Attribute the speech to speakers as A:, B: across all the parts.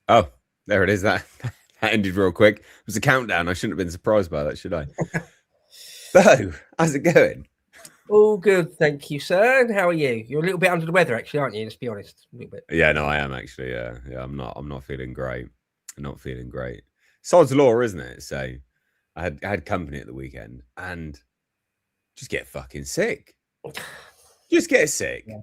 A: Oh, there it is. That ended real quick. It was a countdown. I shouldn't have been surprised by that, should I? Bo, how's it going?
B: All good, thank you, sir. And how are you? You're a little bit under the weather, actually, aren't you? Let's be honest, a little bit.
A: Yeah, no, I am actually. Yeah, I'm not. I'm not feeling great. I'm not feeling great. Sod's law, isn't it? So, I had company at the weekend and just get fucking sick. Just get sick.
B: Yeah.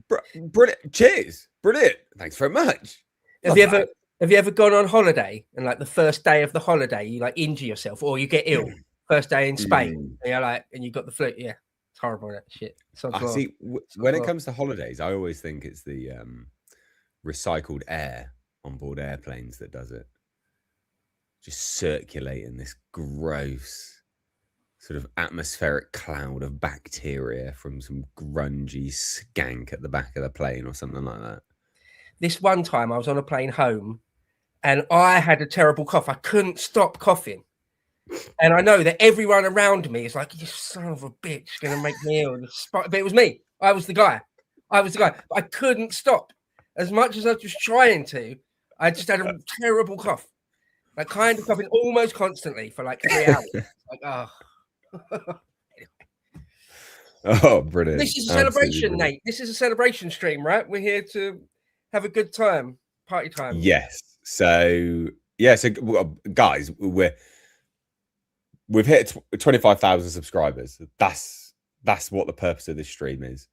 A: Brilliant. Cheers. Brilliant. Thanks very much.
B: Have you ever gone on holiday and like the first day of the holiday you like injure yourself or you get ill? First day in Spain, and you're like, and you got the flu. Yeah, it's horrible. That shit.
A: I see. When it comes to holidays, I always think it's the recycled air on board airplanes that does it. Just circulating this gross sort of atmospheric cloud of bacteria from some grungy skank at the back of the plane or something like that.
B: This one time I was on a plane home and I had a terrible cough. I couldn't stop coughing. And I know that everyone around me is like, you son of a bitch, going to make me ill. But it was me. I was the guy. But I couldn't stop. As much as I was trying to, I just had a terrible cough. Like kind of coughing almost constantly for like 3 hours. Like, oh.
A: Oh, brilliant.
B: This is a celebration, Nate. This is a celebration stream, right? We're here to have a good time. Party time.
A: Yes. So, yeah. So, guys, we've hit 25,000 subscribers. That's what the purpose of this stream is.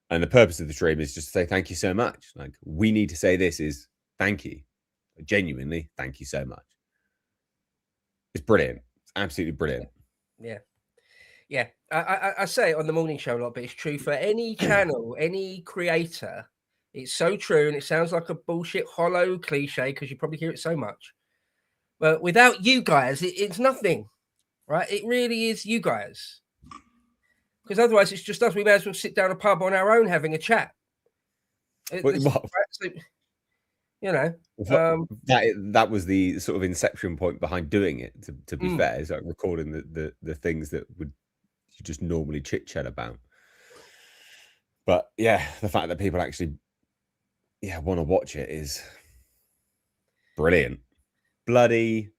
A: And the purpose of the stream is just to say thank you so much. Like, we need to say this is thank you. Genuinely, thank you so much. It's brilliant. It's absolutely brilliant.
B: Yeah. I say it on the morning show a lot, but it's true for any channel, any creator. It's so true, and it sounds like a bullshit, hollow cliche because you probably hear it so much. But without you guys, it's nothing, right? It really is you guys. Because otherwise, it's just us. We may as well sit down a pub on our own having a chat. You know,
A: that was the sort of inception point behind doing it. To be fair, is like recording the things that would you just normally chit chat about. But yeah, the fact that people actually want to watch it is brilliant, bloody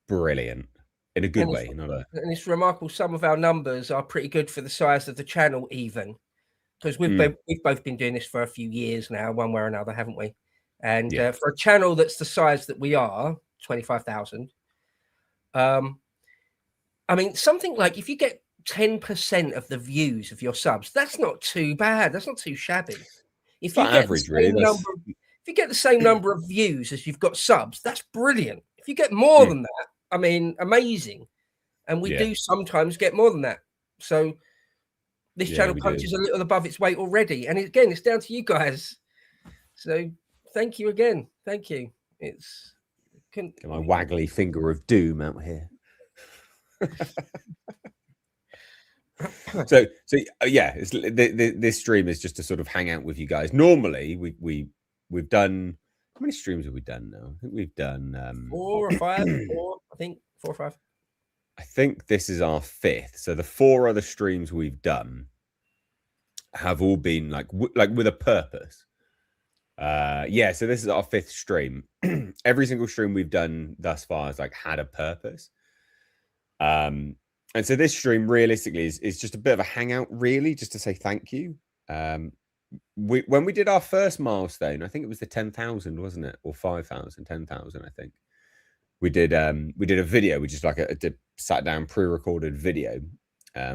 A: brilliant in a good way.
B: And it's remarkable. Some of our numbers are pretty good for the size of the channel, even because we've both been doing this for a few years now, one way or another, haven't we? And for a channel that's the size that we are, 25,000. I mean, something like if you get 10% of the views of your subs, that's not too bad. That's not too shabby. If you get average, really, if you get the same number of views as you've got subs, that's brilliant. If you get more than that, I mean, amazing. And we do sometimes get more than that. So this channel punches a little above its weight already. And again, it's down to you guys. So thank you again. Thank you. It's
A: get my waggly finger of doom out here. So yeah, this stream is just to sort of hang out with you guys. Normally, we've done, how many streams have we done now? I think we've done
B: 4 or 5. 4, I think 4 or 5.
A: I think this is our 5th. So the 4 other streams we've done have all been like with a purpose. So this is our 5th stream. Every single stream we've done thus far has like had a purpose. And so this stream realistically is just a bit of a hangout, really, just to say thank you. When we did our first milestone, I think it was the 10,000, wasn't it? Or 5,000, 10,000, I think. We did a video, which is like a sat down pre-recorded video.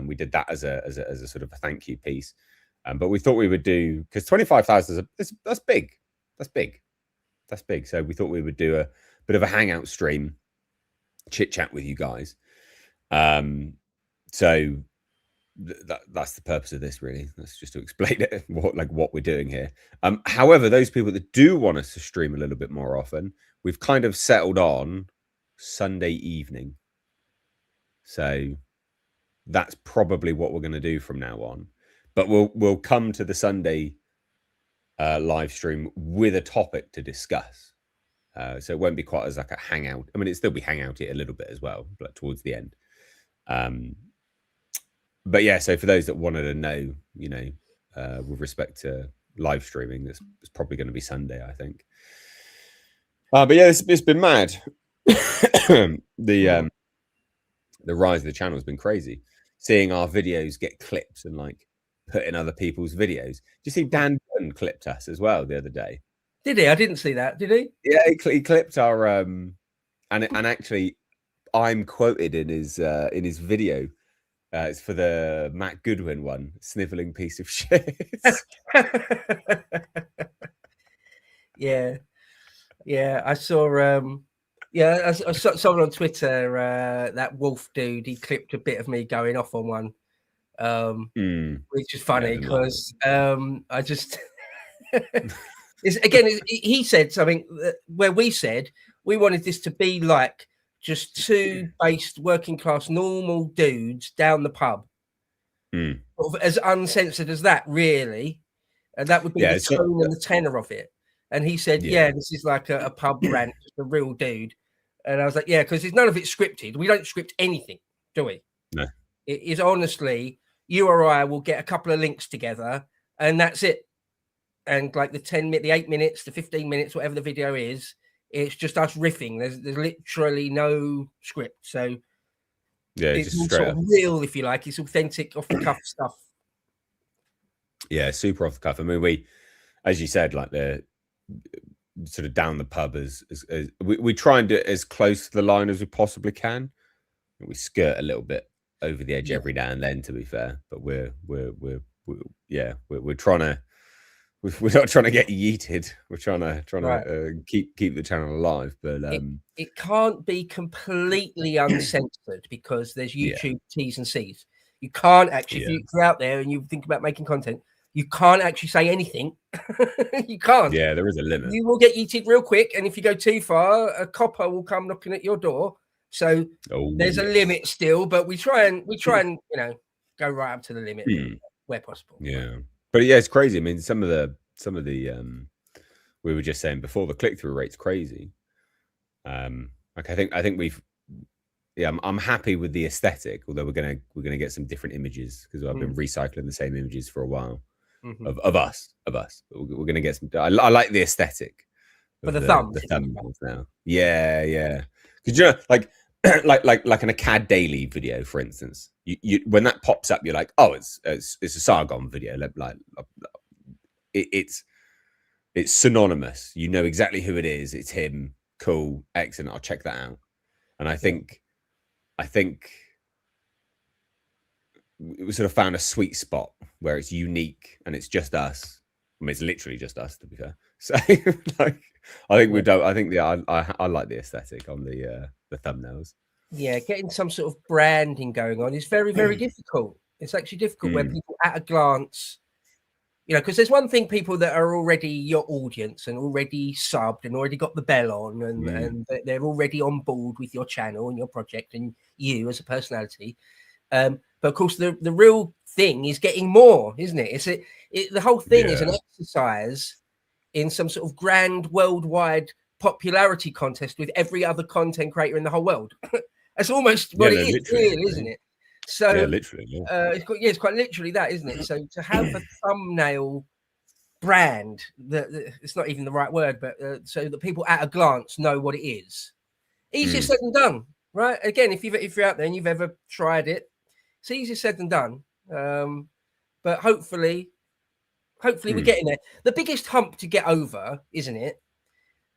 A: We did that as a sort of a thank you piece. But we thought we would do, because 25,000 that's big. That's big. So we thought we would do a bit of a hangout stream, chit chat with you guys. So that's the purpose of this, really. That's just to explain it, what we're doing here. However, those people that do want us to stream a little bit more often, we've kind of settled on Sunday evening. So that's probably what we're going to do from now on. But we'll come to the Sunday live stream with a topic to discuss. So it won't be quite as like a hangout. I mean, it'll still be hangouty a little bit as well, but towards the end. But yeah, so for those that wanted to know, with respect to live streaming, it's probably going to be Sunday, I think. But yeah, it's been mad. The rise of the channel has been crazy. Seeing our videos get clipped and like put in other people's videos. Did you see Dan Dunn clipped us as well the other day?
B: Did he? I didn't see that. Did he?
A: Yeah, he clipped our and actually I'm quoted in his video. It's for the Matt Goodwin one, sniveling piece of shit.
B: Yeah, I saw. I saw someone on Twitter. That Wolf dude, he clipped a bit of me going off on one, which is funny because I just. He said something where we said we wanted this to be like just two based working class normal dudes down the pub, sort of as uncensored as that, really, and that would be the tone and the tenor of it. And he said, "Yeah, this is like a pub rant, just a real dude." And I was like, "Yeah, because none of it's scripted. We don't script anything, do we?
A: No,
B: it is honestly you or I will get a couple of links together, and that's it." And like the 8 minutes, the 15 minutes, whatever the video is, it's just us riffing. There's literally no script. So
A: yeah,
B: it's
A: just
B: sort of real, if you like. It's authentic, off the cuff stuff.
A: Yeah, super off the cuff. I mean, we, as you said, like the sort of down the pub as we try and do it as close to the line as we possibly can. We skirt a little bit over the edge every now and then, to be fair. But we're trying to. We're not trying to get yeeted. We're trying to keep the channel alive. But
B: it can't be completely uncensored because there's YouTube T's and C's. You can't actually, if you're out there and you think about making content, you can't actually say anything. You can't.
A: Yeah, there is a limit.
B: You will get yeeted real quick, and if you go too far, a copper will come knocking at your door. So there's a limit still, but we try and go right up to the limit where possible.
A: Yeah. But yeah, it's crazy. I mean, some of the we were just saying before, the click-through rate's crazy. Like I think we've I'm happy with the aesthetic, although we're gonna get some different images because I've been recycling the same images for a while of us. But we're gonna get some. I like the aesthetic
B: for the
A: thumbnails now. Yeah. Because like like an Acad Daily video, for instance, you when that pops up, you're like, oh, it's a Sargon video. Like it's synonymous. You know exactly who it is. It's him. Cool, excellent. I'll check that out. And I think we sort of found a sweet spot where it's unique and it's just us. I mean, it's literally just us, to be fair. So, like, I like the aesthetic on the thumbnails.
B: Yeah, getting some sort of branding going on is very, very difficult. It's actually difficult when people, at a glance, because there's one thing, people that are already your audience and already subbed and already got the bell on and they're already on board with your channel and your project and you as a personality. But of course, the real thing is getting more, isn't it? The whole thing is an exercise in some sort of grand worldwide popularity contest with every other content creator in the whole world. That's almost what it is, really, isn't it? So
A: literally,
B: it's quite literally that, isn't it? So to have a thumbnail brand that it's not even the right word, but so that people at a glance know what it is, easier said than done, right? Again, if you're out there and you've ever tried it, it's easier said than done. But hopefully we're getting there. The biggest hump to get over, isn't it?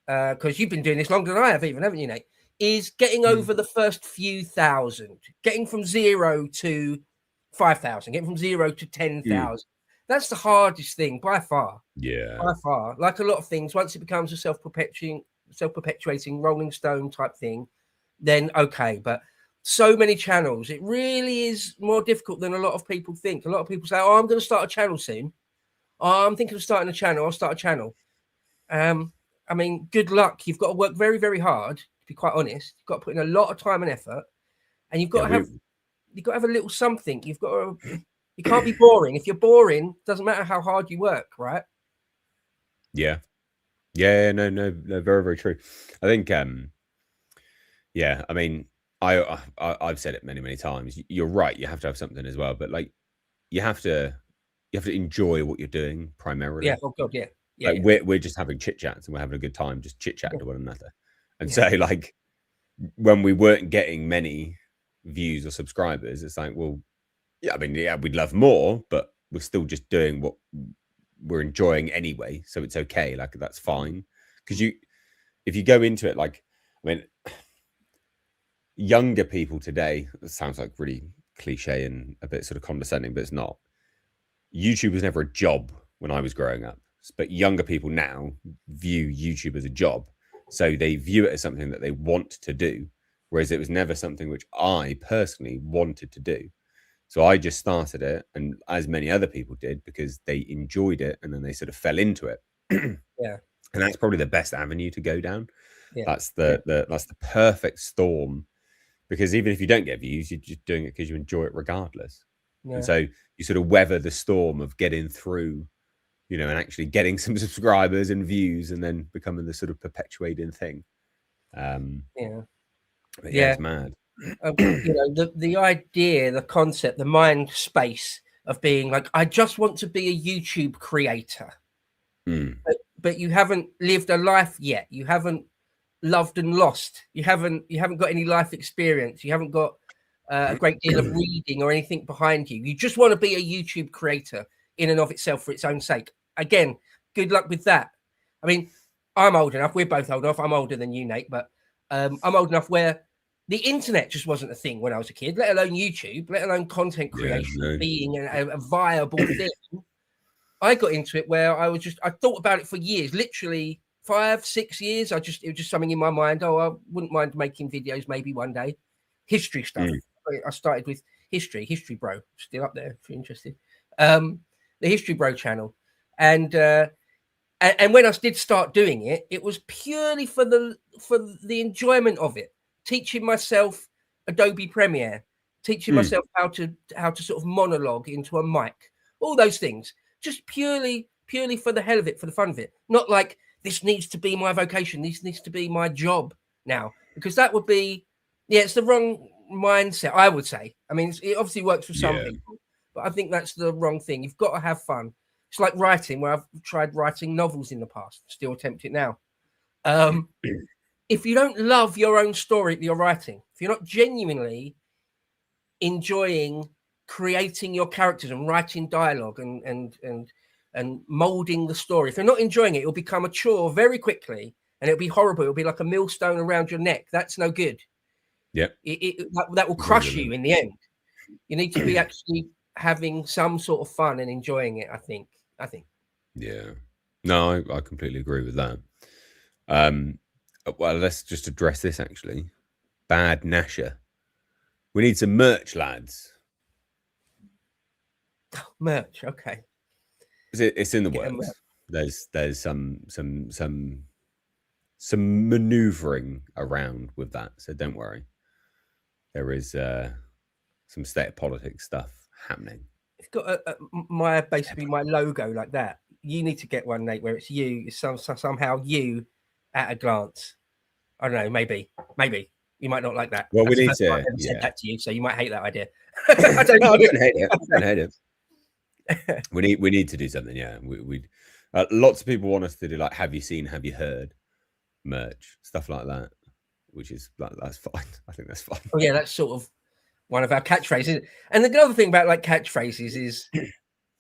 B: Because you've been doing this longer than I have, even, haven't you, Nate? Is getting over the first few thousand, getting from 0 to 5,000, getting from 0 to 10,000. That's the hardest thing by far.
A: Yeah,
B: by far. Like a lot of things, once it becomes a self-perpetuating Rolling Stone type thing, then okay. But so many channels, it really is more difficult than a lot of people think. A lot of people say, "Oh, I'm going to start a channel soon. Oh, I'm thinking of starting a channel. I'll start a channel." I mean, good luck. You've got to work very, very hard. To be quite honest, you've got to put in a lot of time and effort, and you've got to have a little something. You've got to. You can't be boring. If you're boring, doesn't matter how hard you work, right?
A: Yeah. No, very, very true. I think, I mean, I've said it many, many times. You're right. You have to have something as well, but like, you have to enjoy what you're doing primarily.
B: Yeah. Oh God, yeah. Yeah,
A: like we're just having chit chats and we're having a good time, just chit chatting to one another. And
B: Yeah.
A: so like when we weren't getting many views or subscribers, it's like, well, yeah, I mean, yeah, we'd love more, but we're still just doing what we're enjoying anyway, so it's okay. Like that's fine. Because if you go into it, like, I mean, younger people today, it sounds like really cliche and a bit sort of condescending, but it's not. YouTube was never a job when I was growing up, but younger people now view YouTube as a job. So they view it as something that they want to do, whereas it was never something which I personally wanted to do. So I just started it, and as many other people did, because they enjoyed it and then they sort of fell into it.
B: Yeah.
A: And that's probably the best avenue to go down.
B: Yeah.
A: That's that's the perfect storm, because even if you don't get views, you're just doing it because you enjoy it regardless.
B: Yeah.
A: And so you sort of weather the storm of getting through, you know, and actually getting some subscribers and views, and then becoming the sort of perpetuating thing.
B: Yeah.
A: But yeah, it's mad.
B: You know, the idea, the concept, the mind space of being like, I just want to be a YouTube creator. But you haven't lived a life yet. You haven't loved and lost. You haven't got any life experience. You haven't got a great deal of reading or anything behind you. You just want to be a YouTube creator in and of itself for its own sake. Again, good luck with that. I mean, I'm old enough. We're both old enough. I'm older than you, Nate, but I'm old enough where the internet just wasn't a thing when I was a kid, let alone YouTube, let alone content creation being a viable thing. I got into it where I thought about it for years, literally 5-6 years. It was just something in my mind. Oh, I wouldn't mind making videos maybe one day. History stuff. I started with history bro, still up there if you're interested. The history bro channel. And when I did start doing it, it was purely for the enjoyment of it. Teaching myself Adobe Premiere, teaching myself how to sort of monologue into a mic, all those things, just purely for the hell of it, for the fun of it. Not like this needs to be my vocation, this needs to be my job now, because that would be, it's the wrong mindset, I would say. I mean, it obviously works for some people, but I think that's the wrong thing. You've got to have fun. It's like writing, where I've tried writing novels in the past, still attempt it now. If you don't love your own story that you're writing, if you're not genuinely enjoying creating your characters and writing dialogue and molding the story, if you're not enjoying it, it'll become a chore very quickly, and it'll be horrible. It'll be like a millstone around your neck. That's no good.
A: Yeah,
B: that will crush you in the end. You need to be actually having some sort of fun and enjoying it. I think.
A: Yeah. No, I completely agree with that. Well, let's just address this actually. Bad Nasher. We need some merch, lads.
B: Merch, okay.
A: It's in the works. There's some maneuvering around with that, so don't worry. There is some state of politics stuff happening.
B: It's got my logo like that. You need to get one, Nate, where it's you. It's somehow you at a glance. I don't know. Maybe you might not like that.
A: Well,
B: That's
A: we need to.
B: I've never said that to you, so you might hate that idea.
A: I don't hate it. I don't hate it. We need to do something. Yeah, we lots of people want us to do like have you seen, have you heard, merch, stuff like that, which is like that's fine. I think that's fine.
B: Oh yeah, that's sort of one of our catchphrases. And the other thing about like catchphrases is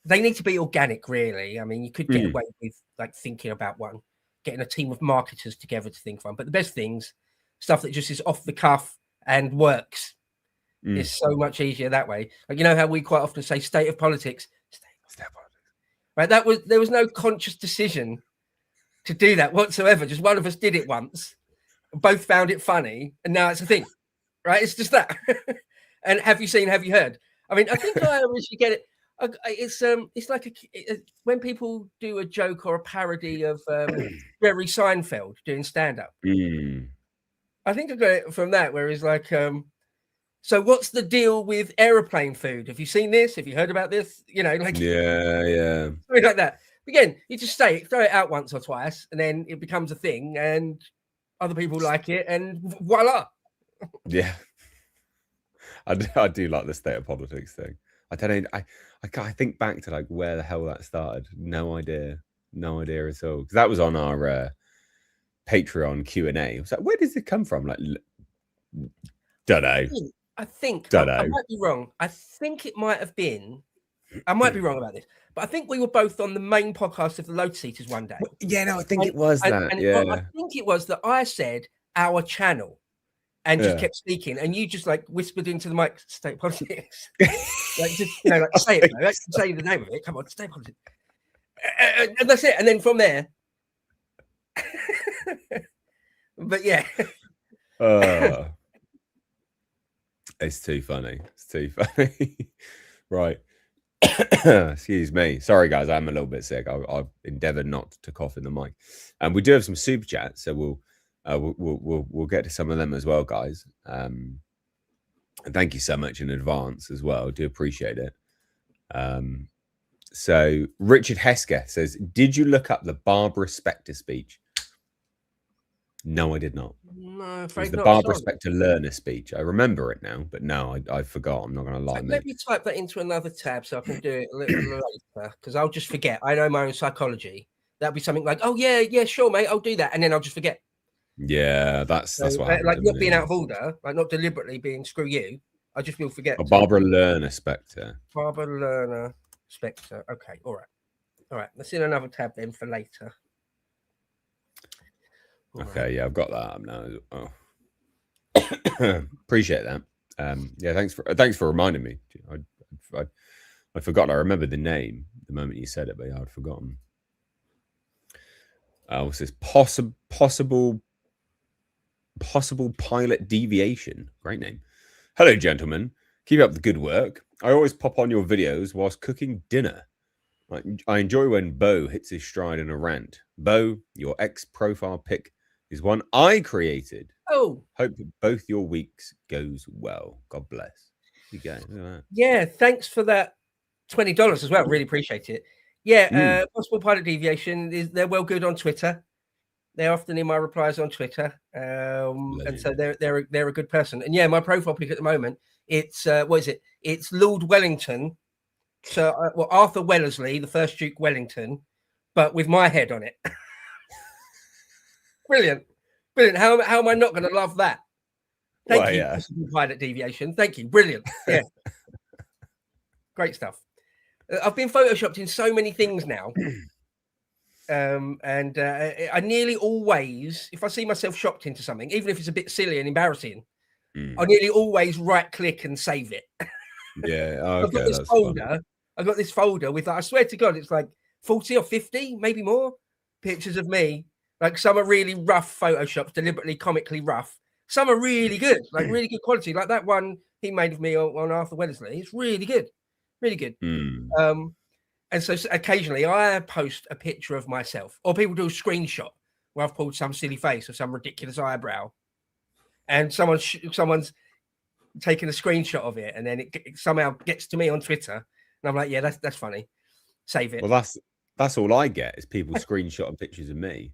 B: they need to be organic, really. I mean, you could get away with like thinking about one, getting a team of marketers together to think of one. But the best things, stuff that just is off the cuff and works, is so much easier that way. Like, you know how we quite often say state of politics, right? There was no conscious decision to do that whatsoever. Just one of us did it once, both found it funny, and now it's a thing, right? It's just that. And have you seen, have you heard? I mean, I think I originally get it. It's like when people do a joke or a parody of Jerry Seinfeld doing stand-up. I think I got it from that, where he's like, so what's the deal with aeroplane food? Have you seen this? Have you heard about this? You know, like
A: yeah,
B: something like that. Again, you just throw it out once or twice, and then it becomes a thing, and other people like it, and voila.
A: Yeah, I do like the state of politics thing. I don't know. I think back to like where the hell that started. No idea. No idea at all. Because that was on our Patreon Q&A. I was like, where does it come from? Like, don't know.
B: I think
A: Don't
B: I
A: know.
B: might be wrong. I think it might have been. I might be wrong about this, but I think we were both on the main podcast of the Lotus Eaters one day.
A: Yeah, no, I think it was that. Yeah,
B: I think it was that I said our channel and just kept speaking, and you just like whispered into the mic, "State politics." Like, just, you know, like say it. Like, say the name of it. Come on, state politics. And that's it. And then from there. But yeah.
A: It's too funny. It's too funny. Right. Excuse me. Sorry, guys. I'm a little bit sick. I've endeavored not to cough in the mic. And we do have some super chats, so we'll get to some of them as well, guys. And thank you so much in advance as well. Do appreciate it. So Richard Hesker says, "Did you look up the Barbara Spector speech?" No, I did not.
B: No,
A: it was the Barbara Spector learner speech. I remember it now, but no, I forgot. I'm not going to lie.
B: So let me type that into another tab so I can do it a little later, because I'll just forget. I know my own psychology. That'll be something like, "Oh yeah, sure, mate, I'll do that," and then I'll just forget.
A: Yeah, that's what happened.
B: Like not being out of order, like not deliberately being screw you. I just will forget.
A: Barbara Lerner Spector.
B: Barbara Lerner Spector. Okay, all right. Let's in another tab then for later.
A: Okay, yeah, I've got that up now. Oh. Appreciate that. Yeah, thanks for reminding me. I'd forgotten. I remember the name the moment you said it, but yeah, I'd forgotten. What's this? Possible pilot deviation. Great name. Hello, gentlemen. Keep up the good work. I always pop on your videos whilst cooking dinner. I enjoy when Bo hits his stride in a rant. Bo, your ex-profile pic is one I created.
B: Oh.
A: Hope both your weeks goes well. God bless. There you go. Look at that.
B: Yeah, thanks for that $20 as well. Really appreciate it. Yeah, possible pilot deviation they're well good on Twitter. They're often in my replies on Twitter, and so they're a good person. And yeah, my profile pic at the moment, it's what is it? It's Lord Wellington. So Arthur Wellesley, the first Duke Wellington, but with my head on it. Brilliant. How am I not going to love that? Thank you, possible pilot deviation. Thank you. Brilliant. Yeah. Great stuff. I've been photoshopped in so many things now. And I nearly always, if I see myself shopped into something, even if it's a bit silly and embarrassing, I nearly always right click and save it.
A: Yeah. Okay,
B: I've got this folder. Funny. I've got this folder with, I swear to God, it's like 40 or 50, maybe more pictures of me. Like some are really rough photoshops, deliberately comically rough. Some are really good, like really good quality. Like that one he made of me on Arthur Wellesley. It's really good. Really good. And so occasionally I post a picture of myself, or people do a screenshot where I've pulled some silly face or some ridiculous eyebrow, and someone's taken a screenshot of it, and then it somehow gets to me on Twitter, and I'm like, yeah, that's funny. Save it.
A: Well, that's all I get is people screenshotting pictures of me.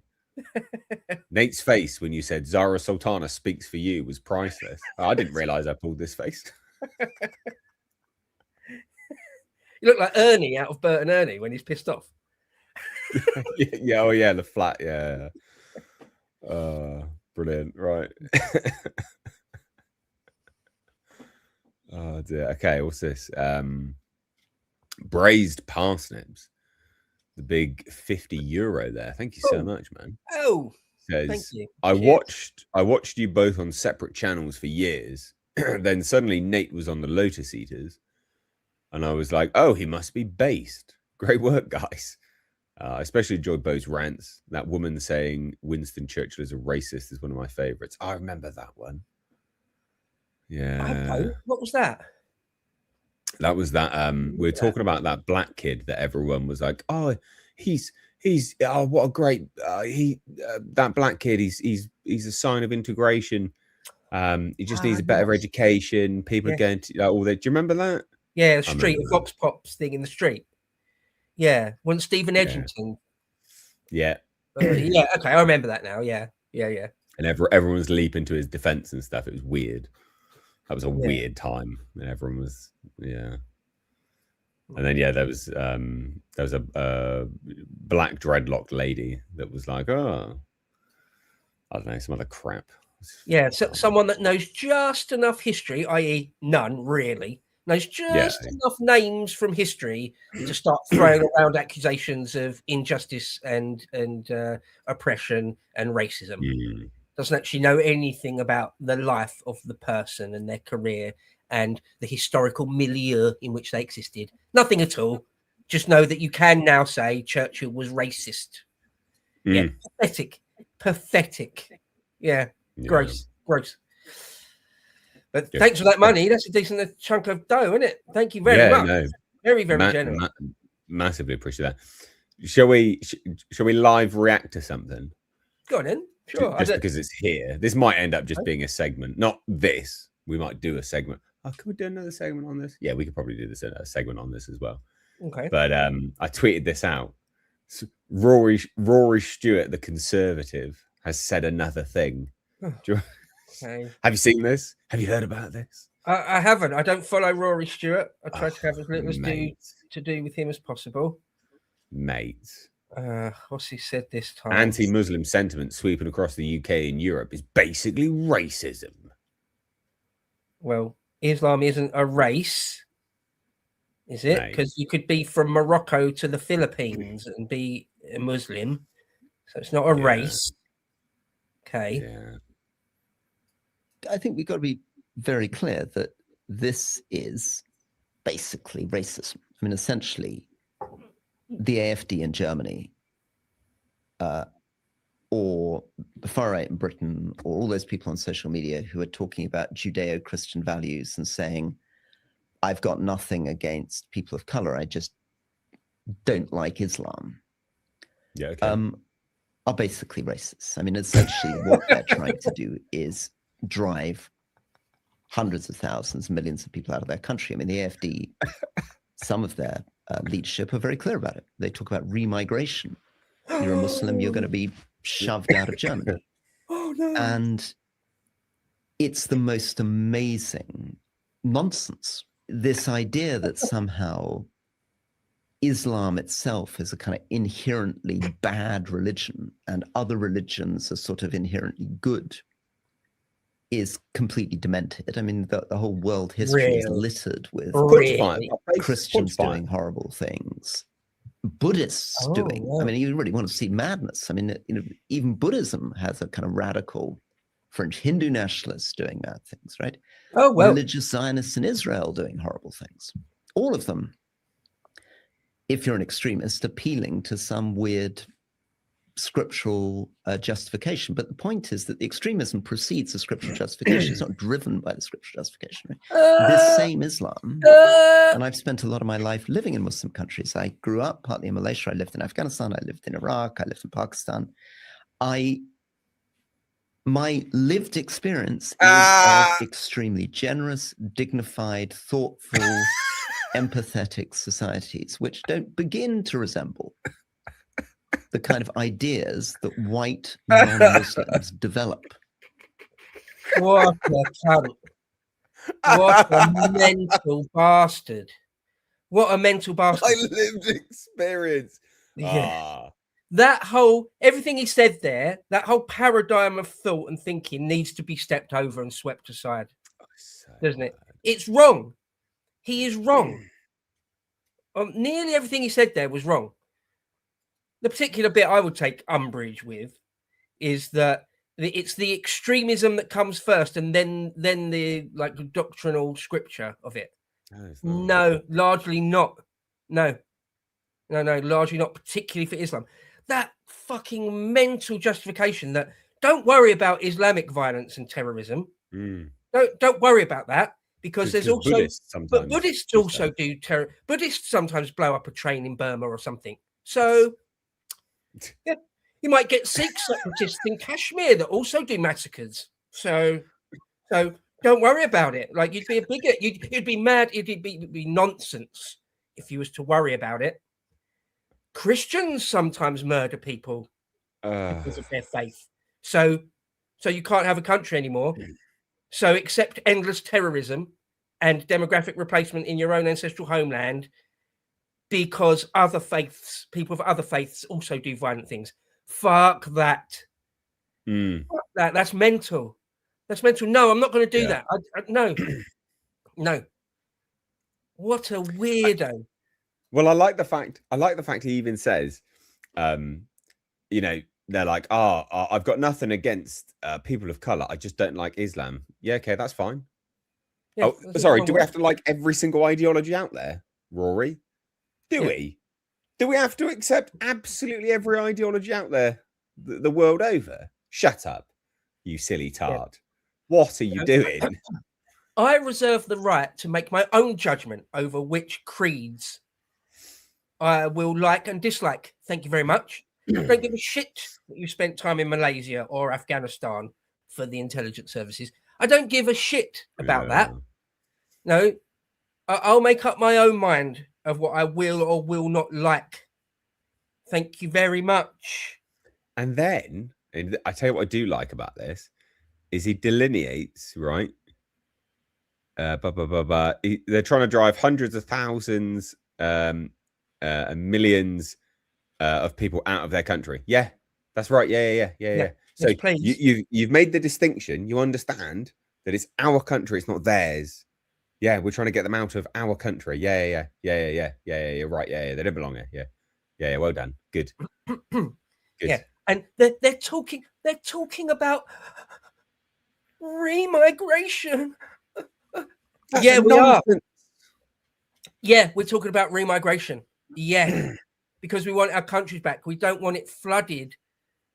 A: Nate's face when you said Zara Sultana speaks for you was priceless. I didn't realize I pulled this face.
B: You look like Ernie out of Bert and Ernie when he's pissed off.
A: Yeah, oh yeah, the flat, yeah. Brilliant, right. Oh dear. Okay, what's this? Braised parsnips. The big €50 there. Thank you so much, man.
B: Oh,
A: says,
B: thank you.
A: I watched you both on separate channels for years. Then suddenly Nate was on the Lotus Eaters. And I was like, oh, he must be based. Great work, guys. I especially enjoyed Bo's rants. That woman saying Winston Churchill is a racist is one of my favorites. I remember that one. Yeah.
B: Okay. What was that?
A: That was that. We were talking about that black kid that everyone was like, oh, he's what a great that black kid. He's a sign of integration. He just needs a better education. People are going to all that. Do you remember that?
B: Yeah, the street, the Vox Pops thing in the street. Yeah, wasn't Stephen Edgington?
A: Yeah.
B: Yeah, okay, I remember that now. Yeah.
A: And everyone was leaping to his defense and stuff. It was weird. That was a weird time. And everyone was, And then there was a black dreadlocked lady that was like, oh, I don't know, some other crap.
B: Yeah, so someone that knows just enough history, i.e., none really, knows just enough names from history to start throwing around accusations of injustice and oppression and racism. Doesn't actually know anything about the life of the person and their career and the historical milieu in which they existed. Nothing at all. Just know that you can now say Churchill was racist. Yeah, pathetic. Yeah. Gross. But thanks for that money. That's a decent chunk of dough, isn't it? Thank you very much. No. Very generous.
A: Massively appreciate that. Shall we live react to something?
B: Go on then. Sure.
A: Just because it's here. This might end up just being a segment. Not this. We might do a segment. Oh, can we do another segment on this? Yeah, we could probably do this a segment on this as well.
B: Okay.
A: But I tweeted this out. Rory Stewart, the Conservative, has said another thing.
B: Okay.
A: Have you seen this? Have you heard about this?
B: I haven't. I don't follow Rory Stewart. I try to have as little to do with him as possible.
A: Mate.
B: What's he said this time?
A: Anti-Muslim sentiment sweeping across the UK and Europe is basically racism.
B: Well, Islam isn't a race, is it? Because you could be from Morocco to the Philippines and be a Muslim. So it's not a race. Okay.
A: Yeah.
C: I think we've got to be very clear that this is basically racism. I mean, essentially, the AfD in Germany, or the far right in Britain, or all those people on social media who are talking about Judeo-Christian values and saying, I've got nothing against people of color, I just don't like Islam, are basically racist. I mean, essentially what they're trying to do is drive hundreds of thousands, millions of people out of their country. I mean, the AfD, some of their leadership are very clear about it. They talk about remigration. You're a Muslim, you're going to be shoved out of Germany.
A: Oh, no.
C: And it's the most amazing nonsense. This idea that somehow Islam itself is a kind of inherently bad religion and other religions are sort of inherently good is completely demented. I mean, the whole world history is littered with Christians doing horrible things, Buddhists doing. I mean, you really want to see madness. I mean, even Buddhism has a kind of radical fringe. Hindu nationalists doing bad things, right?
B: Oh, well.
C: Religious Zionists in Israel doing horrible things. All of them, if you're an extremist, appealing to some weird scriptural justification. But the point is that the extremism precedes the scriptural justification. It's not driven by the scriptural justification. Right? This same Islam, and I've spent a lot of my life living in Muslim countries. I grew up partly in Malaysia. I lived in Afghanistan. I lived in Iraq. I lived in Pakistan. My lived experience is of extremely generous, dignified, thoughtful, empathetic societies, which don't begin to resemble the kind of ideas that white non-Muslims develop.
B: What a cunt. What a mental bastard. What a mental bastard.
A: I lived experience.
B: Yeah. That whole, everything he said there, that whole paradigm of thought and thinking needs to be stepped over and swept aside. Doesn't it? It's wrong. He is wrong. Nearly everything he said there was wrong. The particular bit I would take umbrage with is that it's the extremism that comes first and then the like doctrinal scripture of it. No, largely not. No, largely not, particularly for Islam. That fucking mental justification that don't worry about Islamic violence and terrorism. Don't worry about that because there's also Buddhists also do terror. Buddhists sometimes blow up a train in Burma or something. So yeah, you might get Sikh separatists in Kashmir that also do massacres. So don't worry about it. Like you'd be a bigot. You'd be mad. It'd be nonsense if you was to worry about it. Christians sometimes murder people because of their faith. So you can't have a country anymore. So accept endless terrorism and demographic replacement in your own ancestral homeland because other faiths, people of other faiths, also do violent things. Fuck that. Fuck that. That's mental. That's mental. No, I'm not going to do that. No. No. What a weirdo.
A: Well, I like the fact he even says, you know, they're like, I've got nothing against people of color. I just don't like Islam. Yeah, okay, that's fine. Yeah, sorry, do we have to like every single ideology out there, Rory? Do we? Do we have to accept absolutely every ideology out there the world over? Shut up, you silly tart. What are you doing?
B: I reserve the right to make my own judgment over which creeds I will like and dislike. Thank you very much. Don't give a shit that you spent time in Malaysia or Afghanistan for the intelligence services. I don't give a shit about that. No, I'll make up my own mind of what I will or will not like. Thank you very much.
A: And then, and I tell you what I do like about this, is he delineates, right? They're trying to drive hundreds of thousands and millions of people out of their country. Yeah, that's right. Yeah. So you've made the distinction. You understand that it's our country, it's not theirs. Yeah, we're trying to get them out of our country. Yeah. Right. Yeah. They don't belong here. Yeah. Well done. Good. Good.
B: Yeah, and they're talking about remigration. Yeah, we are. Yeah, we're talking about remigration. Yeah, because we want our countries back. We don't want it flooded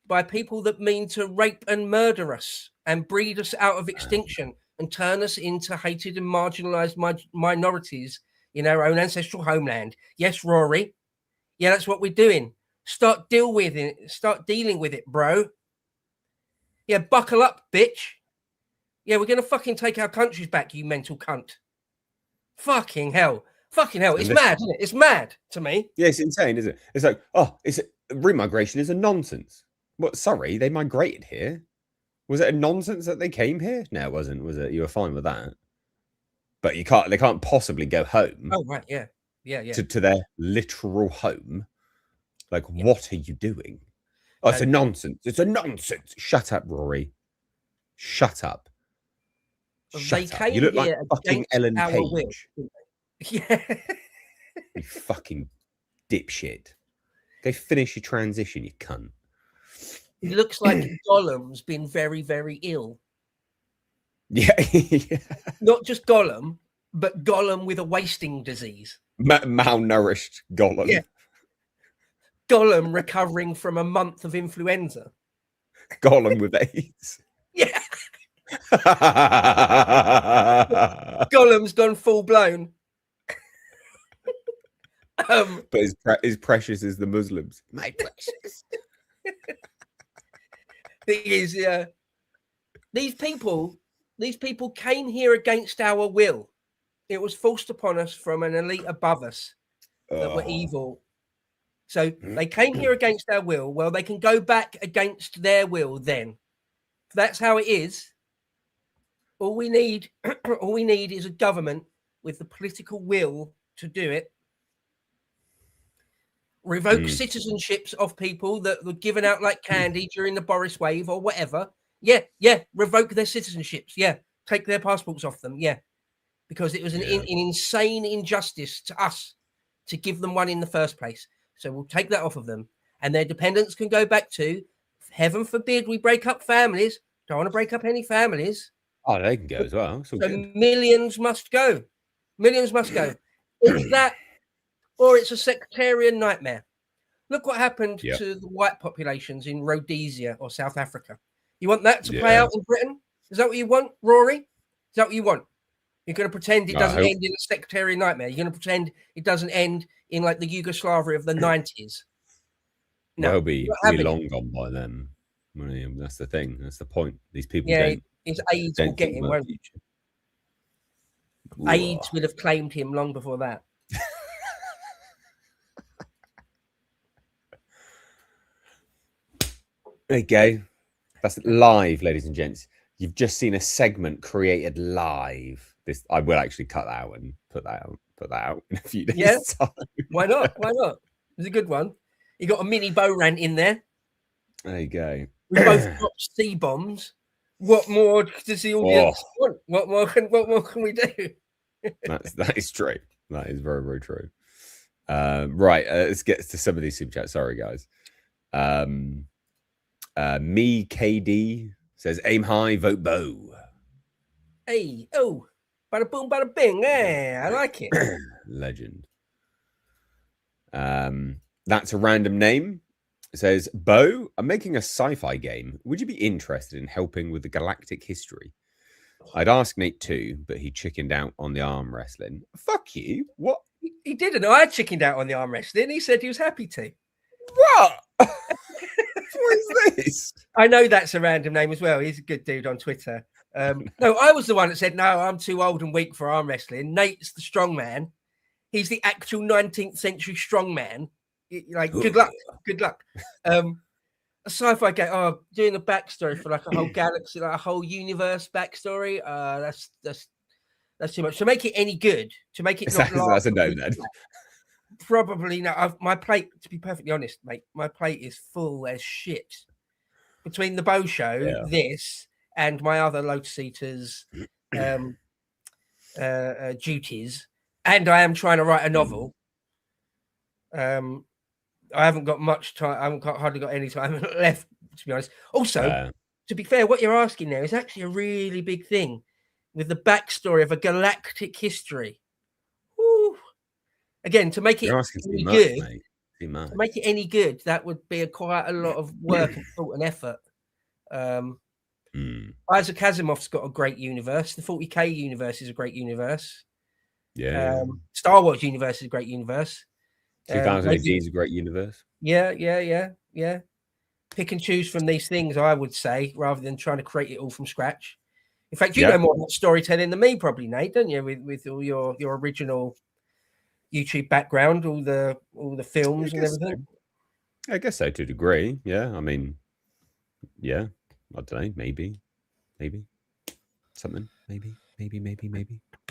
B: by people that mean to rape and murder us and breed us out of extinction and turn us into hated and marginalized minorities in our own ancestral homeland. Yes, Rory. Yeah, that's what we're doing. Start dealing with it, bro. Yeah, buckle up, bitch. Yeah, we're gonna fucking take our countries back, you mental cunt. Fucking hell. It's mad, isn't it? It's mad to me.
A: Yeah, it's insane, isn't it? It's like, remigration is a nonsense. What? Sorry, they migrated here. Was it a nonsense that they came here? No, it wasn't. Was it? You were fine with that. But they can't possibly go home.
B: Oh right, yeah.
A: To their literal home. Like, what are you doing? Oh, it's a nonsense. It's a nonsense. Shut up, Rory. Shut up. Shut up. You look like fucking Ellen Page.
B: Yeah.
A: You fucking dipshit. Go finish your transition, you cunt.
B: It looks like Gollum's been very, very ill.
A: Yeah.
B: Not just Gollum, but Gollum with a wasting disease.
A: Malnourished Gollum.
B: Yeah. Gollum recovering from a month of influenza.
A: Gollum with AIDS.
B: Yeah. Gollum's gone full blown.
A: But his precious is the Muslims. My precious.
B: Thing is, these people came here against our will. It was forced upon us from an elite above us that were evil. So they came here against our will. Well, they can go back against their will then. If that's how it is. All we need is a government with the political will to do it. Revoke citizenships of people that were given out like candy during the Boris wave or whatever. Yeah. Revoke their citizenships. Yeah. Take their passports off them. Yeah. Because it was an insane injustice to us to give them one in the first place. So we'll take that off of them. And their dependents can go back to, heaven forbid we break up families. Don't want to break up any families.
A: Oh, they can go as well.
B: So millions must go. Millions must go. It's that, or it's a sectarian nightmare. Look what happened to the white populations in Rhodesia or South Africa. You want that to play out in Britain? Is that what you want, Rory? Is that what you want? You're going to pretend it doesn't end in a sectarian nightmare. You're going to pretend it doesn't end in like the Yugoslavia of the 90s.
A: No, they'll be long gone by then. That's the thing. That's the point. These people don't.
B: His AIDS will get him, won't he? AIDS would have claimed him long before that.
A: There you go. That's live, ladies and gents. You've just seen a segment created live. I will actually cut that out and put that put that out in a few days.
B: Yeah.
A: Time.
B: Why not? Why not? It's a good one. You got a mini bow rant in there.
A: There you go.
B: We both got C bombs. What more does the audience want? What more can we do?
A: That is true. That is very, very true. Right, let's get to some of these super chats. Sorry, guys. Me KD says, "Aim high, vote Bo."
B: Hey, oh, bada boom, bada bing. Yeah, I like it.
A: Legend. That's a random name. It says, "Bo, I'm making a sci-fi game. Would you be interested in helping with the galactic history?" I'd ask Nate too, but he chickened out on the arm wrestling. Fuck you. What?
B: He didn't. I chickened out on the arm wrestling. He said he was happy to.
A: What? What is this?
B: I know that's a random name as well. He's a good dude on Twitter. No, I was the one that said, no, I'm too old and weak for arm wrestling. Nate's the strong man. He's the actual 19th century strong man. Like, good luck. Good luck. A sci-fi game. Oh, doing a backstory for like a whole galaxy, like a whole universe backstory. That's too much. To make it any good, to make it not
A: that's a no then.
B: Probably not. My plate, to be perfectly honest, mate, my plate is full as shit. Between the Bow Show, this, and my other Lotus Eaters duties, and I am trying to write a novel. I haven't got much time. I haven't hardly got any time left, to be honest. Also, to be fair, what you're asking there is actually a really big thing with the backstory of a galactic history. Woo. Again, to make it any good, to make it any good, that would be quite a lot of work and thought and effort. Isaac Asimov's got a great universe. The 40K universe is a great universe.
A: Yeah.
B: Star Wars universe is a great universe.
A: 2000 AD is a great universe.
B: Yeah. Pick and choose from these things, I would say, rather than trying to create it all from scratch. In fact, you know more about storytelling than me, probably, Nate, don't you? With all your original YouTube background, all the films and everything.
A: I guess so, to a degree. Yeah, I mean, yeah, I don't know, maybe something, maybe.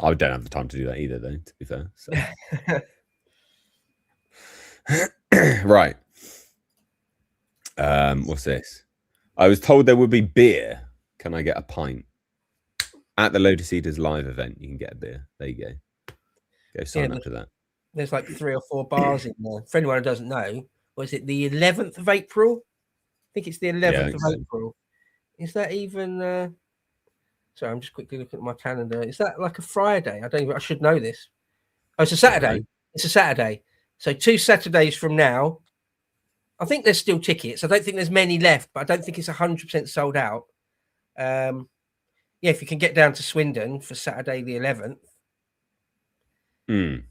A: I don't have the time to do that either, though. To be fair, so. Right. What's this? I was told there would be beer. Can I get a pint? At the Lotus Eaters live event, you can get a beer. There you go. Go sign up to that.
B: There's like 3 or 4 bars in there. For anyone who doesn't know, was it the 11th of April? I think it's the 11th of April. Is that even... Sorry, I'm just quickly looking at my calendar. Is that like a Friday? I should know this. Oh, it's a Saturday. Okay. It's a Saturday. So 2 Saturdays from now, I think there's still tickets. I don't think there's many left, but I don't think it's 100% sold out. If you can get down to Swindon for Saturday the 11th, do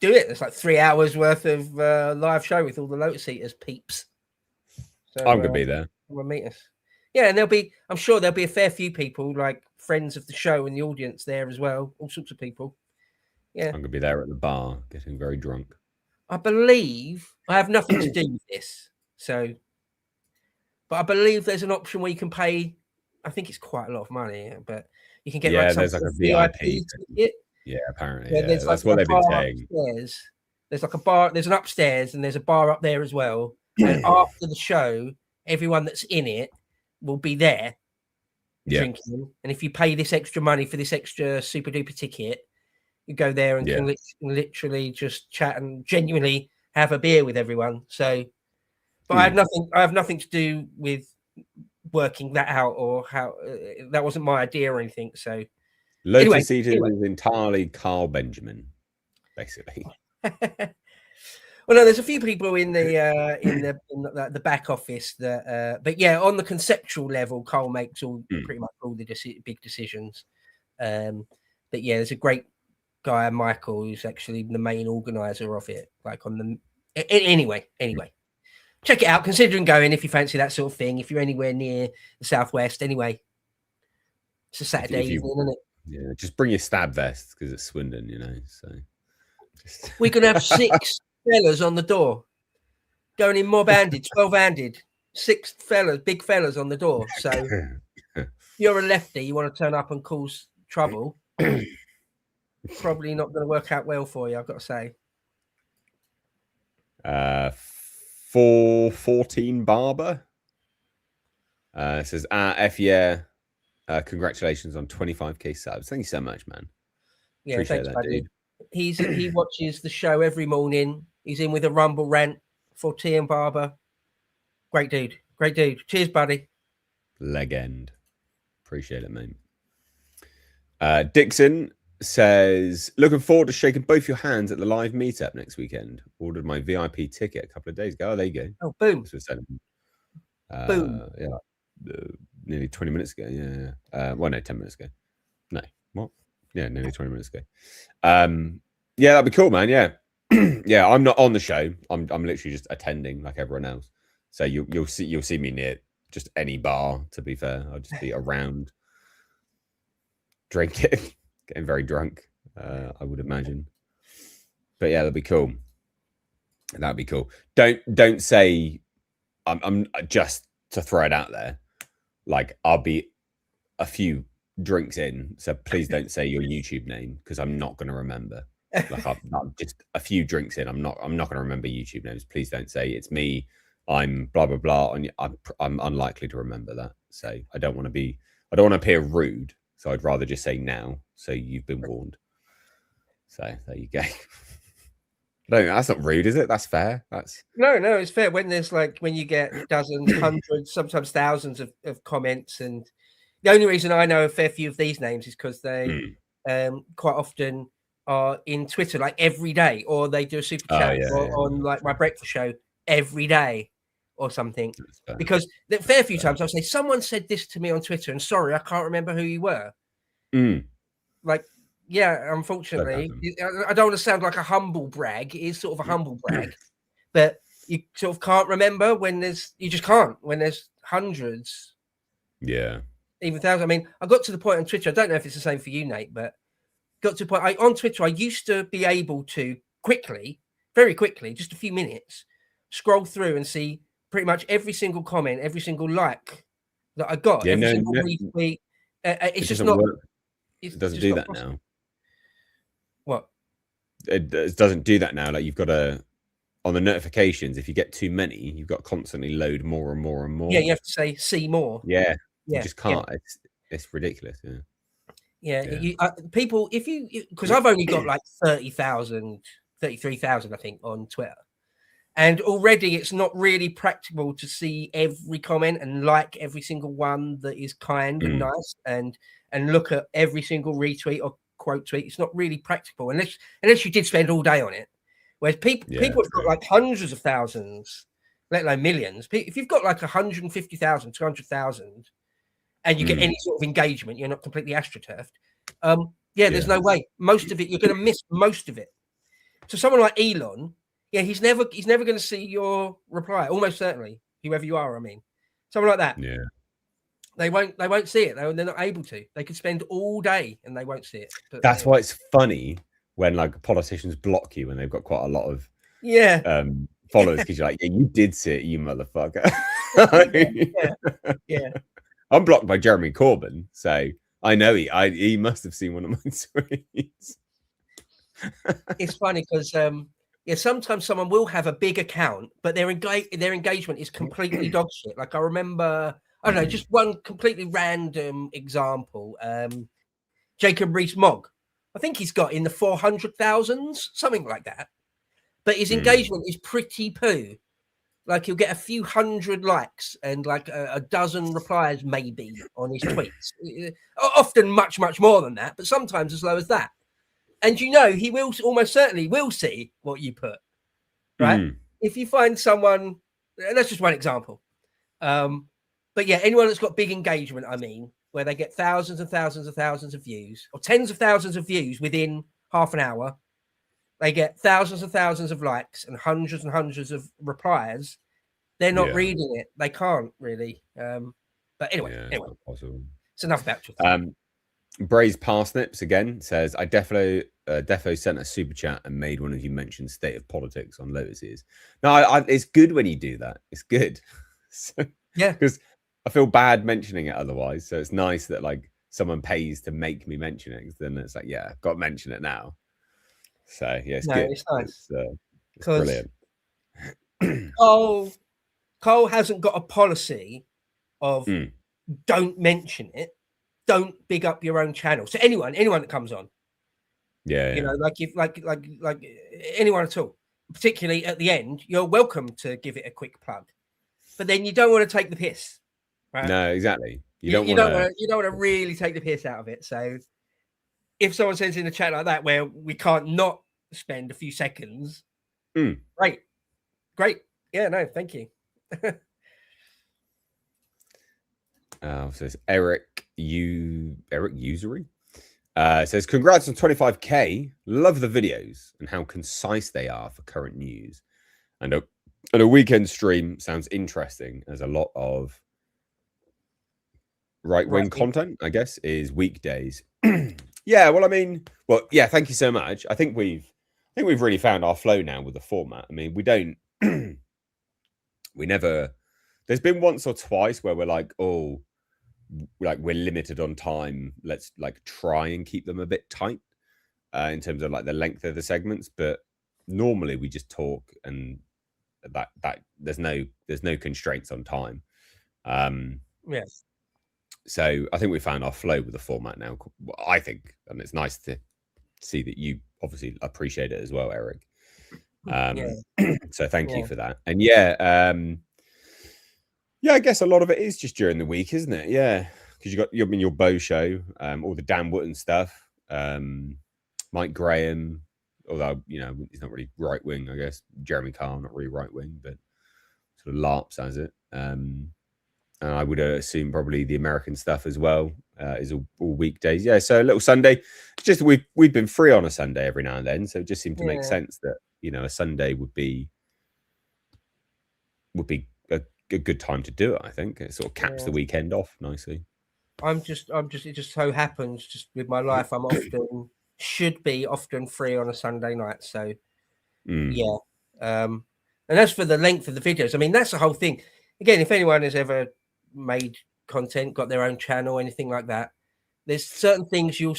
B: it. There's like 3 hours worth of live show with all the Lotus Eaters peeps. So,
A: I'm gonna be there.
B: We'll meet us. Yeah, and I'm sure there'll be a fair few people, like friends of the show and the audience there as well. All sorts of people. Yeah,
A: I'm gonna be there at the bar, getting very drunk.
B: I believe I have nothing to do with this, but I believe there's an option where you can pay. I think it's quite a lot of money, but you can get
A: there's like a VIP ticket. Yeah, apparently, that's like what they've been saying.
B: Upstairs. There's like a bar. There's an upstairs, and there's a bar up there as well. And after the show, everyone that's in it will be there drinking. And if you pay this extra money for this extra super duper ticket, you go there and can literally just chat and genuinely have a beer with everyone. So, but I have nothing to do with working that out or how that wasn't my idea or anything. So,
A: Lotus Eaters is entirely Carl Benjamin, basically.
B: Well, no, there's a few people in the back office that, but yeah, on the conceptual level, Carl makes pretty much all the big decisions. But yeah, there's a great guy, Michael, who's actually the main organizer of it. Like anyway, check it out. Considering going if you fancy that sort of thing. If you're anywhere near the southwest, anyway, it's a Saturday evening, isn't it?
A: Yeah, just bring your stab vest because it's Swindon, So
B: we could have 6 fellas on the door, going in mob-handed, 12-handed, 6 fellas, big fellas on the door. So if you're a lefty, you want to turn up and cause trouble. probably not going to work out well for you, I've got to say.
A: 414 Barber says, F yeah, congratulations on 25k subs. Thank you so much, man.
B: Yeah,
A: appreciate
B: thanks,
A: that,
B: buddy.
A: dude.
B: He watches the show every morning. He's in with a Rumble rant for T and Barber. Great dude. Cheers, buddy.
A: Legend. Appreciate it, mate. Dixon says, looking forward to shaking both your hands at the live meetup next weekend. Ordered my VIP ticket a couple of days ago. Oh, there you go.
B: Oh, boom.
A: Boom. Yeah, nearly 20 minutes ago. Yeah. Well, no, 10 minutes ago. No, what? Yeah, nearly 20 minutes ago. Yeah, that'd be cool, man. Yeah. Yeah, I'm not on the show. I'm literally just attending like everyone else. So you'll see me near just any bar, to be fair. I'll just be around drinking, getting very drunk, I would imagine. But yeah, that'd be cool. That'd be cool. Don't say I'm just to throw it out there. Like, I'll be a few drinks in, so please don't say your YouTube name because I'm not going to remember. Like, I'm just a few drinks in. I'm not going to remember YouTube names. Please don't say it's me. I'm blah blah blah, and I'm unlikely to remember that. So I don't want to appear rude. So I'd rather just say now. So you've been warned. So there you go. No, that's not rude, is it? That's fair.
B: No, it's fair. When you get dozens, hundreds, sometimes thousands of comments, and the only reason I know a fair few of these names is because they quite often are in Twitter like every day, or they do a super chat on like my breakfast show every day or something. Because the fair few times I'll say, someone said this to me on Twitter, and sorry, I can't remember who you were. Like, yeah, unfortunately, I don't want to sound like a humble brag. It is sort of a humble brag, but you sort of can't remember when you just can't when there's hundreds.
A: Yeah.
B: Even thousands. I mean, I got to the point on Twitter. I don't know if it's the same for you, Nate, but got to the point on Twitter. I used to be able to very quickly, just a few minutes, scroll through and see pretty much every single comment, every single like that I got, every single retweet. It's just not.
A: Work. It doesn't do that now.
B: What?
A: It doesn't do that now. Like, you've got to, on the notifications, if you get too many, you've got to constantly load more and more and more.
B: Yeah, you have to say see more.
A: Yeah. You just can't. Yeah. It's ridiculous.
B: People, because I've only got like 30,000, 33,000, I think, on Twitter. And already it's not really practical to see every comment and like every single one that is kind and nice and look at every single retweet or quote tweet. It's not really practical unless you did spend all day on it. Whereas people have got like hundreds of thousands, let alone millions. If you've got like 150,000, 200,000, and you get any sort of engagement, you're not completely astroturfed. There's no way. Most of it, you're going to miss most of it. So someone like Elon, he's never going to see your reply. Almost certainly, whoever you are. I mean, someone like that.
A: Yeah,
B: they won't see it. They're not able to. They could spend all day and they won't see it. But
A: that's why it's funny when like politicians block you when they've got quite a lot of followers, because you're like, you did see it, you motherfucker.
B: Yeah.
A: I'm blocked by Jeremy Corbyn, so I know he must have seen one of my tweets.
B: It's funny because sometimes someone will have a big account, but their engagement is completely dog shit. Like, I remember, I don't know, just one completely random example. Jacob Rees-Mogg, I think he's got in the 400,000s, something like that. But his engagement is pretty poo. Like, he'll get a few hundred likes and like a dozen replies maybe on his tweets. Often much, much more than that, but sometimes as low as that. And he will almost certainly will see what you put, right? If you find someone, and that's just one example. But yeah, anyone that's got big engagement, I mean, where they get thousands and thousands and thousands of views or tens of thousands of views within half an hour, they get thousands and thousands of likes and hundreds of replies. They're not reading it. They can't really. But anyway, it's enough about Twitter.
A: Braised Parsnips again says, I defo sent a super chat and made one of you mention state of politics on Lotus's. No, it's good when you do that. It's good. Because I feel bad mentioning it otherwise. So it's nice that like someone pays to make me mention it, then it's like, yeah, I've got to mention it now. So yeah, it's good.
B: It's nice.
A: It's brilliant.
B: Cole hasn't got a policy of don't mention it, don't big up your own channel. So anyone that comes on, you know, like if like anyone at all, particularly at the end, you're welcome to give it a quick plug, but then you don't want to take the piss, right?
A: No, exactly. You don't
B: want to really take the piss out of it. So if someone says in the chat like that, where we can't not spend a few seconds, great, yeah, no, thank you.
A: Says Eric Usury. Says congrats on 25k. Love the videos and how concise they are for current news. And a weekend stream sounds interesting, as a lot of right-wing content, I guess, is weekdays. Yeah, well, I mean, yeah, thank you so much. I think we've really found our flow now with the format. I mean, there's been once or twice where we're like, oh, like we're limited on time. Let's like try and keep them a bit tight in terms of like the length of the segments. But normally we just talk, and that there's no constraints on time.
B: Yes.
A: So I think we found our flow with the format now. I think, and it's nice to see that you obviously appreciate it as well, Eric. So thank you for that. And yeah, I guess a lot of it is just during the week, isn't it? Yeah, because you got your Bow show, all the Dan Wootton stuff, Mike Graham, although he's not really right wing, I guess. Jeremy Carr, not really right wing, but sort of LARPs as it. And I would assume probably the American stuff as well is all weekdays. Yeah, so a little Sunday. Just we've been free on a Sunday every now and then, so it just seemed to make sense that a Sunday would be a good time to do it. I think it sort of caps the weekend off nicely.
B: I'm just it just so happens just with my life I'm often free on a Sunday night. So yeah. And as for the length of the videos, I mean, that's the whole thing. Again, if anyone has ever made content, got their own channel, anything like that, there's certain things you'll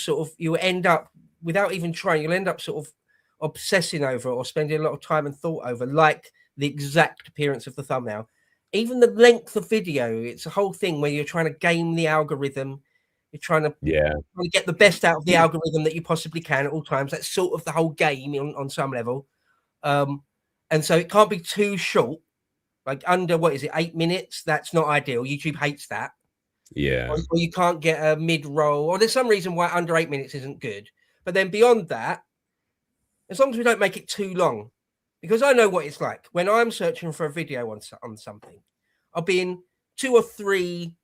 B: end up, without even trying, you'll end up sort of obsessing over or spending a lot of time and thought over, like the exact appearance of the thumbnail. Even the length of video, it's a whole thing where you're trying to game the algorithm. You're trying to get the best out of the algorithm that you possibly can at all times. That's sort of the whole game on some level. And so it can't be too short, like under, 8 minutes? That's not ideal. YouTube hates that.
A: Yeah.
B: Or you can't get a mid-roll, or there's some reason why under 8 minutes isn't good. But then beyond that, as long as we don't make it too long, because I know what it's like when I'm searching for a video on something, I'll be in 2 or 3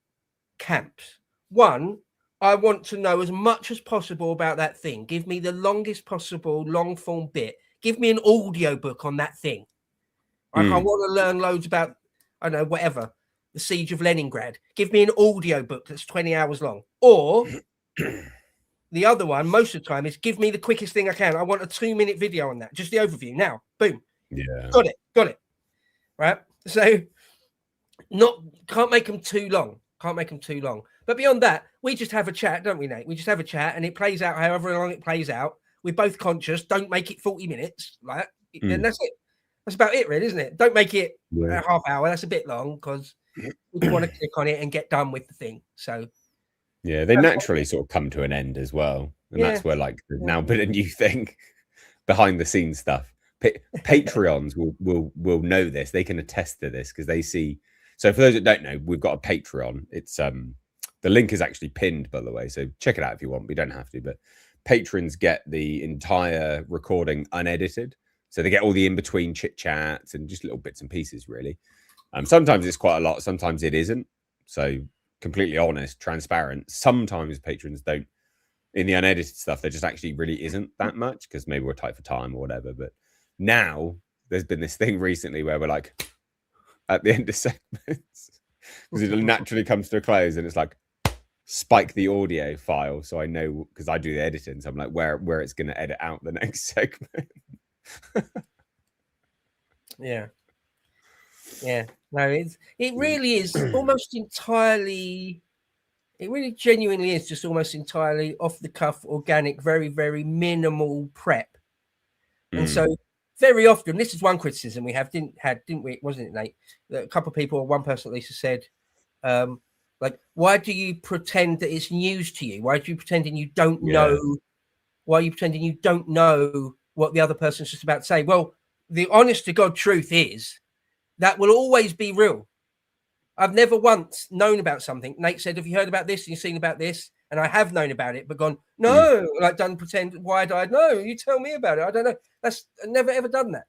B: camps. One, I want to know as much as possible about that thing. Give me the longest possible long form bit. Give me an audio book on that thing. I want to learn loads about, I don't know, whatever, the Siege of Leningrad. Give me an audio book that's 20 hours long. Or the other one, most of the time, is give me the quickest thing I can. I want a 2-minute video on that. Just the overview. Now, boom.
A: Yeah.
B: Got it. Right? So can't make them too long. But beyond that, we just have a chat, don't we, Nate? We just have a chat and it plays out however long it plays out. We're both conscious. Don't make it 40 minutes. Like, and that's it. That's about it, really, isn't it? Don't make it a half hour. That's a bit long because we want to click on it and get done with the thing. So
A: yeah, they naturally sort of come to an end as well. And that's where like there's now been a new thing, behind the scenes stuff. Patreons will know this. They can attest to this because they see. So for those that don't know, we've got a Patreon. It's the link is actually pinned, by the way. So check it out if you want. We don't have to, but patrons get the entire recording unedited. So they get all the in-between chit-chats and just little bits and pieces, really. Sometimes it's quite a lot. Sometimes it isn't. So completely honest, transparent. Sometimes patrons don't. In the unedited stuff, there just actually really isn't that much because maybe we're tight for time or whatever. But now there's been this thing recently where we're like at the end of segments because it naturally comes to a close and it's like spike the audio file. So I know because I do the editing. So I'm like where it's going to edit out the next segment.
B: Yeah. No, it really is almost entirely It really genuinely is just almost entirely off the cuff, organic, very, very minimal prep. And so very often, this is one criticism we have, didn't we? Wasn't it, Nate? That a couple of people, or one person at least, has said, like, why do you pretend that it's news to you? Why are you pretending you don't know? Why are you pretending you don't know what the other person's just about to say? Well, the honest to God truth is that will always be real. I've never once known about something. Nate said, have you heard about this? And you've seen about this? And I have known about it, but gone, no, like done pretend wide-eyed. No, you tell me about it. I don't know. I've never ever done that.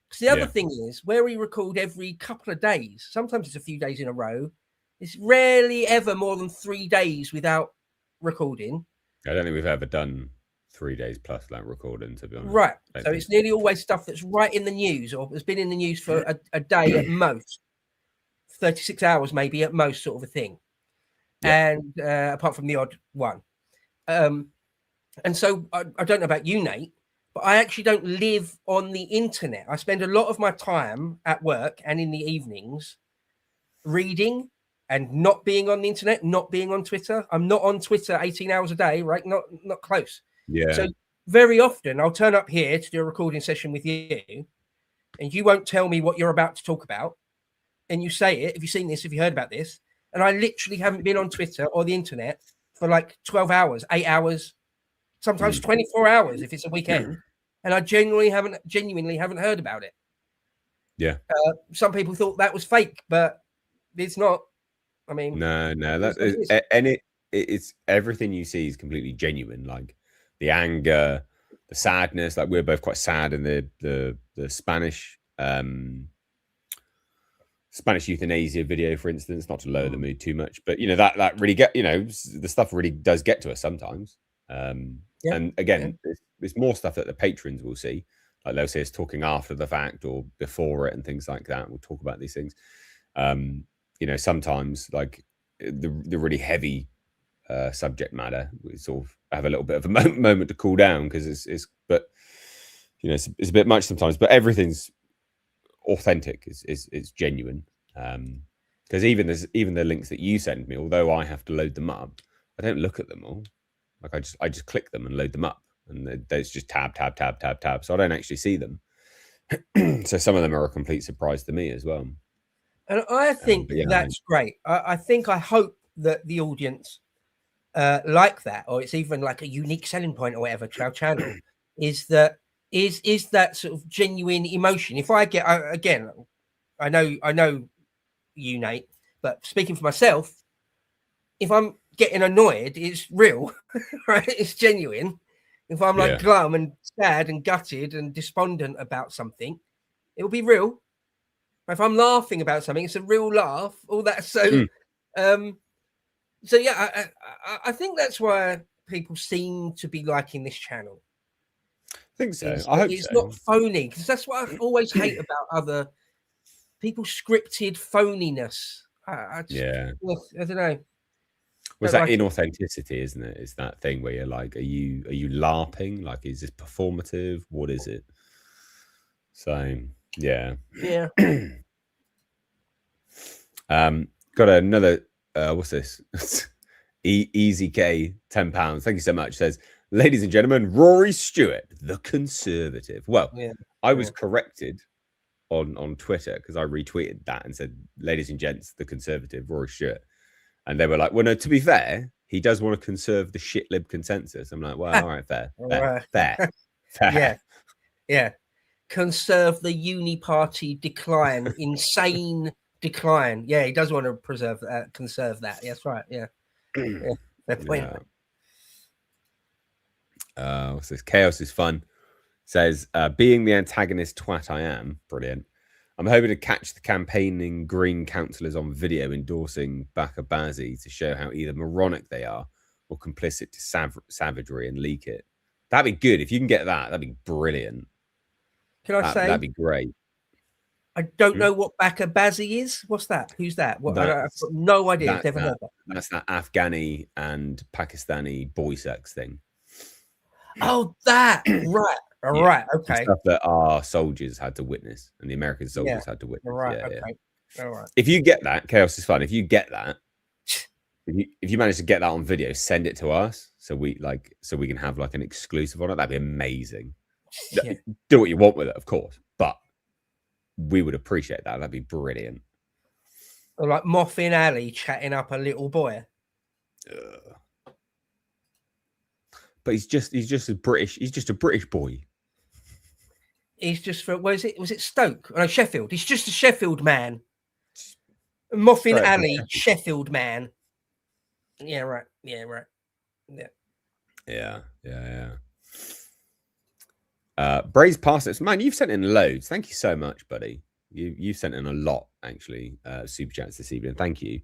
B: Because the other thing is, where we record every couple of days, sometimes it's a few days in a row. It's rarely ever more than 3 days without recording.
A: I don't think we've ever done 3 days plus without recording, to be honest.
B: Right. So it's nearly always stuff that's right in the news, or has been in the news for a day at most, 36 hours maybe at most, sort of a thing. And apart from the odd one. And so I don't know about you, Nate, but I actually don't live on the internet. I spend a lot of my time at work and in the evenings reading and not being on the internet, not being on Twitter. I'm not on Twitter 18 hours a day, right? Not close.
A: Yeah.
B: So very often I'll turn up here to do a recording session with you, and you won't tell me what you're about to talk about. And you say it, have you seen this? Have you heard about this? And I literally haven't been on Twitter or the internet for like 12 hours, 8 hours, sometimes 24 hours if it's a weekend. And I genuinely haven't heard about it.
A: Yeah.
B: Some people thought that was fake, but it's not. I mean,
A: no, it's everything you see is completely genuine. Like the anger, the sadness. Like we're both quite sad in the Spanish euthanasia video, for instance, not to lower the mood too much, but that really the stuff really does get to us sometimes. And again, there's more stuff that the patrons will see, like they'll see us talking after the fact or before it and things like that. We'll talk about these things. Sometimes like the really heavy subject matter, we sort of have a little bit of a moment to cool down because it's a bit much sometimes, but everything's authentic, is genuine. Because even the links that you send me, although I have to load them up, I don't look at them all. Like I just click them and load them up, and there's just tab, so I don't actually see them. So some of them are a complete surprise to me as well.
B: And I think that's great. I hope that the audience like that, or it's even like a unique selling point or whatever to our channel, is that sort of genuine emotion. If I get, again, I know you, Nate, but speaking for myself, if I'm getting annoyed, it's real, right? It's genuine. If I'm like glum and sad and gutted and despondent about something, it will be real. If I'm laughing about something, it's a real laugh. All that. So, I think that's why people seem to be liking this channel.
A: I think so. I hope
B: it's not phony, because that's what I always hate about other people, scripted phoniness. I don't know.
A: Was that inauthenticity, isn't it? It's that thing where you're like, are you LARPing? Like, is this performative? What is it? So yeah. Got another what's this? Easy K, £10. Thank you so much. Says, ladies and gentlemen, Rory Stewart, the Conservative. Well, I was corrected on Twitter because I retweeted that and said, ladies and gents, the Conservative, Rory Stewart. And they were like, well, no, to be fair, he does want to conserve the shit lib consensus. I'm like, well, all right, fair.
B: Yeah. Conserve the uni-party decline, insane decline. Yeah, he does want to conserve that. That's right. Yeah. Fair point.
A: What's this? Chaos is fun. Says, being the antagonist twat I am, brilliant. I'm hoping to catch the campaigning Green councillors on video endorsing Bakabazi to show how either moronic they are or complicit to savagery and leak it. That'd be good. If you can get that, that'd be brilliant.
B: Can I say?
A: That'd be great.
B: I don't know what Bakabazi is. What's that? Who's that? I've got no idea. I've never heard that.
A: That's that Afghani and Pakistani boy sex thing.
B: Oh, that. Right. All right. Okay.
A: Stuff that our soldiers had to witness and the American soldiers had to witness.
B: Right. Okay. All right.
A: If you get that, Chaos is fun. If you get that, if you manage to get that on video, send it to us so we can have like an exclusive on it. That'd be amazing.
B: Yeah.
A: Do what you want with it, of course, but we would appreciate that. That'd be brilliant.
B: Or like Moffin Alley chatting up a little boy.
A: But he's just a British boy.
B: He's just for was it Stoke? No, Sheffield. He's just a Sheffield man. Moffin Alley, Sheffield man. Yeah, right. Yeah, right.
A: Yeah. Braised parsnips, man, you've sent in loads. Thank you so much, buddy. You've sent in a lot, actually. Super chats this evening. Thank you.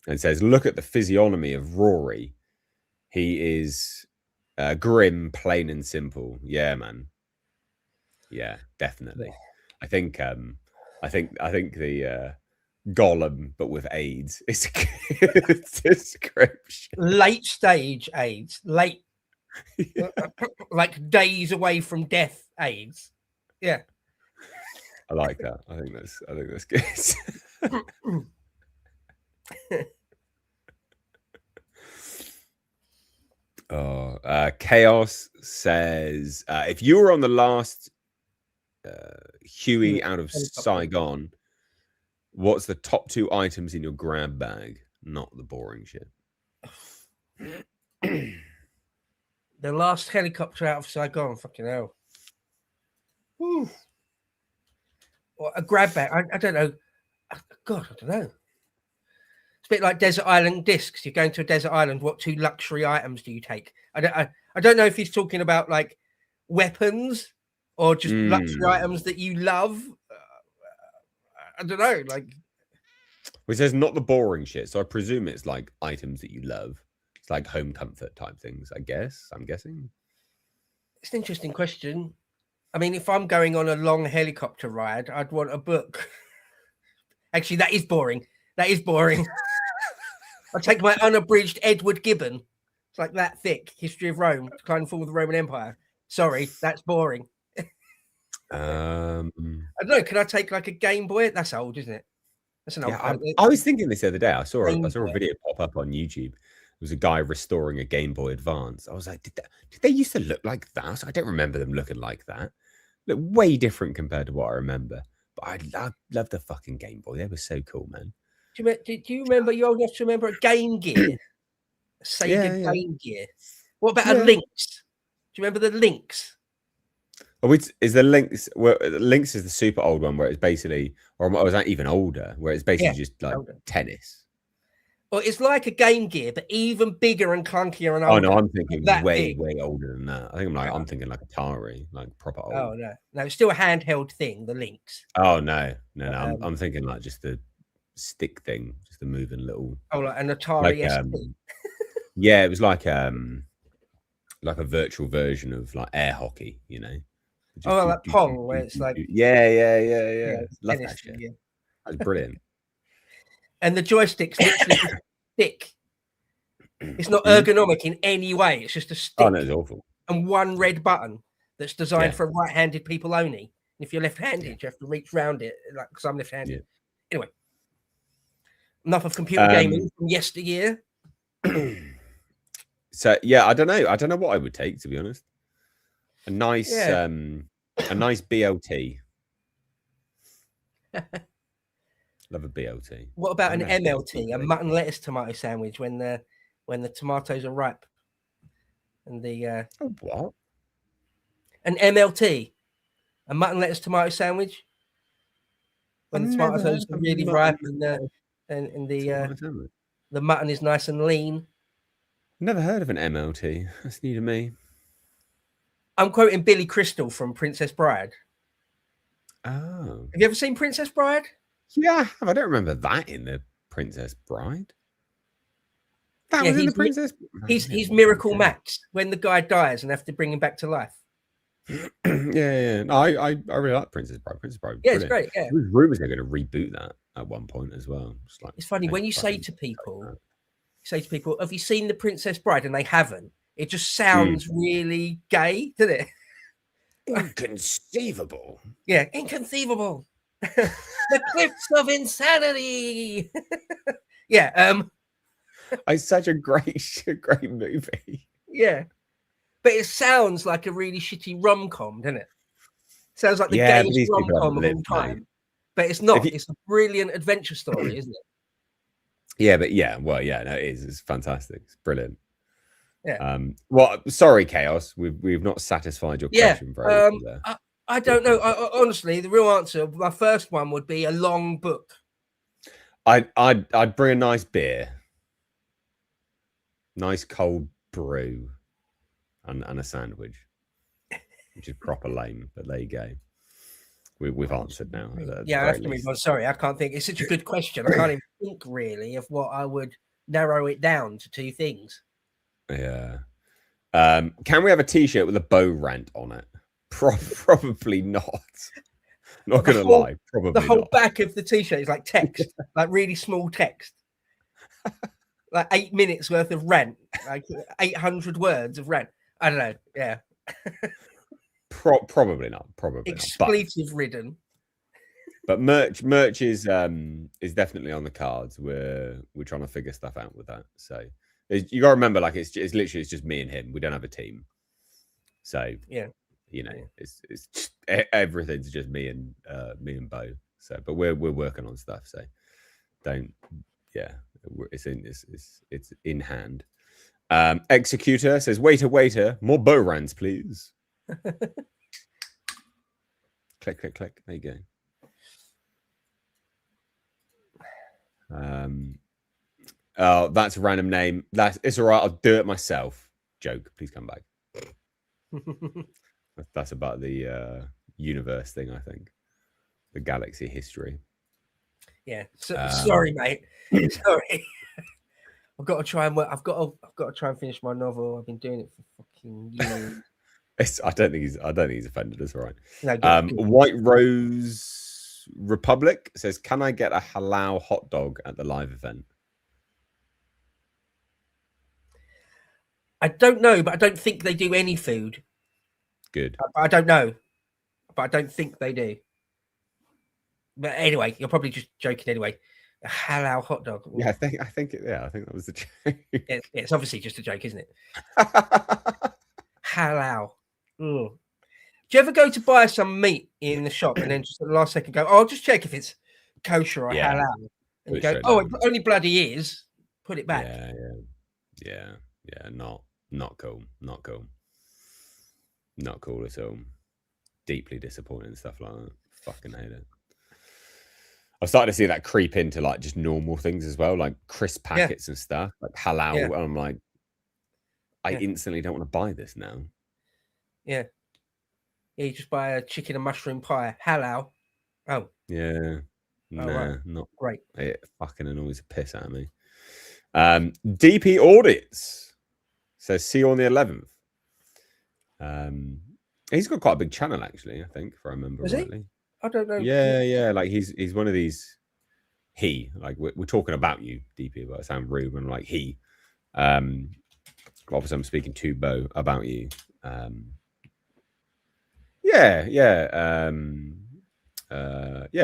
A: And it says, look at the physiognomy of Rory. He is grim, plain and simple. Yeah, man. Yeah, definitely. Yeah. I think the Gollum, but with AIDS, is a good description.
B: Late stage AIDS, like days away from death AIDS. Yeah,
A: I like that. I think that's good. Chaos says, if you were on the last Huey out of Saigon, what's the top 2 items in your grab bag? Not the boring shit.
B: The last helicopter out of Saigon, fucking hell. Whew. Or a grab bag. I don't know. God, I don't know. It's a bit like desert island discs. You're going to a desert island. What 2 luxury items do you take? I don't know if he's talking about like weapons or just luxury items that you love. I don't know. Like,
A: well, it says not the boring shit, so I presume it's like items that you love. It's like home comfort type things, I guess. I'm guessing.
B: It's an interesting question. I mean, if I'm going on a long helicopter ride, I'd want a book. Actually, that is boring. I'll take my unabridged Edward Gibbon. It's like that thick. History of Rome, Decline and Fall of the Roman Empire. Sorry, that's boring. I don't know. Can I take like a Game Boy? That's old, isn't it? That's an old.
A: I was thinking this the other day. I saw a video pop up on YouTube. There was a guy restoring a Game Boy Advance. I was like, did they used to look like that? I don't remember them looking like that. Look way different compared to what I remember. But I love the fucking Game Boy. They were so cool, man.
B: Do you remember? You old enough to remember a Game Gear? A Sega Game Gear. What about a Lynx? Do you remember the Lynx?
A: Oh, is the Lynx? Well, Lynx is the super old one where it's basically, or was that even older? Where it's basically just like tennis.
B: Well, it's like a Game Gear, but even bigger and clunkier and older.
A: Oh no, I'm thinking way older than that. I'm thinking like Atari, like proper old.
B: Oh no, it's still a handheld thing. The Lynx.
A: Oh no. I'm thinking like just the stick thing, just the moving little.
B: Oh, like an Atari ST.
A: Yeah, it was like a virtual version of like air hockey, you know.
B: Oh, like Pong, where it's like
A: yeah. Love that shit. Yeah. That's brilliant.
B: And the joystick's literally a stick. It's not ergonomic in any way. It's just a stick.
A: Oh no, it's awful.
B: And one red button that's designed for right-handed people only. And if you're left-handed, you have to reach round it, like because I'm left-handed. Yeah. Anyway, enough of computer gaming from yesteryear.
A: So yeah, I don't know what I would take, to be honest. A nice BLT. Love a BLT.
B: What about an MLT, a mutton lettuce tomato sandwich when the tomatoes are ripe? And the
A: what?
B: An MLT, a mutton lettuce tomato sandwich when the tomatoes are really ripe and the mutton is nice and lean.
A: Never heard of an MLT. That's new to me.
B: I'm quoting Billy Crystal from Princess Bride.
A: Oh.
B: Have you ever seen Princess Bride?
A: Yeah, I don't remember that in the Princess Bride. That was in the Princess.
B: He's Miracle Max when the guy dies and have to bring him back to life.
A: Yeah. No, I really like Princess Bride. Princess Bride.
B: Yeah, it's great. Yeah.
A: There's rumors they're going to reboot that at one point as well.
B: It's funny when you say to people, "Have you seen the Princess Bride?" and they haven't. It just sounds really gay, doesn't it?
A: Inconceivable.
B: Yeah, inconceivable. The cliffs of insanity. Yeah.
A: It's such a great movie.
B: Yeah, but it sounds like a really shitty rom-com, doesn't it? Sounds like the
A: Yeah, but
B: gayest
A: these people
B: rom-com
A: haven't
B: of all
A: lived,
B: time.
A: mate.
B: But it's not. It's a brilliant adventure story, isn't it?
A: Yeah, but no, it is. It's fantastic. It's brilliant.
B: Yeah.
A: Well, sorry, Chaos. We've not satisfied your question very well there.
B: I don't know. Honestly, the real answer, my first one would be a long book.
A: I'd bring a nice beer, nice cold brew, and a sandwich, which is proper lame. But there you go. We've answered now.
B: Yeah, I have to move on. Sorry, I can't think. It's such a good question. I can't even think really of what I would narrow it down to two things.
A: Yeah. Can we have a T-shirt with a bow rant on it? Probably not. Not gonna lie. Probably
B: the whole
A: not.
B: back of the T-shirt is like text, like really small text, like 8 minutes worth of rant, like 800 words of rant. I don't know. Yeah.
A: Probably not. Probably
B: expletive ridden.
A: But merch is definitely on the cards. We're trying to figure stuff out with that. So you got to remember, like it's literally just me and him. We don't have a team. So
B: yeah,
A: it's just, everything's just me and Bo. So, but we're working on stuff. So it's in hand. Executor says, waiter, more bow rants, please. Click. There you go. Oh, that's a random name. It's all right. I'll do it myself. Joke. Please come back. That's about the universe thing, I think. The galaxy history.
B: Yeah. Sorry, mate. Sorry. I've got to try and work. I've got to try and finish my novel. I've been doing it for fucking years.
A: I don't think he's offended. It's all right.
B: No, good.
A: White Rose Republic says, "Can I get a halal hot dog at the live event?"
B: I don't know, but I don't think they do any food.
A: Good.
B: I don't know, but I don't think they do. But anyway, you're probably just joking anyway. A halal hot dog.
A: Yeah, I think that was the joke.
B: It's obviously just a joke, isn't it? Halal. Do you ever go to buy some meat in the shop and then just at the last second go, I'll just check if it's kosher or halal? And you go, it only bloody is. Put it back.
A: Yeah. Not cool. Not cool at all. Deeply disappointing stuff like that. Fucking hate it. I've started to see that creep into like just normal things as well, like crisp packets and stuff, like halal. Yeah. And I'm like, I instantly don't want to buy this now.
B: Yeah. You just buy a chicken and mushroom pie. Halal. Oh.
A: Yeah. Nah, not
B: great.
A: It fucking annoys the piss out of me. DP Audits says, see you on the 11th. He's got quite a big channel, actually, I think, if I remember rightly.
B: I don't know.
A: Yeah. Like he's one of these. We're talking about you, DP, but I sound rude when like he. Obviously, I'm speaking to Bo about you.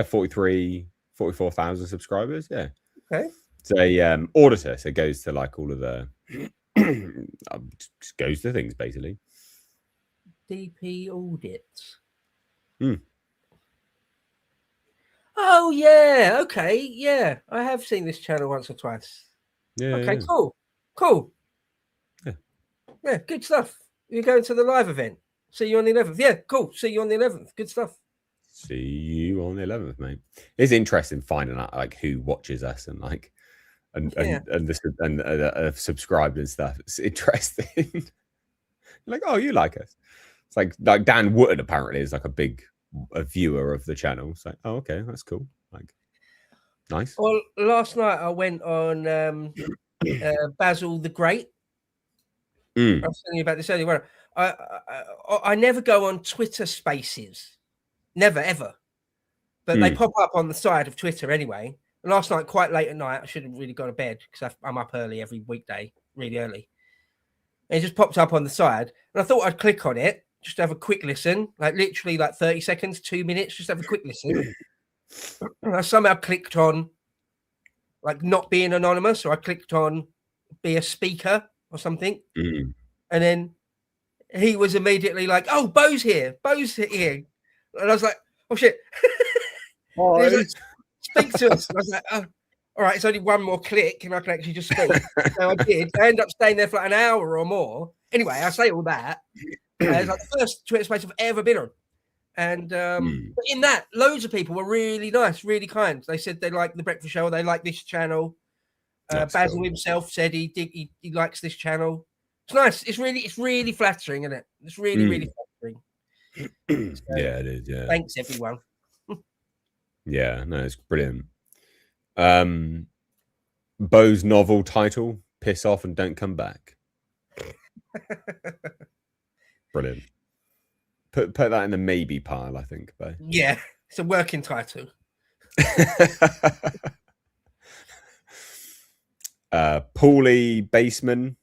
A: 44,000 subscribers. Yeah.
B: Okay.
A: It's a auditor, so it goes to like all of the just goes to things basically.
B: DP Audits.
A: Hmm.
B: Oh yeah, okay, yeah. I have seen this channel once or twice.
A: Yeah.
B: Okay,
A: yeah.
B: Cool.
A: Yeah,
B: good stuff. You're going to the live event. See you on the 11th. Yeah, cool. See you on the 11th. Good stuff.
A: See you on the 11th, mate. It's interesting finding out like who watches us and like and subscribed and stuff. It's interesting. Like, oh, you like us? It's like Dan Wood apparently is like a viewer of the channel. It's like, oh, okay, that's cool. Like, nice.
B: Well, last night I went on Basil the Great. I was telling you about this earlier. I never go on Twitter Spaces, never ever, but they pop up on the side of Twitter anyway. And last night, quite late at night, I should have really gone to bed because I'm up early every weekday, really early. And it just popped up on the side, and I thought I'd click on it. Just have a quick listen, like literally like 30 seconds, 2 minutes, just have a quick listen. And I somehow clicked on like not being anonymous, or I clicked on be a speaker or something.
A: Mm.
B: And then he was immediately like, "Oh, Bo's here. And I was like, "Oh shit!" He was like, "Speak to us." And I was like, "Oh, all right. It's only one more click, and I can actually just speak." So I did. I ended up staying there for like an hour or more. Anyway, I say all that. It's like the first Twitter space I've ever been on. And but in that, loads of people were really nice, really kind. They said they like the breakfast show, they like this channel. Basil himself said he likes this channel. It's nice. It's really flattering, isn't it? It's really flattering. So,
A: yeah, it is. Yeah.
B: Thanks, everyone.
A: Yeah, no, it's brilliant. Bo's novel title: "Piss Off and Don't Come Back." Brilliant. Put that in the maybe pile, I think, Bo.
B: Yeah, it's a working title.
A: Paulie Baseman.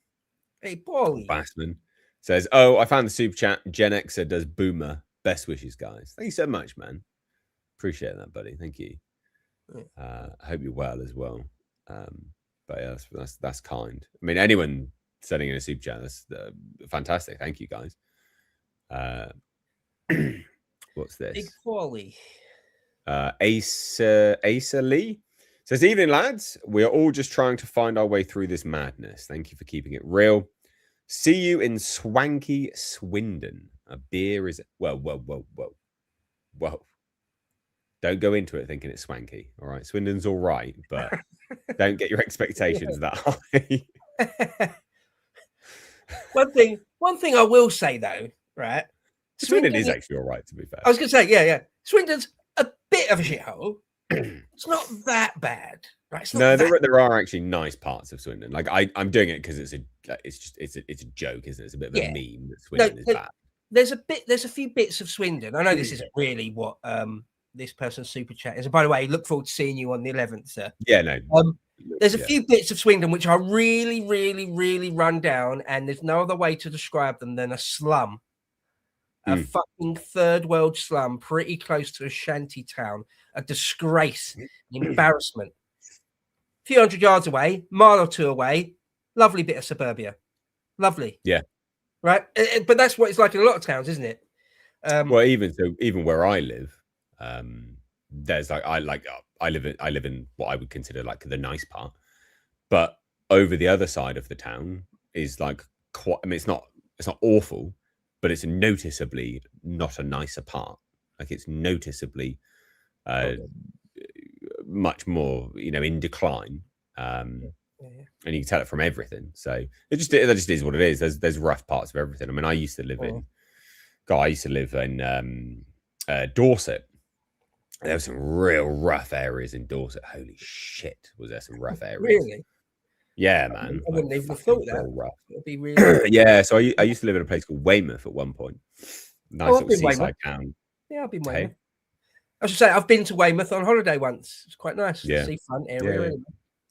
B: Hey, Paulie.
A: Bassman says, "Oh, I found the super chat. Gen Xer does boomer. Best wishes, guys. Thank you so much, man. Appreciate that, buddy. Thank you. I hope you're well as well. But yeah, that's kind. I mean, anyone sending in a super chat, that's fantastic. Thank you, guys. What's this?
B: Big Paulie.
A: Asa Lee says, "Evening, lads. We are all just trying to find our way through this madness. Thank you for keeping it real. See you in swanky Swindon. A beer is..." Whoa. Don't go into it thinking it's swanky. All right. Swindon's all right, but don't get your expectations that high.
B: One thing I will say though, right?
A: Swindon is actually all right, to be fair.
B: I was going to say, yeah. Swindon's a bit of a shithole. It's not that bad, right? It's not
A: there are actually nice parts of Swindon. Like I'm doing it because it's a joke, isn't it? It's a bit of a meme that Swindon is bad.
B: There's a few bits of Swindon. I know this isn't really what this person's super chat is. And by the way, look forward to seeing you on the 11th, sir.
A: Yeah, no.
B: There's a few bits of Swindon which are really run down, and there's no other way to describe them than a slum. A fucking third world slum, pretty close to a shanty town. A disgrace, an embarrassment. A few hundred yards away, mile or two away, lovely bit of suburbia. Lovely.
A: Yeah.
B: Right? But that's what it's like in a lot of towns, isn't it?
A: Well, even where I live, there's I live in what I would consider like the nice part. But over the other side of the town is like quite, I mean, it's not awful, but it's noticeably not a nicer part. Like it's noticeably much more, in decline. And you can tell it from everything. So it just is what it is. There's rough parts of everything. I mean, I used to live in Dorset. There were some real rough areas in Dorset. Holy shit, was there some rough areas?
B: Really?
A: Yeah, man.
B: I wouldn't even have thought that.
A: Rough.
B: It'd be really
A: yeah, so I used to live in a place called Weymouth at one point. Nice little seaside town.
B: Yeah, I've been Weymouth. I should say I've been to Weymouth on holiday once. It's quite nice.
A: Yeah.
B: Seafront area.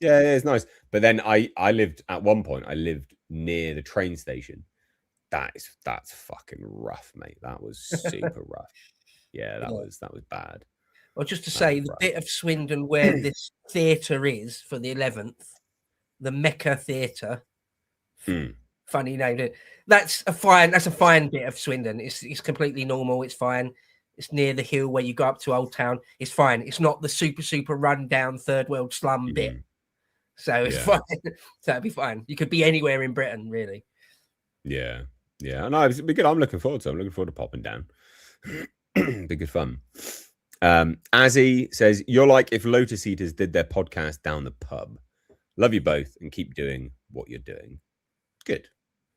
A: Yeah, it's nice. But then I lived at one point. I lived near the train station. That's fucking rough, mate. That was super rough. Yeah, that was bad.
B: Well, just to say, the bit of Swindon where this theatre is for the 11th, the Mecca Theatre. Funny name. That's a fine bit of Swindon. It's completely normal. It's fine. It's near the hill where you go up to Old Town. It's fine. It's not the super run down third world slum bit. So it's fine. So it'll be fine. You could be anywhere in Britain, really.
A: Yeah. Yeah. No, it'd be good. I'm looking forward to it. I'm looking forward to popping down. Be good fun. Azzy says, "You're like if Lotus Eaters did their podcast down the pub. Love you both and keep doing what you're doing." Good.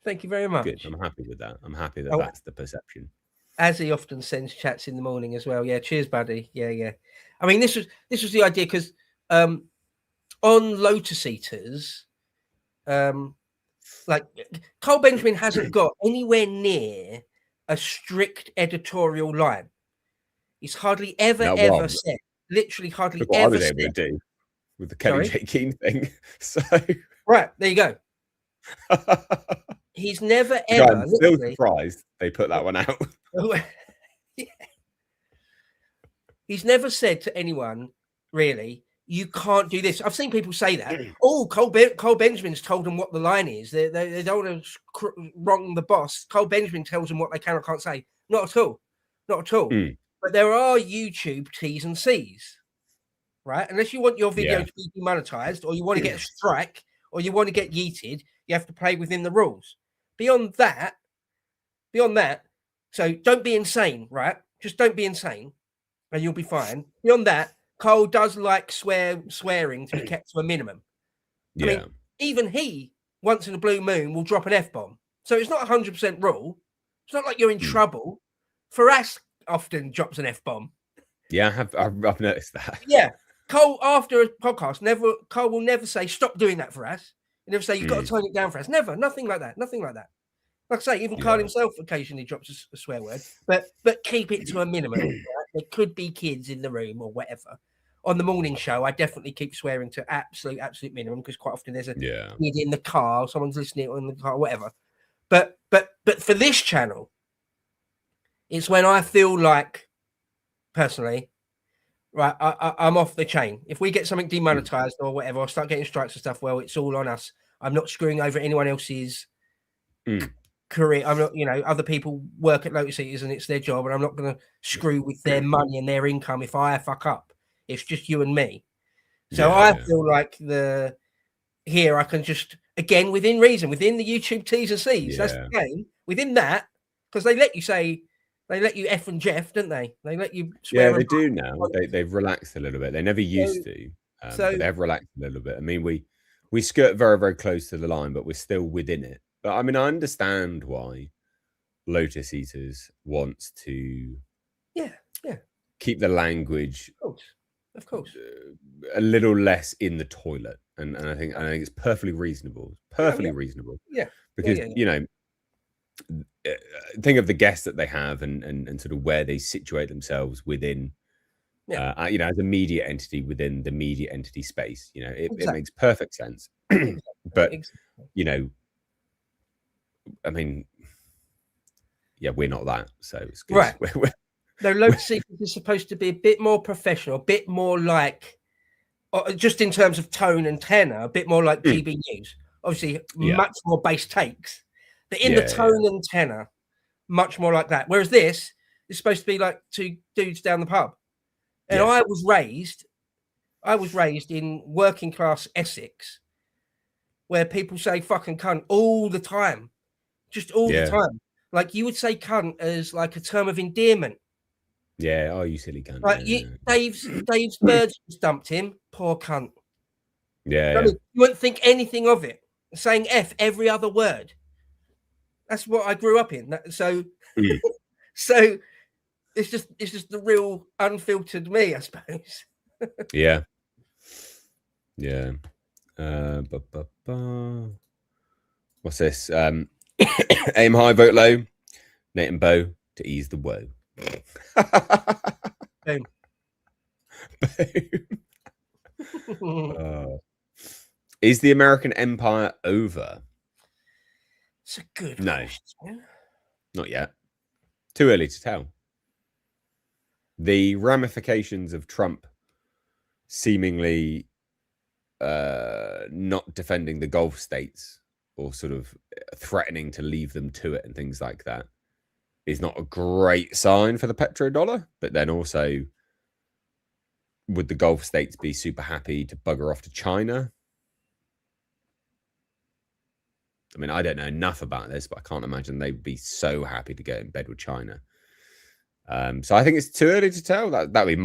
B: Thank you very much.
A: Good. I'm happy with that. I'm happy that that's the perception.
B: Azzy often sends chats in the morning as well. Yeah, cheers, buddy. Yeah. I mean, this was the idea because on Lotus Eaters, like Cole Benjamin hasn't got anywhere near a strict editorial line. He's hardly ever said, literally hardly
A: Look what
B: ever
A: I was
B: said.
A: able to do with the Kelly J. Keane thing. So
B: right, there you go. He's never ever.
A: I'm still surprised they put that one out.
B: He's never said to anyone, really, you can't do this. I've seen people say that. Oh, Cole Benjamin's told them what the line is. They don't want to wrong the boss. Cole Benjamin tells them what they can or can't say. Not at all. Not at all. But there are YouTube T's and C's, right? Unless you want your video to be demonetized, or you want to get a strike, or you want to get yeeted, you have to play within the rules. Beyond that, so don't be insane, right? Just don't be insane, and you'll be fine. Beyond that, Cole does like swearing to be kept to a minimum. I mean, even he, once in a blue moon, will drop an F-bomb. So it's not 100% rule. It's not like you're in trouble. Faraz often drops an F-bomb.
A: Yeah, I've noticed that.
B: Yeah. Cole, after a podcast, Cole will never say, stop doing that, Faraz. He'll never say, you've got to tone it down, Faraz. Never. Nothing like that. Nothing like that. Like I say, even Carl himself occasionally drops a swear word, but keep it to a minimum. Right? There could be kids in the room or whatever. On the morning show, I definitely keep swearing to absolute minimum, because quite often there's a kid in the car, someone's listening in the car, whatever. But for this channel, it's when I feel like, personally, right, I'm off the chain. If we get something demonetized or whatever, I'll start getting strikes and stuff. Well, it's all on us. I'm not screwing over anyone else's career. I'm not, other people work at Lotus Eaters and it's their job, and I'm not going to screw with their money and their income if I fuck up. It's just you and me. So I feel like here I can just, again, within reason, within the YouTube T's and C's, that's the game. Within that, because they let you F and Jeff, don't they? They let you swear.
A: Yeah, they do now. They've relaxed a little bit. They never used to. But they've relaxed a little bit. I mean, we skirt very, very close to the line, but we're still within it. But I mean, I understand why Lotus Eaters wants to keep the language
B: of course
A: a little less in the toilet, and I think it's perfectly reasonable. Reasonable. Yeah. Because think of the guests that they have and sort of where they situate themselves within as a media entity within the media entity space. It makes perfect sense. But I mean, we're not that, so it's good.
B: Right. No, Lotus Eaters is supposed to be a bit more professional, a bit more like, just in terms of tone and tenor, a bit more like GB News. Obviously, much more base takes, but in the tone and tenor, much more like that. Whereas this is supposed to be like two dudes down the pub. And I was raised in working class Essex, where people say fucking cunt all the time. Just all the time. Like, you would say cunt as like a term of endearment.
A: Yeah, oh, you silly cunt.
B: Like, Dave's birds dumped him. Poor cunt.
A: Yeah,
B: You wouldn't think anything of it. Saying F every other word. That's what I grew up in. So it's just the real unfiltered me, I suppose.
A: Yeah. What's this? Aim high, vote low. Nate and Bo to ease the woe.
B: Boom.
A: Boom. Is the American empire over?
B: It's a good
A: question. Not yet. Too early to tell. The ramifications of Trump seemingly not defending the Gulf states, or sort of threatening to leave them to it and things like that, is not a great sign for the petrodollar. But then also, would the Gulf states be super happy to bugger off to China? I mean, I don't know enough about this, but I can't imagine they'd be so happy to get in bed with China. So I think it's too early to tell. That'd be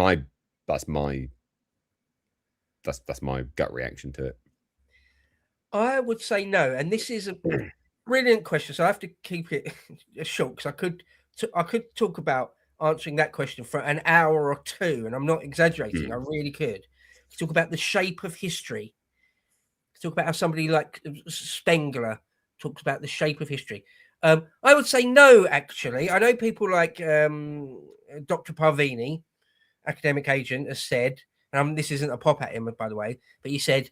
A: that's my gut reaction to it.
B: I would say no, and this is a brilliant question. So I have to keep it short, because I could talk about answering that question for an hour or two, and I'm not exaggerating. I really could. Talk about the shape of history. Talk about how somebody like Spengler talks about the shape of history. I would say no, actually. I know people like Dr. Parvini, academic agent, has said, and this isn't a pop at him, by the way, but he said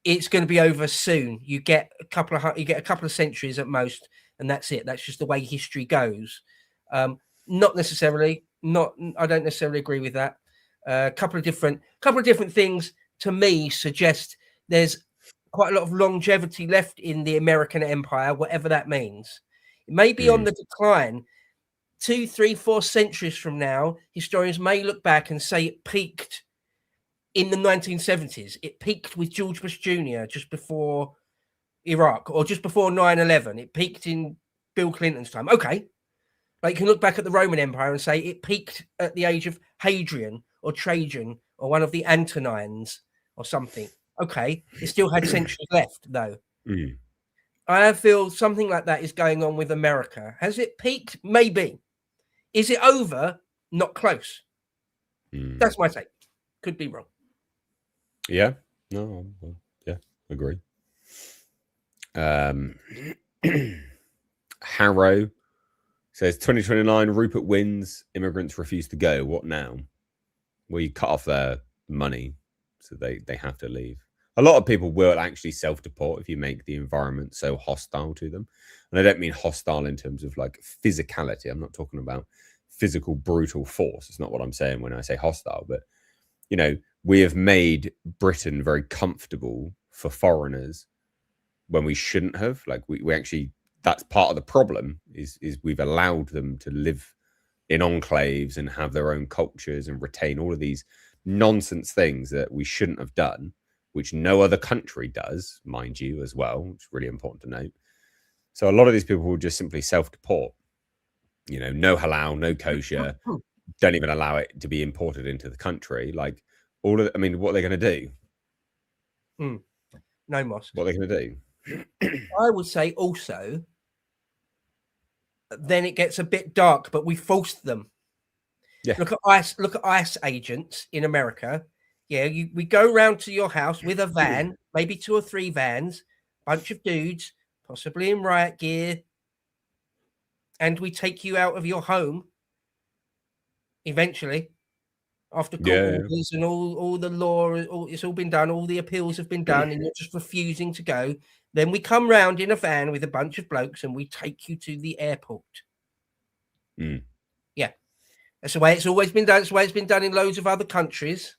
B: it's going to be over soon. You get a couple of centuries at most, and that's it. That's just the way history goes. Not necessarily. I don't necessarily agree with that. A couple of different things to me suggest there's quite a lot of longevity left in the American empire, whatever that means. It may be on the decline. 2, 3, 4 centuries from now, historians may look back and say it peaked in the 1970s. It peaked with George Bush Jr. just before Iraq, or just before 9/11. It peaked in Bill Clinton's time. Okay. Like, you can look back at the Roman Empire and say it peaked at the age of Hadrian or Trajan or one of the Antonines or something. Okay. It still had centuries left, though. I feel something like that is going on with America. Has it peaked? Maybe. Is it over? Not close. That's my take. Could be wrong.
A: Yeah. No. Yeah. Agree. Harrow says 2029, Rupert wins, immigrants refuse to go. What now? Well, you cut off their money, so they have to leave. A lot of people will actually self-deport if you make the environment so hostile to them. And I don't mean hostile in terms of like physicality. I'm not talking about physical, brutal force. It's not what I'm saying when I say hostile. But, you know, we have made Britain very comfortable for foreigners when we shouldn't have. Like, we actually, that's part of the problem, is we've allowed them to live in enclaves and have their own cultures and retain all of these nonsense things that we shouldn't have done, which no other country does, mind you, as well, which is really important to note. So a lot of these people will just simply self-deport. You know, no halal, no kosher, don't even allow it to be imported into the country. Like, all of, I mean, what are they going to do?
B: No mosques.
A: What are they going to do?
B: I would say also, then it gets a bit dark, but we forced them.
A: Yeah.
B: Look at ICE agents in America. Yeah, we go round to your house with a van, maybe 2 or 3 vans, bunch of dudes, possibly in riot gear, and we take you out of your home eventually after court orders and all the law, it's all been done, all the appeals have been done, and you're just refusing to go. Then we come round in a van with a bunch of blokes and we take you to the airport. Yeah, that's the way it's always been done. It's the way it's been done in loads of other countries.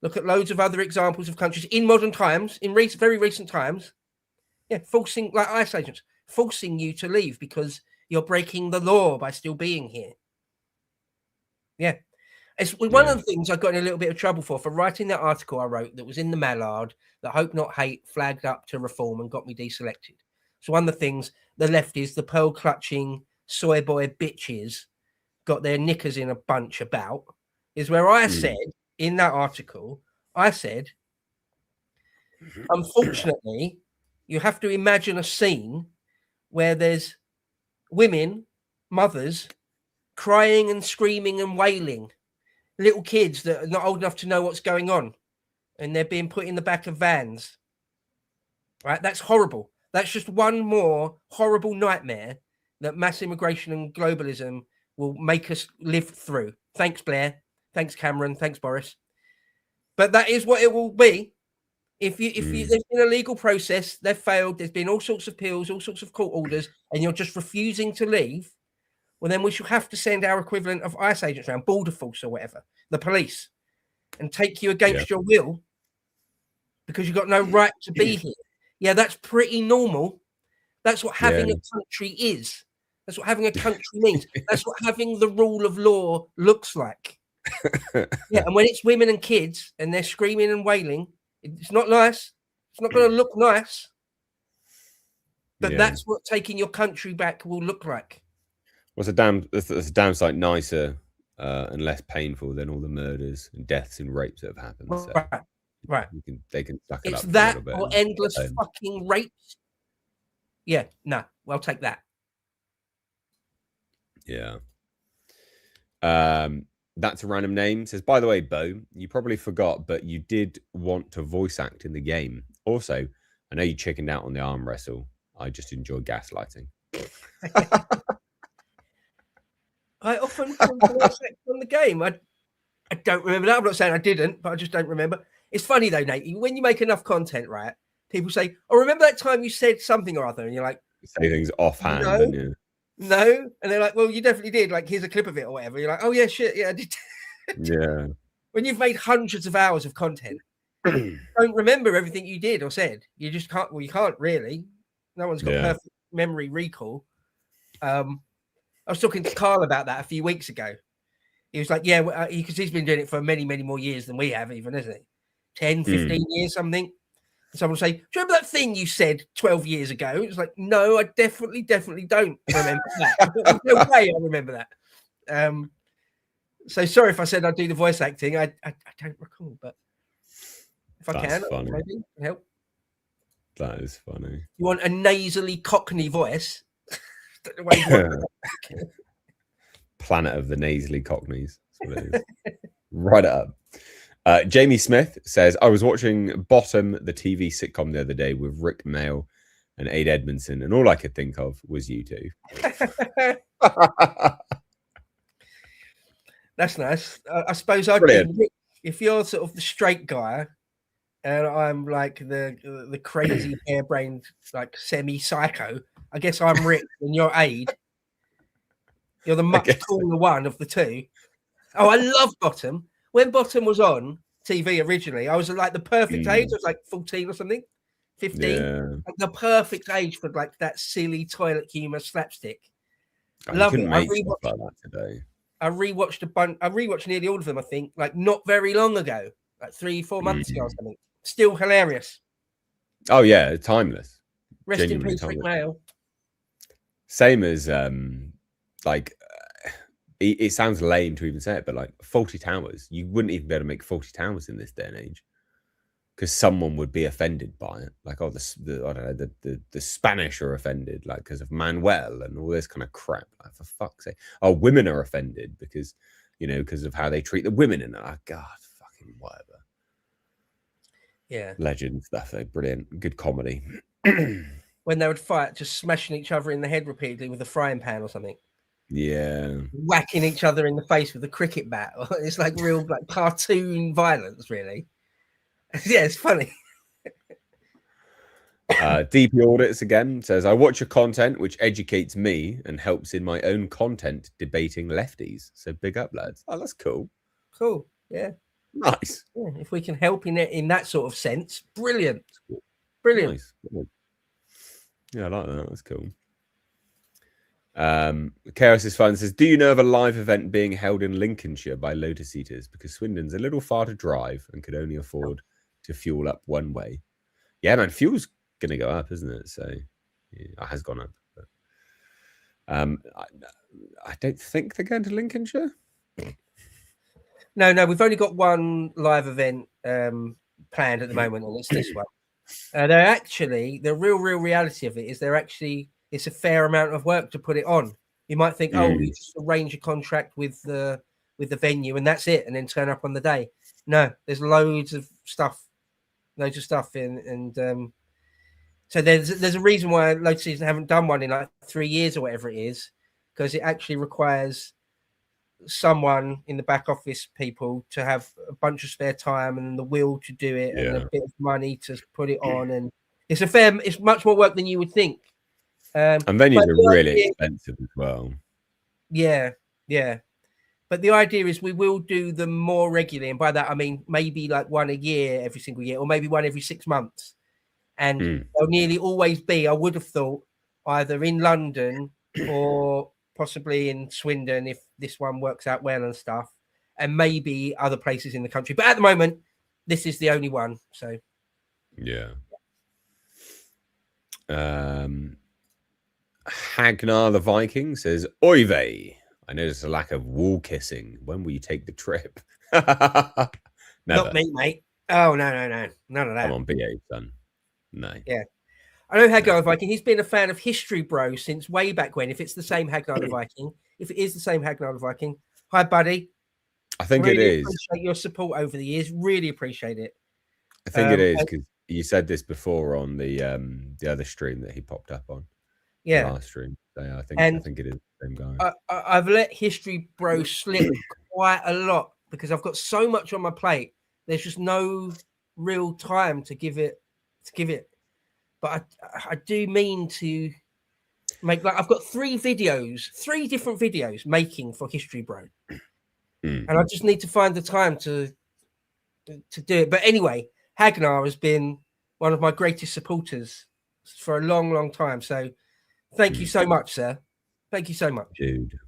B: Look at loads of other examples of countries in modern times, in very recent times. Yeah, forcing, like ICE agents, forcing you to leave because you're breaking the law by still being here. Yeah. It's one of the things I got in a little bit of trouble for writing that article I wrote that was in the Mallard that Hope Not Hate flagged up to reform and got me deselected. So one of the things the lefties, the pearl clutching soy boy bitches, got their knickers in a bunch about is where I said in that article, I said, unfortunately, you have to imagine a scene where there's women, mothers, crying and screaming and wailing, little kids that are not old enough to know what's going on, and they're being put in the back of vans. Right? That's horrible. That's just one more horrible nightmare that mass immigration and globalism will make us live through. Thanks, Blair. Thanks, Cameron. Thanks, Boris. But that is what it will be. If there's been a legal process, they've failed, there's been all sorts of appeals, all sorts of court orders, and you're just refusing to leave, well, then we shall have to send our equivalent of ICE agents around, border force or whatever, the police, and take you against your will because you've got no right to be here. Yeah, that's pretty normal. That's what having a country is. That's what having a country means. That's what having the rule of law looks like. Yeah, and when it's women and kids and they're screaming and wailing, it's not nice. It's not going to look nice. But that's what taking your country back will look like.
A: Well, it's a damn sight nicer and less painful than all the murders and deaths and rapes that have happened. So
B: right.
A: They can suck it
B: it's
A: up.
B: That
A: a little bit
B: or endless fucking rapes. Yeah, no, well, take that.
A: Yeah. That's a random name. Says, by the way, Bo, you probably forgot, but you did want to voice act in the game. Also, I know you chickened out on the arm wrestle. I just enjoy gaslighting.
B: I often voice act on the game. I don't remember that. I'm not saying I didn't, but I just don't remember. It's funny though, Nate. When you make enough content, right? People say, "Oh, remember that time you said something or other?" And you're like,
A: "Say things offhand." Don't you?
B: No, and they're like, "Well, you definitely did." Like, here's a clip of it or whatever. You're like, "Oh yeah, shit, yeah, I did."
A: Yeah.
B: When you've made hundreds of hours of content, don't remember everything you did or said. You just can't. Well, you can't really. No one's got perfect memory recall. I was talking to Carl about that a few weeks ago. He was like, yeah, because he's been doing it for many, many more years than we have, even, isn't he? 10, 15 years, something. And someone will say, do you remember that thing you said 12 years ago? It was like, no, I definitely don't remember that. There's no way I remember that. So sorry if I said I'd do the voice acting. I don't recall, but if I can, maybe help.
A: That is funny.
B: You want a nasally Cockney voice?
A: Planet of the nasally Cockneys. That's what it is. Write it up. Jamie Smith says, I was watching Bottom, the TV sitcom, the other day with Rick Mail and Ade Edmondson, and all I could think of was you two.
B: That's nice. I suppose I'd be, if you're sort of the straight guy and I'm like the crazy harebrained, like semi-psycho, I guess I'm Rick and you're Ade. You're the much cooler one of the two. Oh, I love Bottom. When Bottom was on TV originally, I was like the perfect age. I was like 14 or something, 15.
A: Yeah.
B: Like the perfect age for like that silly toilet humor slapstick.
A: Love it. I rewatched like that today.
B: I rewatched a bunch. I rewatched nearly all of them, I think, like not very long ago, like 3-4 months ago or something. Still hilarious.
A: Oh, yeah. Timeless.
B: Rest in peace, Rick Mail.
A: Same as it sounds lame to even say it, but like Fawlty Towers, you wouldn't even be able to make Fawlty Towers in this day and age because someone would be offended by it. Like, oh, I don't know, the Spanish are offended, like because of Manuel and all this kind of crap. Like, for fuck's sake, oh, women are offended because because of how they treat the women in it. Like, God, fucking whatever.
B: Yeah,
A: legend stuff. Brilliant, good comedy.
B: When they would fight, just smashing each other in the head repeatedly with a frying pan or something.
A: Yeah,
B: whacking each other in the face with a cricket bat. It's like real like cartoon violence, really. Yeah, it's funny.
A: DP Audits again says, I watch your content which educates me and helps in my own content debating lefties. So big up, lads. Oh, that's cool.
B: Cool. Yeah.
A: Nice.
B: Yeah, if we can help in that sort of sense, brilliant. Brilliant.
A: Nice. Yeah, I like that. That's cool. Chaos is fun says, do you know of a live event being held in Lincolnshire by Lotus Eaters? Because Swindon's a little far to drive and could only afford to fuel up one way. Yeah, man, fuel's going to go up, isn't it? So yeah, it has gone up. But, I don't think they're going to Lincolnshire.
B: No, we've only got one live event planned at the moment, and it's this one. The real reality of it is it's a fair amount of work to put it on. You might think, oh, you just arrange a contract with the venue and that's it, and then turn up on the day. No, there's loads of stuff in, and so there's a reason why Lotus Season haven't done one in like 3 years or whatever it is, because it actually requires someone in the back office people to have a bunch of spare time and the will to do it and a bit of money to put it on, and it's much more work than you would think.
A: And venues are really expensive as well.
B: Yeah. But the idea is we will do them more regularly. And by that, I mean, maybe like one a year, every single year, or maybe one every 6 months. And they'll nearly always be, I would have thought, either in London or possibly in Swindon if this one works out well and stuff. And maybe other places in the country. But at the moment, this is the only one. So,
A: yeah. Hagnar the Viking says, Oy vey, I noticed a lack of wall kissing. When will you take the trip? Never.
B: Not me, mate. Oh, no. None of that.
A: Come on, behave, son. No.
B: Yeah. I know Hagnar the Viking. He's been a fan of History Bro since way back when. If it's the same Hagnar the Viking. If it is the same Hagnar the Viking. Hi, buddy.
A: I think
B: really
A: it is.
B: Appreciate your support over the years. Really appreciate it.
A: I think it is, because you said this before on the other stream that he popped up on.
B: Yeah.
A: Last stream. So I think it is the same guy.
B: I've let History Bro slip quite a lot because I've got so much on my plate. There's just no real time to give it. But I do mean to make, like, I've got 3 different videos making for History Bro. And I just need to find the time to do it. But anyway, Hagnar has been one of my greatest supporters for a long, long time. So thank you so much, sir. Thank you so much.
A: Dude.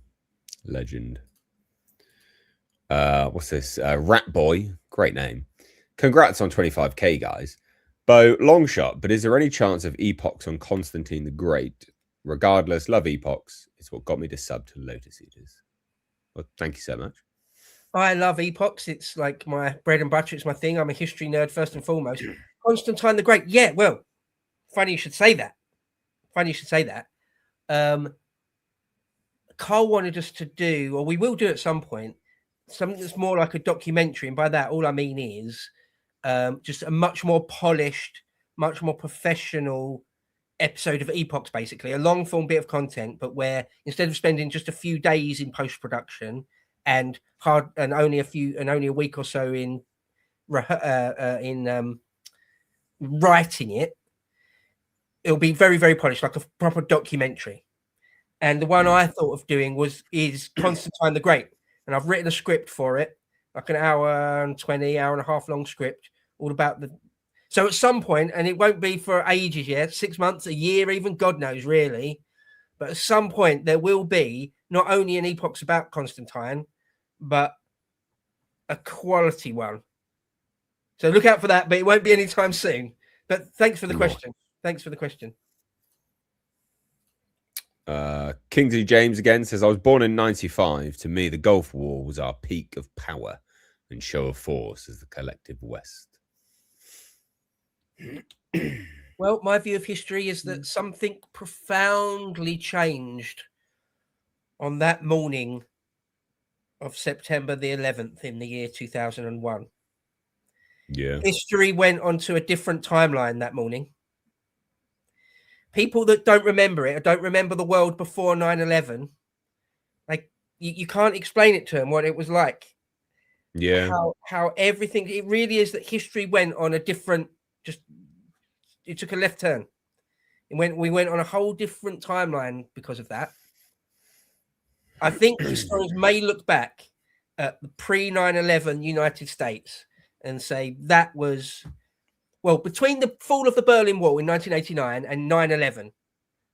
A: Legend. What's this? Rat Boy. Great name. Congrats on 25k, guys. Bo, long shot, but is there any chance of epochs on Constantine the Great? Regardless, love epochs. It's what got me to sub to Lotus Eaters. Well, thank you so much.
B: I love epochs. It's like my bread and butter. It's my thing. I'm a history nerd first and foremost. Constantine the Great. Yeah, well, funny you should say that. Funny you should say that. Carl wanted us to do, or we will do at some point, something that's more like a documentary. And by that, all I mean is just a much more polished, much more professional episode of epochs, basically a long form bit of content, but where instead of spending just a few days in post-production and only a week or so in writing it, it'll be very, very polished, like a proper documentary. And the one I thought of doing is Constantine the Great, and I've written a script for it, like an hour and 20, hour and a half long script, all about the. So at some point, and it won't be for ages yet, 6 months, a year, even God knows, really. But at some point, there will be not only an epochs about Constantine, but a quality one. So look out for that, but it won't be anytime soon. But thanks for the question. Thanks for the question.
A: Kingsley James again says, I was born in 95. To me, the Gulf War was our peak of power and show of force as the collective West.
B: Well, my view of history is that something profoundly changed on that morning of September the 11th in the year 2001.
A: Yeah.
B: History went onto a different timeline that morning. People that don't remember it, or don't remember the world before 9/11, like you can't explain it to them what it was like.
A: Yeah.
B: How everything, it really is that history went on a different, it took a left turn. We went on a whole different timeline because of that. I think historians may look back at the pre-9/11 United States and say that was, well, between the fall of the Berlin Wall in 1989 and 9/11,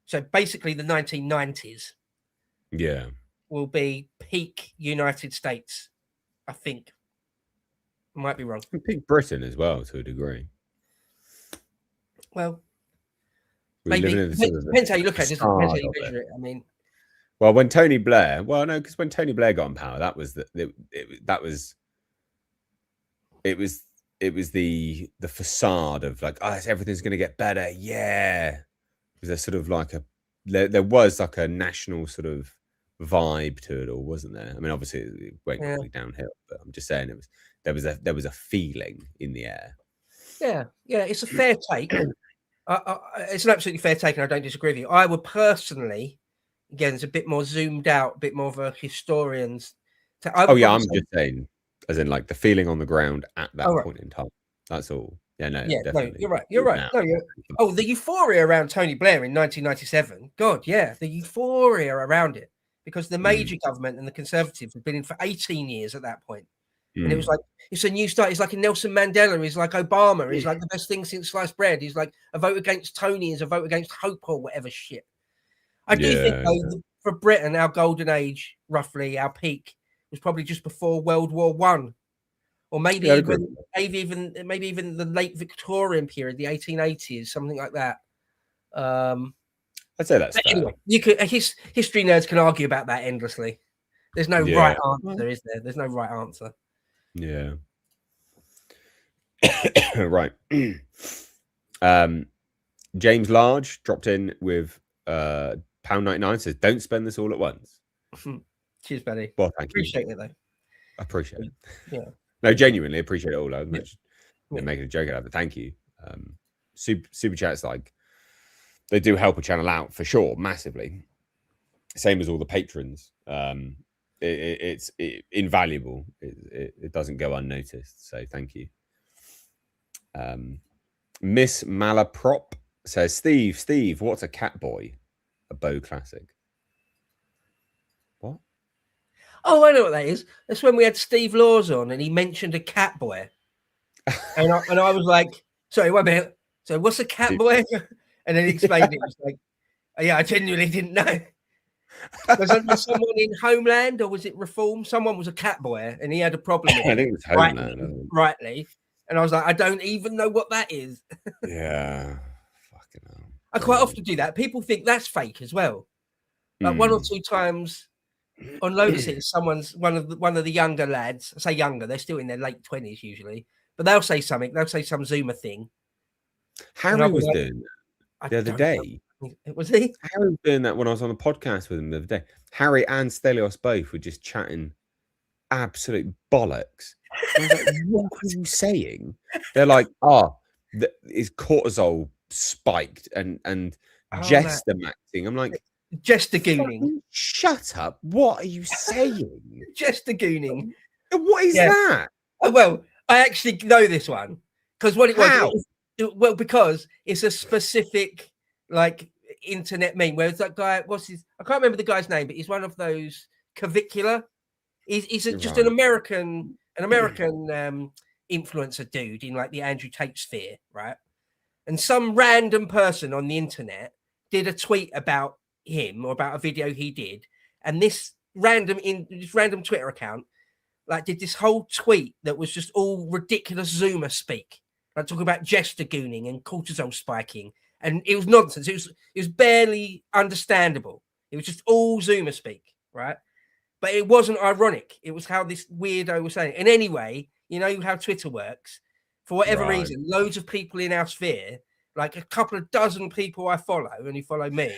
B: so basically the 1990s,
A: yeah,
B: will be peak United States, I think. I might be wrong.
A: And peak Britain as well, to a degree.
B: Well, maybe depends how you look at it. Depends how you measure it. I mean,
A: well, when Tony Blair, because when Tony Blair got in power, that was it was the facade of like, oh, everything's going to get better. Yeah, was there sort of like there was like a national sort of vibe to it all, wasn't there? I mean, obviously it went quickly downhill, but I'm just saying there was a feeling in the air.
B: Yeah, it's a fair take. It's an absolutely fair take, and I don't disagree with you. I would personally, again, it's a bit more zoomed out, a bit more of a historian's.
A: I'm just saying, as in like the feeling on the ground at that point in time. That's all. Yeah, no, definitely.
B: No, you're right. No, the euphoria around Tony Blair in 1997. God, yeah, the euphoria around it, because the major government and the Conservatives had been in for 18 years at that point. And it was like, it's a new start. It's like a Nelson Mandela. He's like Obama. He's like the best thing since sliced bread. He's like a vote against Tony is a vote against hope or whatever shit. I do think, though, for Britain, our golden age, roughly, our peak, was probably just before World War I. Or maybe even the late Victorian period, the 1880s, something like that.
A: I'd say that's fair.
B: Anyway, history nerds can argue about that endlessly. There's no right answer, is there? There's no right answer.
A: Yeah. Right. James Large dropped in with £1.99, says, don't spend this all at once.
B: Cheers, buddy.
A: Well, thank you.
B: Appreciate it, though.
A: Appreciate it.
B: Yeah.
A: No, genuinely appreciate it all. I'm making a joke out of it. Thank you. Super chats, like, they do help a channel out for sure, massively. Same as all the patrons. It's invaluable. It doesn't go unnoticed. So thank you. Miss Malaprop says, Steve, what's a cat boy? A Bow classic. What?
B: Oh, I know what that is. That's when we had Steve Laws on and he mentioned a cat boy. And I was like, sorry, wait a minute. So what's a cat boy? And then he explained it. It was like, oh, yeah, I genuinely didn't know. Was there someone in Homeland or was it Reform? Someone was a cat boy and he had a problem with it.
A: I think it was Homeland.
B: Rightly. And I was like, I don't even know what that is.
A: Yeah. Fucking hell.
B: I quite often do that. People think that's fake as well. Like one or two times on Lotus, someone's one of the younger lads. I say younger, they're still in their late 20s usually, but they'll say something. They'll say some Zoomer thing.
A: Harry was doing that the other day.
B: Was he?
A: Harry was doing that when I was on the podcast with him the other day. Harry and Stelios both were just chatting absolute bollocks. I was like, what are you saying? They're like, is cortisol spiked and jester maxing? I'm like,
B: jester gooning.
A: Shut up. What are you saying?
B: Jester gooning.
A: What is that?
B: Well, I actually know this one because what it was. Well, because it's a specific like internet meme where it's that guy. What's his? I can't remember the guy's name, but he's one of those Cavicula. He's just an American influencer dude in like the Andrew Tate sphere, right? And some random person on the internet did a tweet about him or about a video he did, and this random Twitter account like did this whole tweet that was just all ridiculous Zoomer speak. Like talking about jester gooning and cortisol spiking, and it was nonsense. It was barely understandable. It was just all Zoomer speak, right? But it wasn't ironic. It was how this weirdo was saying. And anyway, you know how Twitter works. For whatever reason, loads of people in our sphere, like a couple of dozen people I follow and who follow me,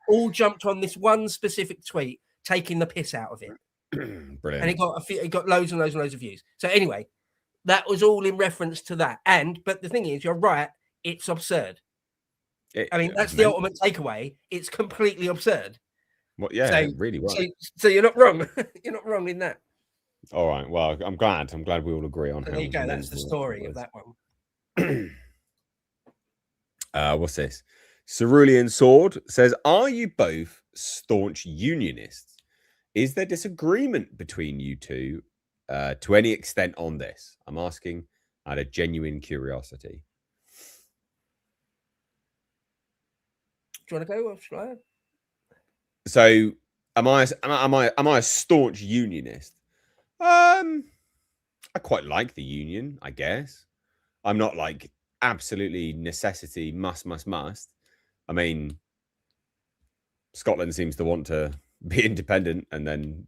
B: all jumped on this one specific tweet, taking the piss out of it.
A: Brilliant.
B: And it got loads and loads and loads of views. So anyway. That was all in reference to that. But the thing is, you're right, it's absurd. That's the ultimate takeaway. It's completely absurd.
A: Well, yeah, so, really was.
B: So you're not wrong. You're not wrong in that.
A: All right. Well, I'm glad we all agree on
B: so
A: how.
B: There you go. That's the story of that
A: one. What's this? Cerulean Sword says, are you both staunch Unionists? Is there disagreement between you two to any extent on this? I'm asking out of genuine curiosity.
B: Do you want to go? Or shall I?
A: So, am I a staunch Unionist? I quite like the union, I guess. I'm not like absolutely necessity must. I mean, Scotland seems to want to be independent and then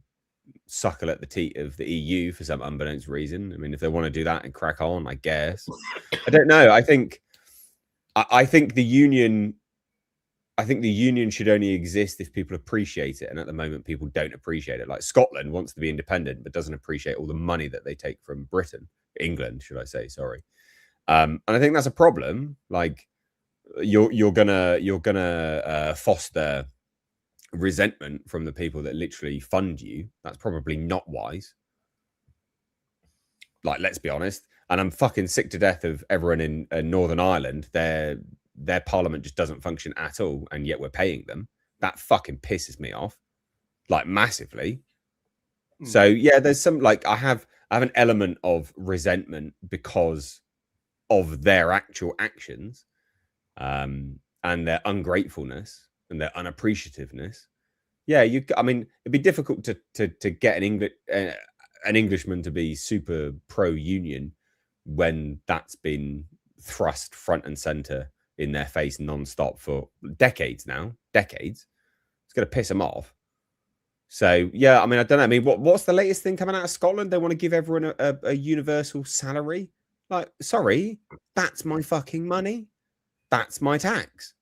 A: suckle at the teat of the EU for some unbeknownst reason. I mean, if they want to do that and crack on, I guess. I don't know. I think the union. I think the union should only exist if people appreciate it, and at the moment, people don't appreciate it. Like Scotland wants to be independent, but doesn't appreciate all the money that they take from England, should I say? Sorry, and I think that's a problem. Like you're gonna foster resentment from the people that literally fund you. That's probably not wise. Like, let's be honest. And I'm fucking sick to death of everyone in Northern Ireland. Their parliament just doesn't function at all, and yet we're paying them. That fucking pisses me off, like massively. So yeah, there's some like I have an element of resentment because of their actual actions, and their ungratefulness and their unappreciativeness. Yeah, I mean, it'd be difficult to get an Englishman to be super pro-union when that's been thrust front and center in their face non-stop for decades now. Decades. It's going to piss them off. So, yeah, I mean, I don't know. I mean, what's the latest thing coming out of Scotland? They want to give everyone a universal salary. Like, sorry, that's my fucking money. That's my tax.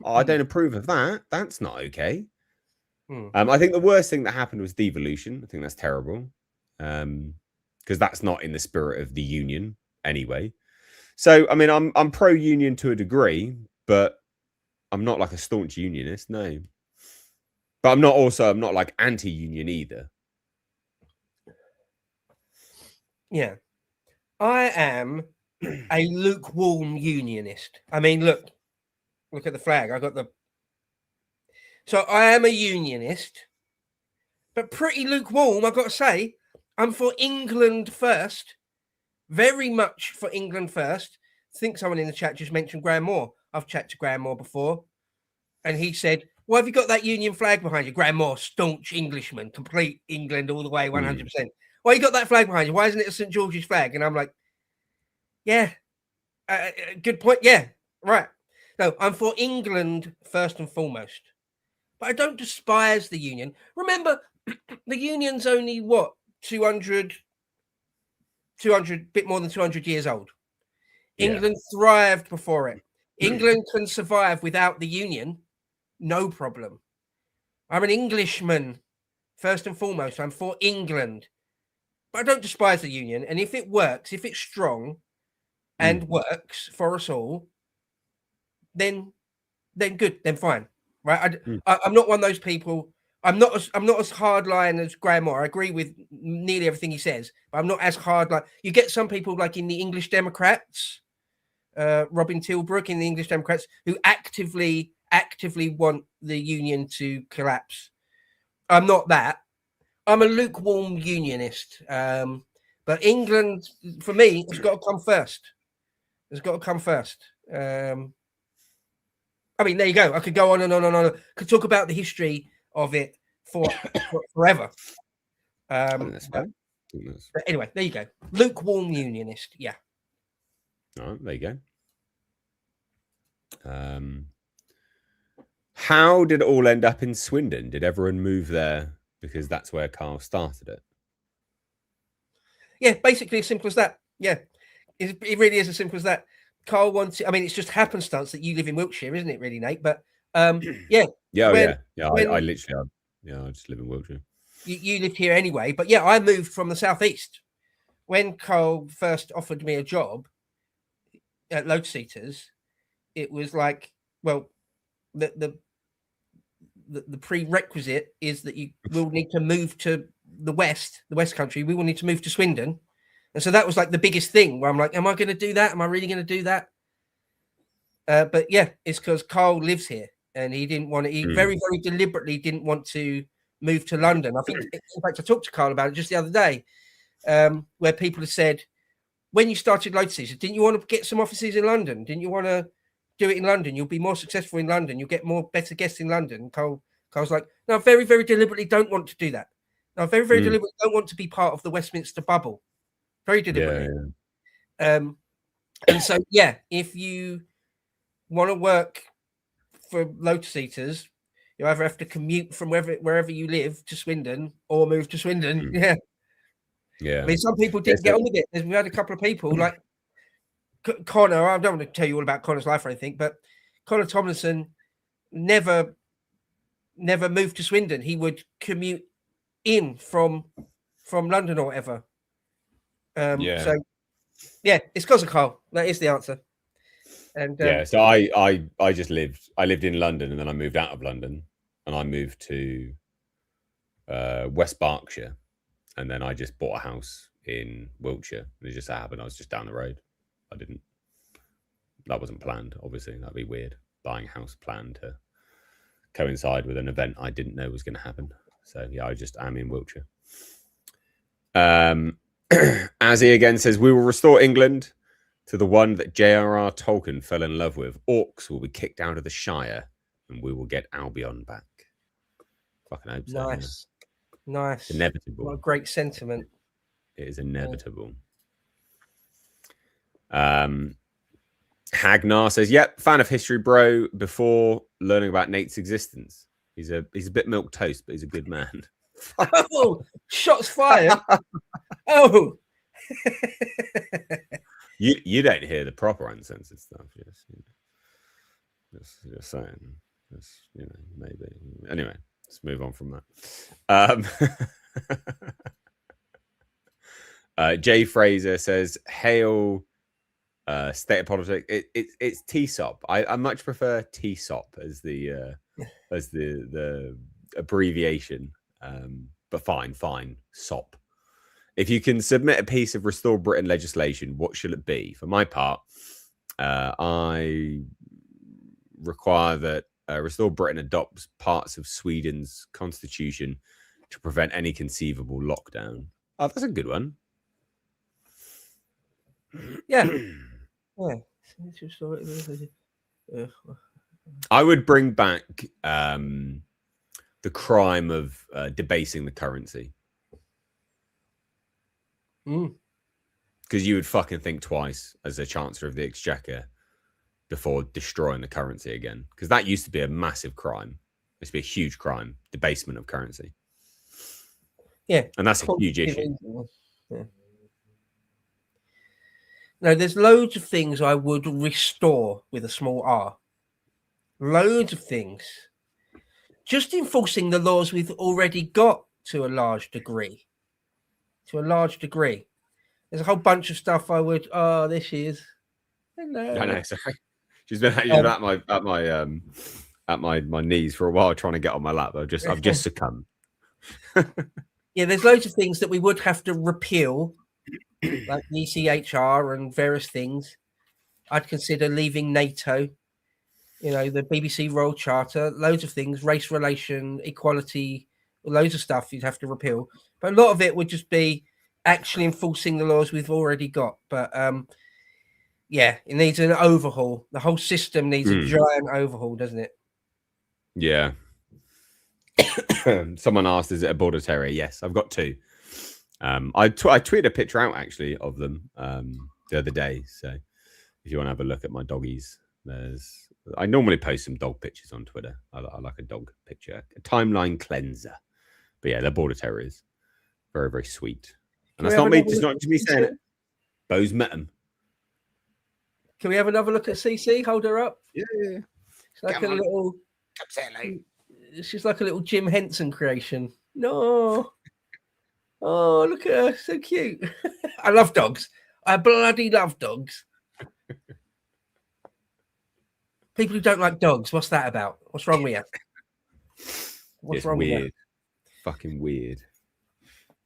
A: I don't approve of that. That's not okay. I think the worst thing that happened was devolution. I think that's terrible. Because that's not in the spirit of the union anyway. So, I mean, I'm pro-union to a degree, but I'm not like a staunch unionist, no. But I'm not like anti-union either. Yeah.
B: I am a lukewarm unionist. I mean, look at the flag. So I am a unionist, but pretty lukewarm, I've got to say. I'm for England first, very much for England first. I think someone in the chat just mentioned Graham Moore. I've chatted to Graham Moore before, and he said, "Why have you got that Union flag behind you?" Graham Moore, staunch Englishman, complete England all the way, 100%. Why you got that flag behind you? Why isn't it a St. George's flag? And I'm like, yeah, good point. Yeah, right. No, I'm for England first and foremost, but I don't despise the Union. Remember, the Union's only what, 200, bit more than 200 years old. England thrived before it. England can survive without the Union, no problem. I'm an Englishman first and foremost. I'm for England, but I don't despise the Union. And if it works, if it's strong and works for us all, then good, then fine, right? I'm not one of those people. I'm not as hardline as Graham Moore. I agree with nearly everything he says, but I'm not as hardline. You get some people like in the English Democrats, Robin Tilbrook in the English Democrats, who actively want the Union to collapse. I'm not that. I'm a lukewarm Unionist. But England, for me, has got to come first. It's got to come first. I mean, there you go. I could go on and on and on. I could talk about the history of it for forever. But anyway, there you go. Lukewarm Unionist. Yeah.
A: All right, there you go. How did it all end up in Swindon? Did everyone move there because that's where Carl started it?
B: Yeah, basically as simple as that. Yeah, it really is as simple as that. Carl wanted, I mean, it's just happenstance that you live in Wiltshire, isn't it, really, Nate? But yeah.
A: I literally, I just live in Wiltshire.
B: You lived here anyway, but yeah, I moved from the southeast. When Carl first offered me a job at Lotus Seaters, it was like, well, the prerequisite is that you will need to move to the West Country. We will need to move to Swindon. And so that was like the biggest thing where I'm like, am I going to do that? Am I really going to do that? But yeah, it's because Carl lives here and he didn't want to, he very, very deliberately didn't want to move to London. I think, in fact, I talked to Carl about it just the other day, where people have said, when you started Lotus Seaters, didn't you want to get some offices in London? Didn't you want to do it in London? You'll be more successful in London. You'll get better guests in London. Carl's like, no, I very, very deliberately don't want to do that. No, I very, very deliberately don't want to be part of the Westminster bubble. Very deliberately. Yeah. And so, yeah, if you want to work for Lotus Seaters, you either have to commute from wherever you live to Swindon or move to Swindon. Yeah. I mean, some people didn't get on with it. We had a couple of people like Connor. I don't want to tell you all about Connor's life or anything, but Connor Tomlinson never moved to Swindon. He would commute in from London or whatever. So yeah, it's because of Carl. That is the answer. And
A: so I just lived in London and then I moved out of London and I moved to West Berkshire and then I just bought a house in Wiltshire. And it just happened I was just down the road. That wasn't planned, obviously. That'd be weird. Buying a house planned to coincide with an event I didn't know was going to happen. So yeah, I'm in Wiltshire. Azzy again says, we will restore England to the one that J.R.R. Tolkien fell in love with. Orcs will be kicked out of the Shire and we will get Albion back. Fucking hope so.
B: Nice. Nice.
A: It's inevitable.
B: What a great sentiment.
A: It is inevitable. Hagnar says, yep, fan of history, bro, before learning about Nate's existence. He's a bit milk toast, but he's a good man.
B: Oh, shots fired. Oh.
A: You don't hear the proper uncensored stuff. Just saying. Maybe. Anyway, let's move on from that. Jay Fraser says, hail state of politics. It's TSOP. I much prefer TSOP as the abbreviation. But fine, SOP. If you can submit a piece of Restore Britain legislation, what should it be? For my part, I require that Restore Britain adopts parts of Sweden's constitution to prevent any conceivable lockdown. Oh, that's a good one.
B: Yeah.
A: I would bring back the crime of debasing the currency. Because you would fucking think twice as a Chancellor of the Exchequer before destroying the currency again. Because that used to be a massive crime. It used to be a huge crime, debasement of currency.
B: Yeah.
A: And that's a huge issue.
B: Yeah. Now, there's loads of things I would restore with a small r. Loads of things. Just enforcing the laws we've already got to a large degree. There's a whole bunch of stuff I would. Oh, there she is. Hello.
A: I know, sorry. She's been at my knees for a while trying to get on my lap. I've just succumbed.
B: Yeah, there's loads of things that we would have to repeal, like the ECHR and various things. I'd consider leaving NATO, the BBC Royal Charter, loads of things, race relation, equality, loads of stuff you'd have to repeal. But a lot of it would just be actually enforcing the laws we've already got. But yeah, it needs an overhaul. The whole system needs a giant overhaul, doesn't it?
A: Yeah. Someone asked, is it a border terrier? Yes, I've got two. I tweeted a picture out actually of them the other day. So if you want to have a look at my doggies, I normally post some dog pictures on Twitter. I like a dog picture, a timeline cleanser. But yeah, they're border terriers. Very, very sweet. And that's not me. It's not just me saying it. Bo's met them.
B: Can we have another look at CC? Hold her up.
A: Yeah.
B: It's like little. She's like a little Jim Henson creation. No. Oh, look at her. So cute. I love dogs. I bloody love dogs. People who don't like dogs, what's that about? What's wrong with you?
A: It's weird. Fucking weird.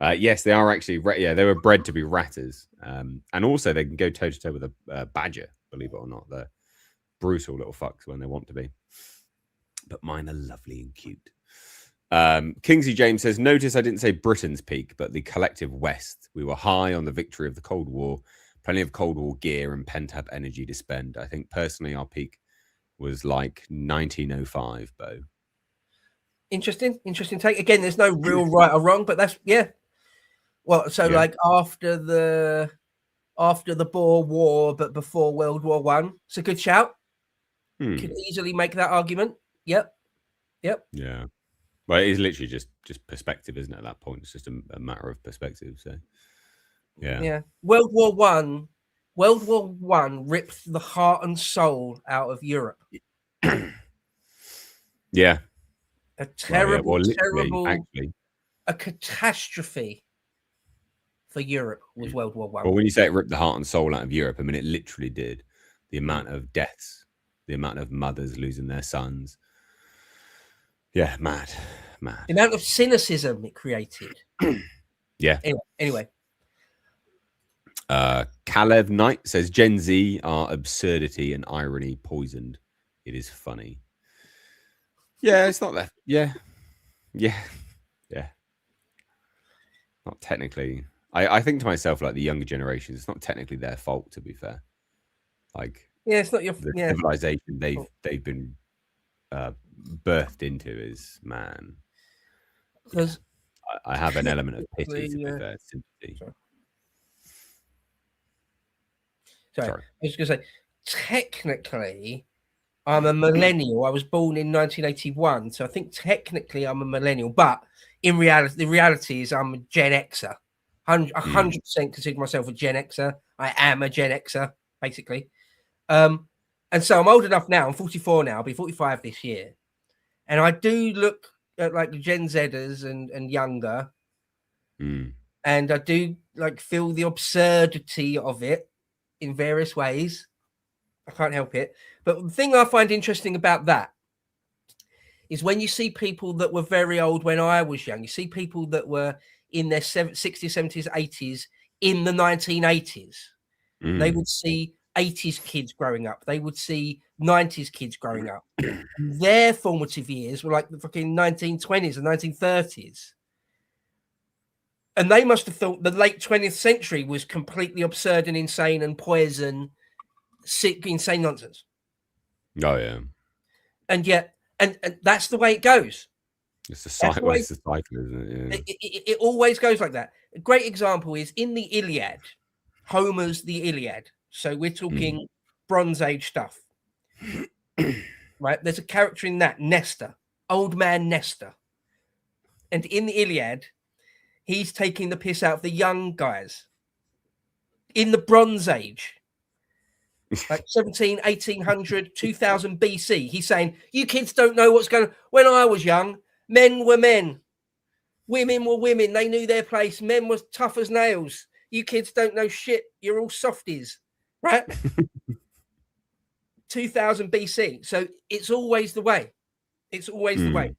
A: Yes, they are actually. Yeah, they were bred to be ratters. And also they can go toe to toe with a badger, believe it or not. They're brutal little fucks when they want to be. But mine are lovely and cute. Kingsley James says, notice I didn't say Britain's peak, but the collective West. We were high on the victory of the Cold War, plenty of Cold War gear and pent-up energy to spend. I think personally our peak was like 1905, Bo.
B: Interesting take. Again, there's no real right or wrong, but that's, yeah. Well, so like after the Boer War, but before World War One, it's a good shout. Could easily make that argument. Yep.
A: Yeah. Well, it is literally just perspective, isn't it? At that point, it's just a matter of perspective. So, yeah.
B: World War One ripped the heart and soul out of Europe.
A: Yeah.
B: A terrible,
A: actually,
B: a catastrophe for Europe was World War One.
A: Well, when you say it ripped the heart and soul out of Europe, I mean, it literally did. The amount of deaths, the amount of mothers losing their sons. Yeah, mad. The
B: amount of cynicism it created.
A: Yeah.
B: Anyway.
A: Kalev Knight says, Gen Z are absurdity and irony poisoned. It is funny. Yeah, it's not that. Yeah. Not technically. I think to myself, like the younger generations, it's not technically their fault, to be fair. Like,
B: yeah, it's not your
A: civilization they've been birthed into is, man.
B: Because
A: I have an element of pity, to be fair, sympathy.
B: Sorry. I was going to say, technically, I'm a millennial. I was born in 1981, so I think technically I'm a millennial. But in reality, the reality is I'm a Gen Xer. 100% consider myself a Gen Xer. I am a Gen Xer, basically. And so I'm old enough now. I'm 44 now. I'll be 45 this year. And I do look at like Gen Zers and younger. And I do like feel the absurdity of it in various ways. I can't help it. But the thing I find interesting about that is when you see people that were very old when I was young, you see people that were in their 60s, 70s, 80s in the 1980s. They would see 80s kids growing up. They would see 90s kids growing up. Their formative years were like the fucking 1920s and 1930s. And they must have thought the late 20th century was completely absurd and insane and poison, sick, insane nonsense.
A: Oh yeah.
B: And yet, and that's the way it goes.
A: It's a cycle, isn't it? Yeah.
B: It always goes like that. A great example is in the Iliad, Homer's The Iliad. So we're talking Bronze Age stuff. Right? There's a character in that, Nestor, old man Nestor. And in the Iliad, he's taking the piss out of the young guys. In the Bronze Age, like 17, 1800, 2000 BC, he's saying, you kids don't know what's going on. When I was young, men were men. Women were women. They knew their place. Men were tough as nails. You kids don't know shit. You're all softies, right? 2000 BC. So it's always the way. It's always the way.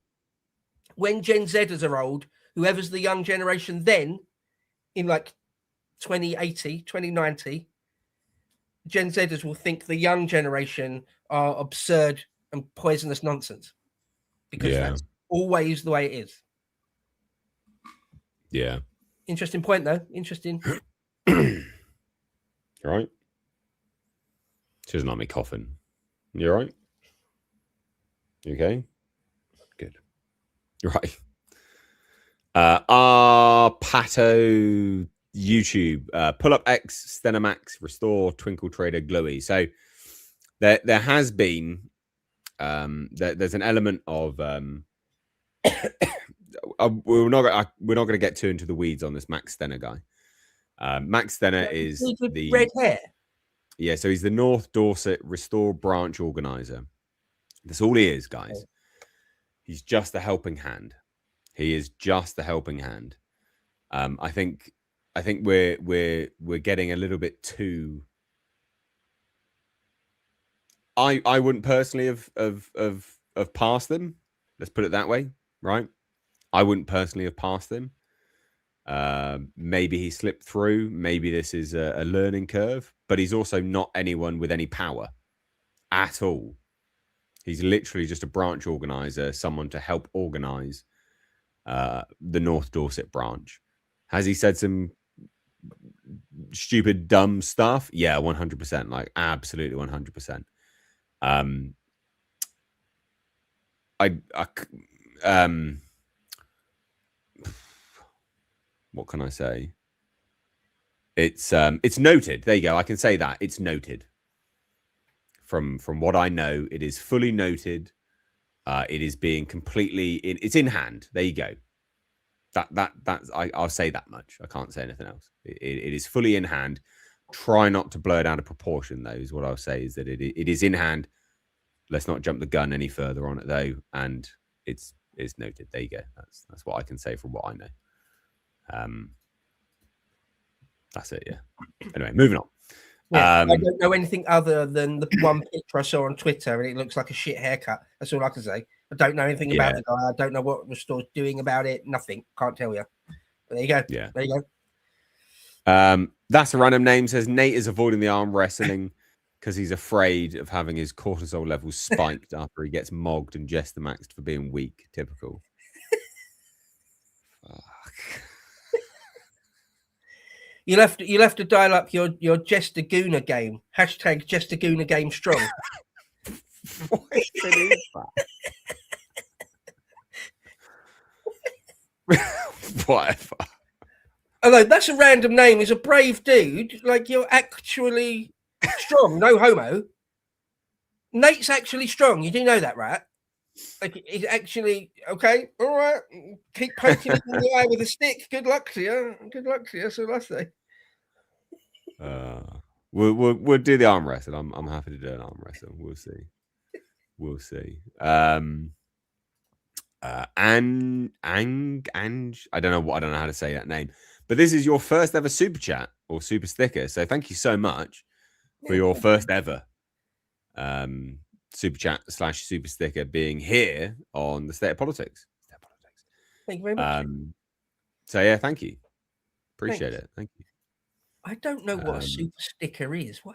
B: When Gen Zers are old, whoever's the young generation then, in like 2080, 2090, Gen Zers will think the young generation are absurd and poisonous nonsense. Because that's always the way it is.
A: Yeah.
B: Interesting point, though. Interesting.
A: Right. She doesn't like me coughing. You all right? You okay? Good. Right. Pato YouTube. Pull up X, Stenamax, Restore, Twinkle Trader, Glowy. So there has been there's an element of we're not going to get too into the weeds on this Max Stenner guy. Max Stenner is the
B: red hair.
A: Yeah, so he's the North Dorset Restore branch organizer. That's all he is, guys. He's just a helping hand. He is just a helping hand. I think we're getting a little bit too. I wouldn't personally have passed them. Let's put it that way, right? I wouldn't personally have passed them. Maybe he slipped through. Maybe this is a learning curve, but he's also not anyone with any power at all. He's literally just a branch organizer, someone to help organize the North Dorset branch. Has he said some stupid, dumb stuff? Yeah, 100%. Like, absolutely 100%. What can I say? It's noted. There you go. I can say that it's noted. From what I know, it is fully noted. It is being completely it's in hand. There you go. I'll say that much. I can't say anything else. It is fully in hand. Try not to blur it out of proportion, though, is what I'll say, is that it is in hand. Let's not jump the gun any further on it, though. And it's noted. There you go. That's what I can say from what I know. That's it, yeah. Anyway, moving on.
B: Yeah, I don't know anything other than the one picture I saw on Twitter, and it looks like a shit haircut. That's all I can say. I don't know anything about the guy. I don't know what Restore's doing about it. Nothing. Can't tell you. But there you go.
A: Yeah.
B: There you go.
A: That's a random name. Says Nate is avoiding the arm wrestling because he's afraid of having his cortisol levels spiked after he gets mogged and Jestamaxed for being weak. Typical. Fuck.
B: You'll have to dial up your Jestaguna game. Hashtag Jestaguna game strong.
A: What even is that? Whatever.
B: Although that's a random name. He's a brave dude. Like, you're actually strong. No homo. Nate's actually strong. You do know that, right? Like, he's actually okay. All right. Keep poking him in the eye with a stick. Good luck to you. Good luck to you. That's all I say.
A: We'll do the arm wrestle. I'm happy to do an arm wrestle. We'll see. We'll see. Ang, I don't know how to say that name, but this is your first ever super chat or super sticker. So thank you so much for your first ever super chat / super sticker being here on the State of Politics.
B: Thank you very much.
A: So yeah, thank you. Appreciate it. Thank you.
B: I don't know what a super sticker is. What?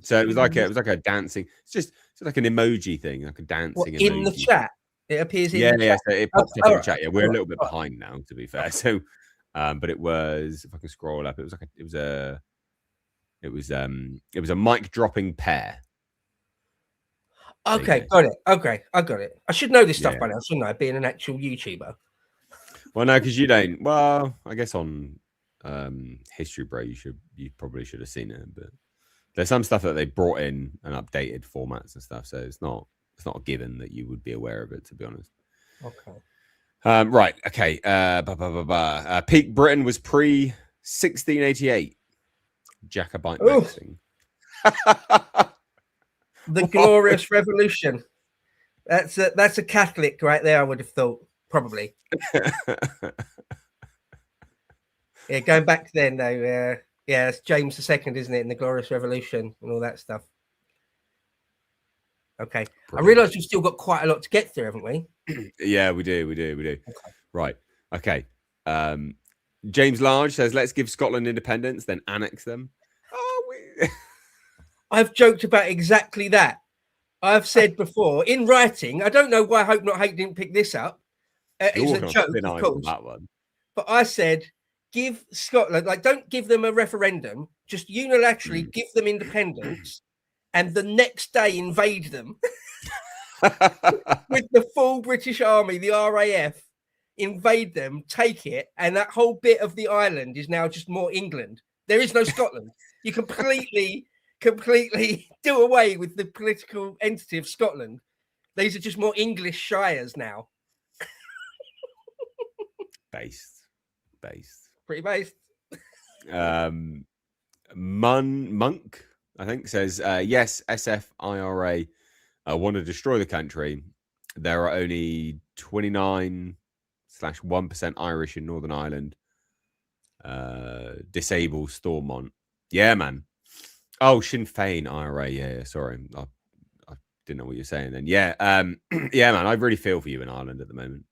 A: So it was like a dancing. It's like an emoji thing, like a dancing emoji.
B: In the chat. It appears in
A: the chat. So it pops up in the
B: right.
A: chat. Yeah, we're a little bit behind now, to be fair. So But it was, if I can scroll up, it was a mic dropping pair.
B: Okay, got it. Okay, I got it. I should know this stuff by now, shouldn't I? Being an actual YouTuber.
A: Well, no, because you don't. Well, I guess on History Bro, you probably should have seen it, but there's some stuff that they brought in and updated formats and stuff, so it's not a given that you would be aware of it, to be honest.
B: Okay.
A: Right. Okay. Peak Britain was pre 1688. Jacobite mixing.
B: The Glorious Revolution. That's a Catholic right there, I would have thought, probably. Yeah, going back then though, yeah, it's James II, isn't it, in the Glorious Revolution and all that stuff. Okay. Brilliant. I realise we've still got quite a lot to get through, haven't we?
A: Yeah, we do. Okay. Right. Okay. James Large says, let's give Scotland independence, then annex them.
B: I've joked about exactly that. I've said before in writing, I don't know why Hope Not Hate didn't pick this up. It's a joke, of course. That one. But I said, give Scotland, like, don't give them a referendum, just unilaterally give them independence, and the next day invade them with the full British Army, the RAF, invade them, take it, and that whole bit of the island is now just more England. There is no Scotland. You completely do away with the political entity of Scotland. These are just more English shires now.
A: Based.
B: Pretty based.
A: Monk, I think, says, yes, SFIRA want to destroy the country. There are only 29/1% Irish in Northern Ireland. Disable Stormont. Yeah, man. Oh, Sinn Féin IRA. Yeah, sorry. I didn't know what you're saying then. Yeah, yeah, man. I really feel for you in Ireland at the moment.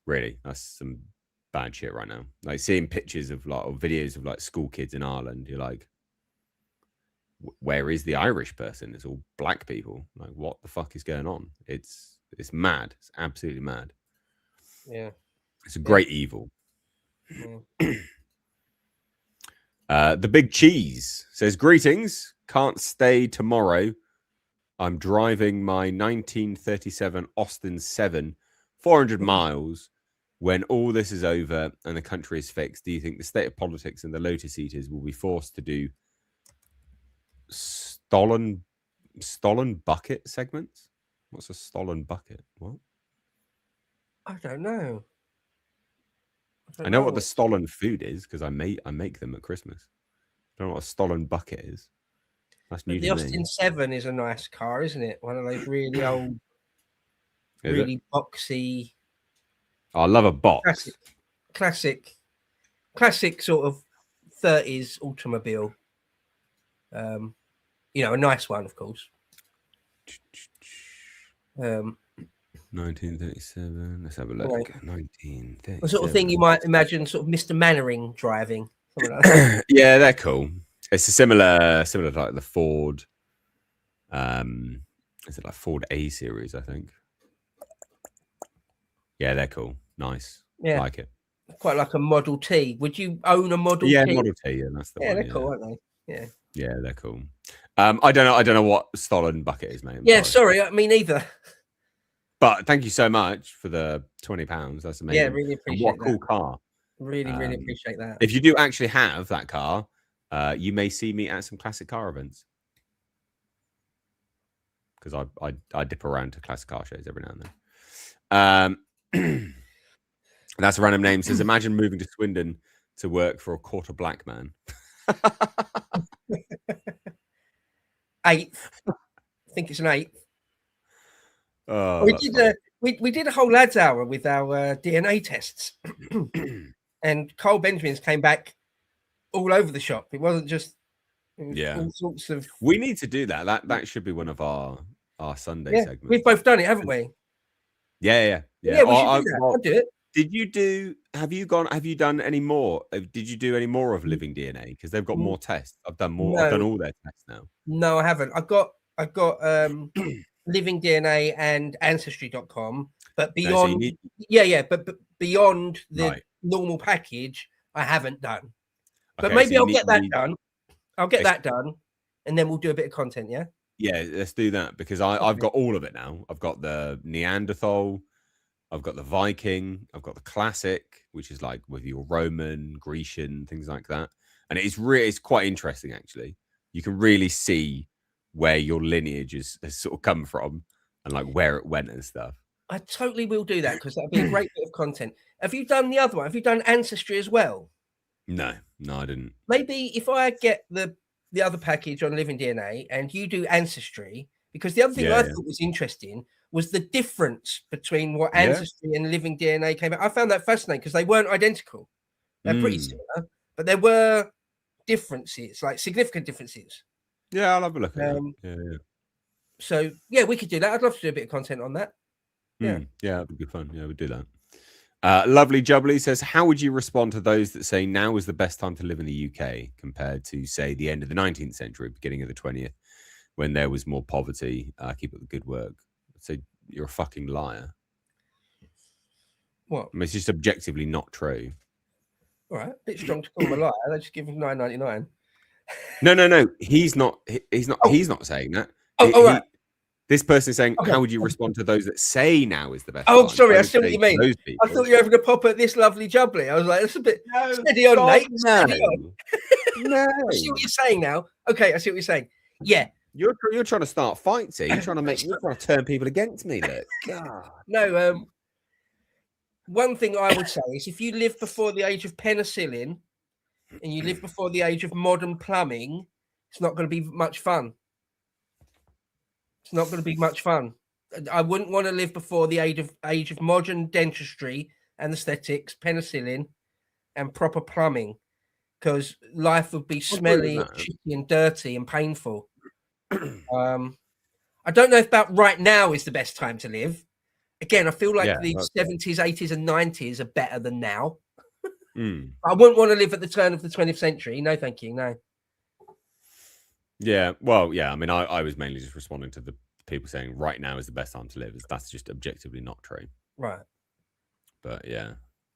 A: Really, that's some bad shit right now. Like seeing pictures of or videos of school kids in Ireland. You're like, where is the Irish person? It's all black people. Like, what the fuck is going on? It's mad. It's absolutely mad.
B: Yeah,
A: it's a great evil.
B: Yeah.
A: The Big Cheese says, greetings. Can't stay tomorrow. I'm driving my 1937 Austin 7, 400 miles. When all this is over and the country is fixed, do you think the state of politics and the Lotus Eaters will be forced to do stolen bucket segments? What's a stolen bucket? What?
B: I don't know.
A: I know what the stolen food is because I make them at Christmas. I don't know what a stolen bucket is. That's new to me.
B: The Austin 7 is a nice car, isn't it? One of those really old, really boxy.
A: Oh, I love a box.
B: Classic sort of 30s automobile. A nice one, of course.
A: 1937. Let's have a look. Right. 1937.
B: The sort of thing you might imagine, sort of Mr. Mannering driving. Like that.
A: Yeah, they're cool. It's a similar to like the Ford. Is it like Ford A series? I think. Yeah, they're cool. Nice. Yeah, like it.
B: Quite like a Model T. Would you own a Model T?
A: Yeah, Model T. Yeah, that's the one.
B: They're cool, aren't they? Yeah.
A: Yeah, they're cool. I don't know what stolen bucket is, mate.
B: Sorry, me neither.
A: But thank you so much for the £20. That's amazing.
B: Yeah, really appreciate
A: that. What a cool car.
B: Really appreciate that.
A: If you do actually have that car, you may see me at some classic car events. Because I dip around to classic car shows every now and then. That's a random name. Says, imagine moving to Swindon to work for a quarter black man.
B: 8th. I think it's an 8th. Oh, we did a whole lads hour with our DNA tests, and Cole Benjamin's came back all over the shop. It wasn't just all sorts of.
A: We need to do that. That should be one of our Sunday segments.
B: We've both done it, haven't we?
A: Yeah.
B: We should do that. I'll do it.
A: Have you done any more? Did you do any more of Living DNA? Because they've got more tests. I've done more. No. I've done all their tests now.
B: No, I haven't. I've got Living DNA and Ancestry.com, but beyond, but beyond the normal package, I haven't done. But
A: Okay,
B: maybe
A: so
B: I'll get that done. I'll get that done, and then we'll do a bit of content, yeah?
A: Yeah, let's do that, because I've got all of it now. I've got the Neanderthal, I've got the Viking, I've got the classic, which is like with your Roman, Grecian, things like that. And it's quite interesting, actually. You can really see where your lineage has sort of come from and like where it went and stuff.
B: I totally will do that, because that'll be a great bit of content. Have you done the other one? Have you done Ancestry as well?
A: No, I didn't.
B: Maybe if I get the other package on Living DNA and you do Ancestry, because the other thing I thought was interesting was the difference between what Ancestry and Living DNA came out. I found that fascinating because they weren't identical. They're pretty similar, but there were differences, like significant differences.
A: Yeah, I'll have a look at that. Yeah.
B: So yeah, we could do that. I'd love to do a bit of content on that. Yeah,
A: that'd be good fun. Yeah, we'd do that. Lovely Jubbly says, how would you respond to those that say now is the best time to live in the UK compared to, say, the end of the 19th century, beginning of the 20th, when there was more poverty? Keep up the good work. I'd say you're a fucking liar.
B: What?
A: I mean, it's just objectively not true.
B: All right, a bit strong to call him a liar. They just give him $9.99.
A: No. He's not saying that.
B: All right.
A: This person is saying, how would you respond to those that say now is the best
B: time? Sorry,
A: I
B: see what you mean. I thought you were having a pop at this lovely Jubbly. I was like, that's a bit steady on, mate. Steady on.
A: No.
B: I see what you're saying now. Okay, I see what you're saying. Yeah.
A: You're trying to start fights here. You're trying to turn people against me. Look. God.
B: No, one thing I would say is if you live before the age of penicillin and you live before the age of modern plumbing, it's not going to be much fun. It's not going to be much fun. I wouldn't want to live before the age of modern dentistry, anesthetics, penicillin, and proper plumbing, because life would be smelly, shitty, and dirty and painful. I don't know if about right now is the best time to live. Again, I feel like the 70s, 80s, and 90s are better than now. I wouldn't want to live at the turn of the 20th century. No, thank you. No.
A: Yeah, well, yeah. I mean, I was mainly just responding to the people saying right now is the best time to live. That's just objectively not true.
B: Right.
A: But yeah,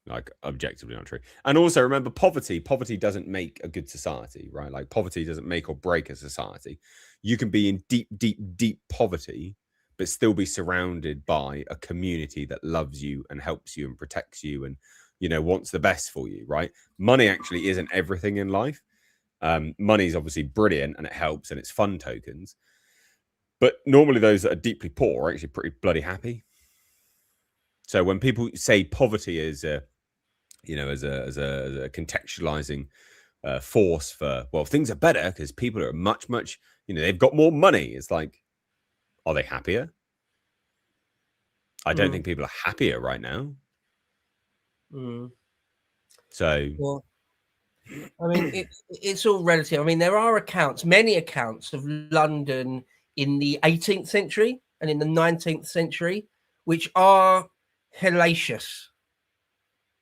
A: like objectively not true. And also remember, poverty doesn't make a good society, right? Like poverty doesn't make or break a society. You can be in deep poverty, but still be surrounded by a community that loves you and helps you and protects you and, you know, wants the best for you, right? Money actually isn't everything in life. Money is obviously brilliant and it helps and it's fun tokens. But normally those that are deeply poor are actually pretty bloody happy. So when people say poverty is a contextualizing force for, well, things are better because people are much, you know, they've got more money. It's like, are they happier? I don't think people are happier right now. So,
B: well, I mean, it's all relative. I mean, there are many accounts of London in the 18th century and in the 19th century, which are hellacious.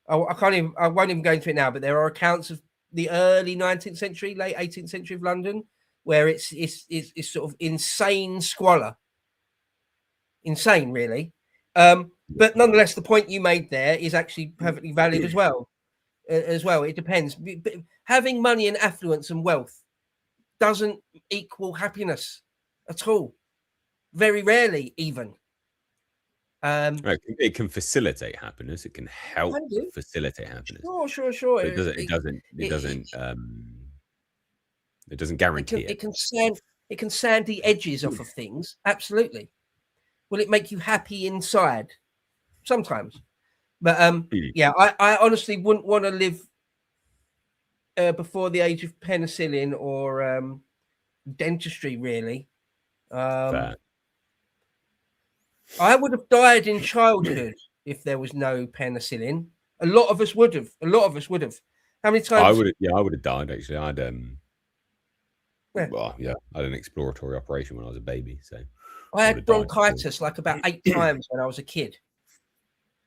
B: I won't even go into it now, but there are accounts of the early 19th century, late 18th century of London, where it's sort of insane squalor. Insane, really. But nonetheless, the point you made there is actually perfectly valid as well. It depends. But having money and affluence and wealth doesn't equal happiness at all. Very rarely, even.
A: It can facilitate happiness. It can help facilitate happiness.
B: Sure.
A: It doesn't guarantee it.
B: It can sand the edges off of things. Absolutely. Will it make you happy inside? Sometimes. But yeah, I honestly wouldn't want to live before the age of penicillin or dentistry, really. I would have died in childhood if there was no penicillin. A lot of us would have. How many times?
A: I would have died, actually. I had an exploratory operation when I was a baby. So
B: I had bronchitis like about 8 times when I was a kid.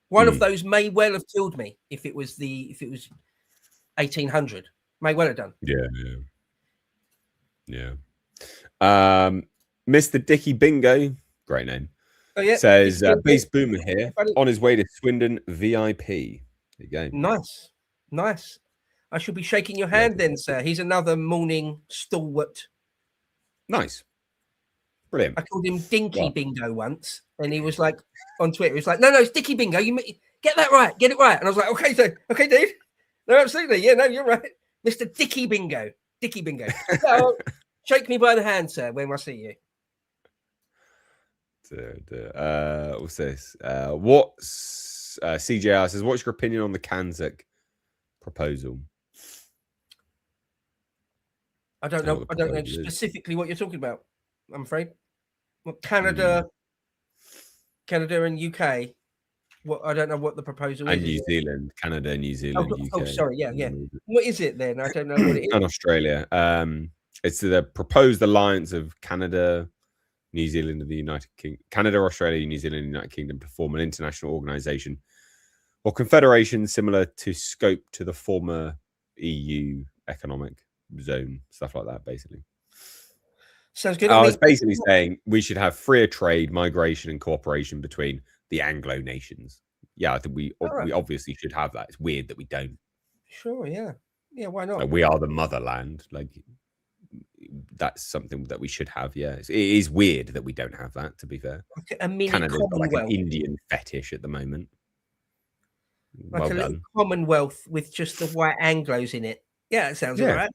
B: One of those may well have killed me if it was 1800. May well have done.
A: Yeah. Mr. Dicky Bingo, great name.
B: Oh, yeah.
A: Says Base Boomer here on his way to Swindon VIP. There you go.
B: Nice. I should be shaking your hand then, sir. He's another morning stalwart.
A: Nice. Brilliant.
B: I called him Dinky Bingo once, and he was like, on Twitter, he's like, no, it's Dicky Bingo. You get that right. Get it right. And I was like, okay, so, okay, dude. No, absolutely. Yeah, no, you're right. Mr. Dicky Bingo. Dicky Bingo. So, shake me by the hand, sir, when I see you.
A: What's this? CJR says, what's your opinion on the Kanzak proposal?
B: I don't know specifically what you're talking about, I'm afraid. Well, Canada and UK. I don't know what the proposal is.
A: And New Zealand, Canada, New Zealand, UK.
B: Oh, sorry, yeah. What is it then? I don't know what it is.
A: And Australia. It's the proposed alliance of Canada, New Zealand, and the United Kingdom. Canada, Australia, New Zealand, and the United Kingdom to form an international organisation or confederation similar to scope to the former EU economic zone, stuff like that, basically.
B: Sounds good.
A: I was basically saying we should have freer trade, migration, and cooperation between the Anglo nations. Yeah, I think we obviously should have that. It's weird that we don't.
B: Sure, yeah. Yeah, why not?
A: Like, we are the motherland. Like, that's something that we should have. Yeah, it is weird that we don't have that, to be fair.
B: A mini
A: Canada's got like an Indian fetish at the moment.
B: Like a little Commonwealth with just the white Anglos in it. Yeah, it sounds all right.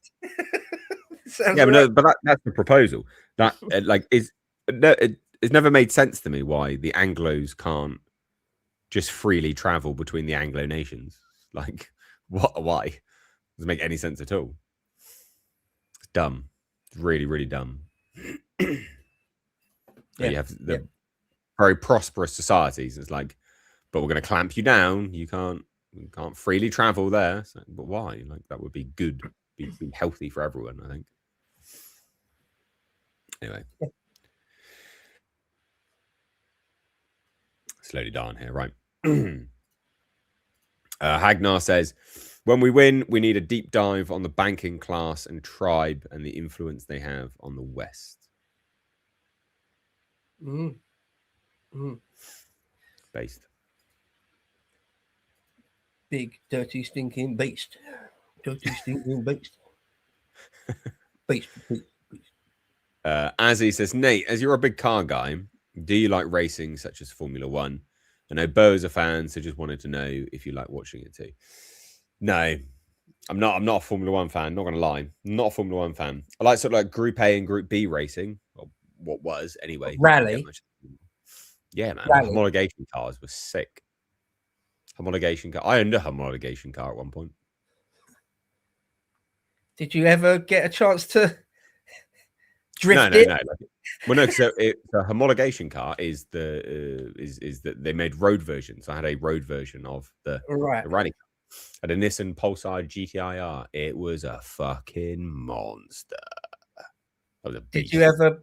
A: But that's the proposal. That it's never made sense to me why the Anglos can't just freely travel between the Anglo nations. Like, what? Why? Doesn't make any sense at all. It's dumb. It's really, really dumb. You have the very prosperous societies. It's like, but we're going to clamp you down. You can't freely travel there. So, but why? Like, that would be good. Be healthy for everyone, I think. Anyway. Slowly down here, right? Hagnar says, when we win, we need a deep dive on the banking class and tribe and the influence they have on the West. Based.
B: Big, dirty, stinking beast. Dirty, stinking beast. Beast.
A: Azzy says, Nate, as you're a big car guy, do you like racing such as Formula One? I know Bo's a fan, so just wanted to know if you like watching it too. No, I'm not a Formula One fan, not gonna lie. Not a Formula One fan. I like sort of like Group A and Group B racing. Well, what was anyway.
B: Rally.
A: Yeah, man. Homologation cars were sick. Homologation car. I owned a homologation car at one point.
B: Did you ever get a chance to drift it?
A: No. Well, no. So the homologation car is that they made road versions. So I had a road version of the rally car. I had a Nissan Pulsar GTI-R. It was a fucking monster.
B: Did you ever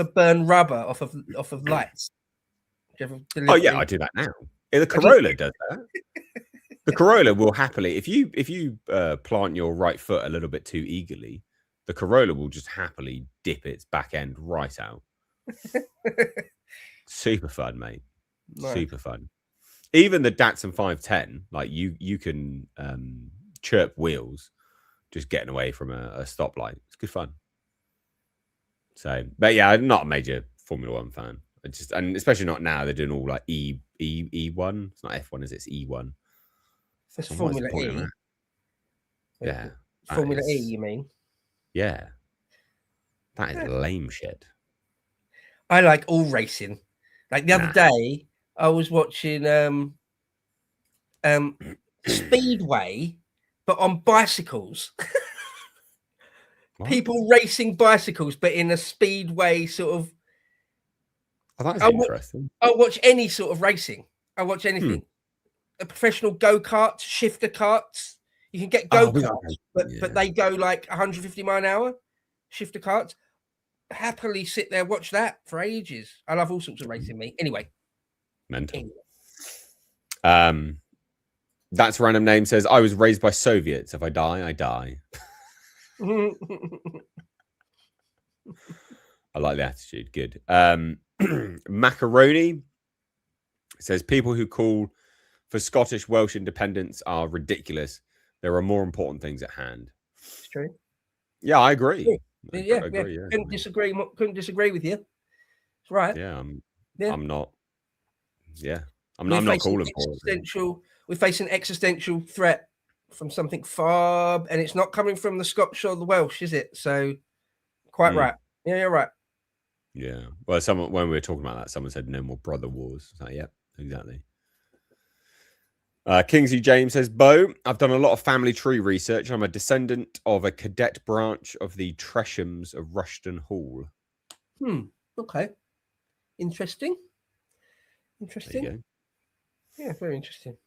B: burn rubber off of lights?
A: Oh yeah, I do that now. The Corolla does that. The Corolla will happily, if you plant your right foot a little bit too eagerly, the Corolla will just happily dip its back end right out. Super fun, mate. Nice. Super fun. Even the Datsun 510, like you can chirp wheels just getting away from a stoplight. It's good fun. So, but yeah, I'm not a major Formula One fan. And especially not now. They're doing all like E1. It's not F1, is it? It's E1.
B: It's Formula E.
A: Yeah.
B: Formula E, you mean?
A: Yeah. That is lame shit.
B: I like all racing. Like the other day, I was watching Speedway, but on bicycles. People racing bicycles, but in a Speedway sort of.
A: Oh, that's interesting.
B: I'll watch any sort of racing. I'll watch anything. A professional go-kart, shifter carts. You can get go-karts, but they go like 150 mile an hour. Shifter carts. Happily sit there, watch that for ages. I love all sorts of racing, me. Anyway.
A: Mental. That's random name says, I was raised by Soviets. If I die, I die. I like the attitude. Good. Macaroni says, people who call for Scottish Welsh independence are ridiculous. There are more important things at hand.
B: It's true.
A: Yeah, I agree. I
B: agree.
A: Yeah.
B: Couldn't disagree with you. It's right.
A: Yeah, I'm not. Yeah, I'm not calling for it.
B: We face an existential threat from something far, and it's not coming from the Scotch or the Welsh, is it? So, quite right. Yeah, you're right.
A: Yeah. Well, when we were talking about that, someone said no more brother wars. So, yeah, exactly. Kingsley James says, Bo, I've done a lot of family tree research. I'm a descendant of a cadet branch of the Treshams of Rushton Hall.
B: Okay. Interesting.
A: There you go.
B: Yeah, very interesting.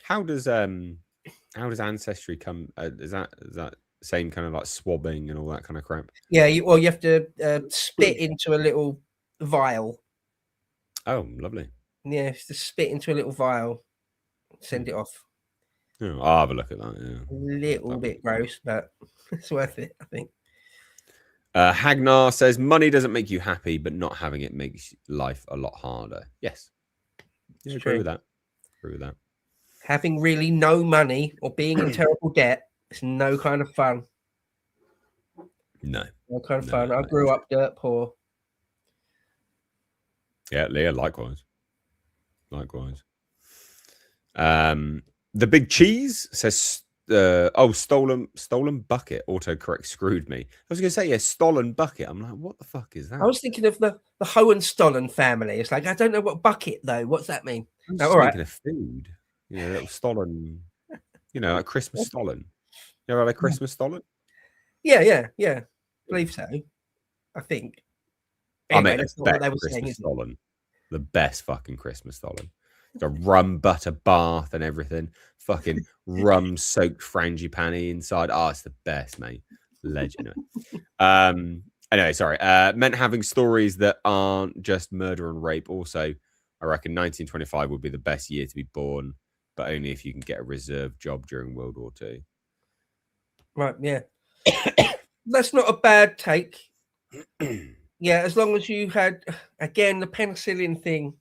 A: How does ancestry come? Is that same kind of like swabbing and all that kind of crap?
B: Yeah, you have to spit into a little vial.
A: Oh, lovely.
B: Yeah, just spit into a little vial, send it off.
A: Oh, I'll have a look at that. Yeah,
B: a little bit gross, but it's worth it, I think.
A: Hagnar says, money doesn't make you happy, but not having it makes life a lot harder. Yes. Yeah, agree with that. Having
B: really no money or being in terrible debt is no kind of fun.
A: No
B: kind of fun. I grew up dirt poor.
A: Yeah, Leah, likewise. The Big Cheese says, stolen bucket. Autocorrect screwed me. I was going to say, stolen bucket. I'm like, what the fuck is that?
B: I was thinking of the Hohenstollen family. It's like, I don't know what bucket though. What's that mean?
A: I'm just thinking of food. Little stollen. Like Christmas stollen. You ever had a Christmas stollen?
B: Yeah. I believe so. I think.
A: Anyway, that's not what they were saying, stollen. The best fucking Christmas stollen. The rum butter bath and everything. Fucking rum soaked frangipani inside. Oh, it's the best, mate. Legend. Anyway, sorry. Meant having stories that aren't just murder and rape. Also, I reckon 1925 would be the best year to be born, but only if you can get a reserve job during World War II.
B: Right, yeah. That's not a bad take. Yeah, as long as you had, again, the penicillin thing.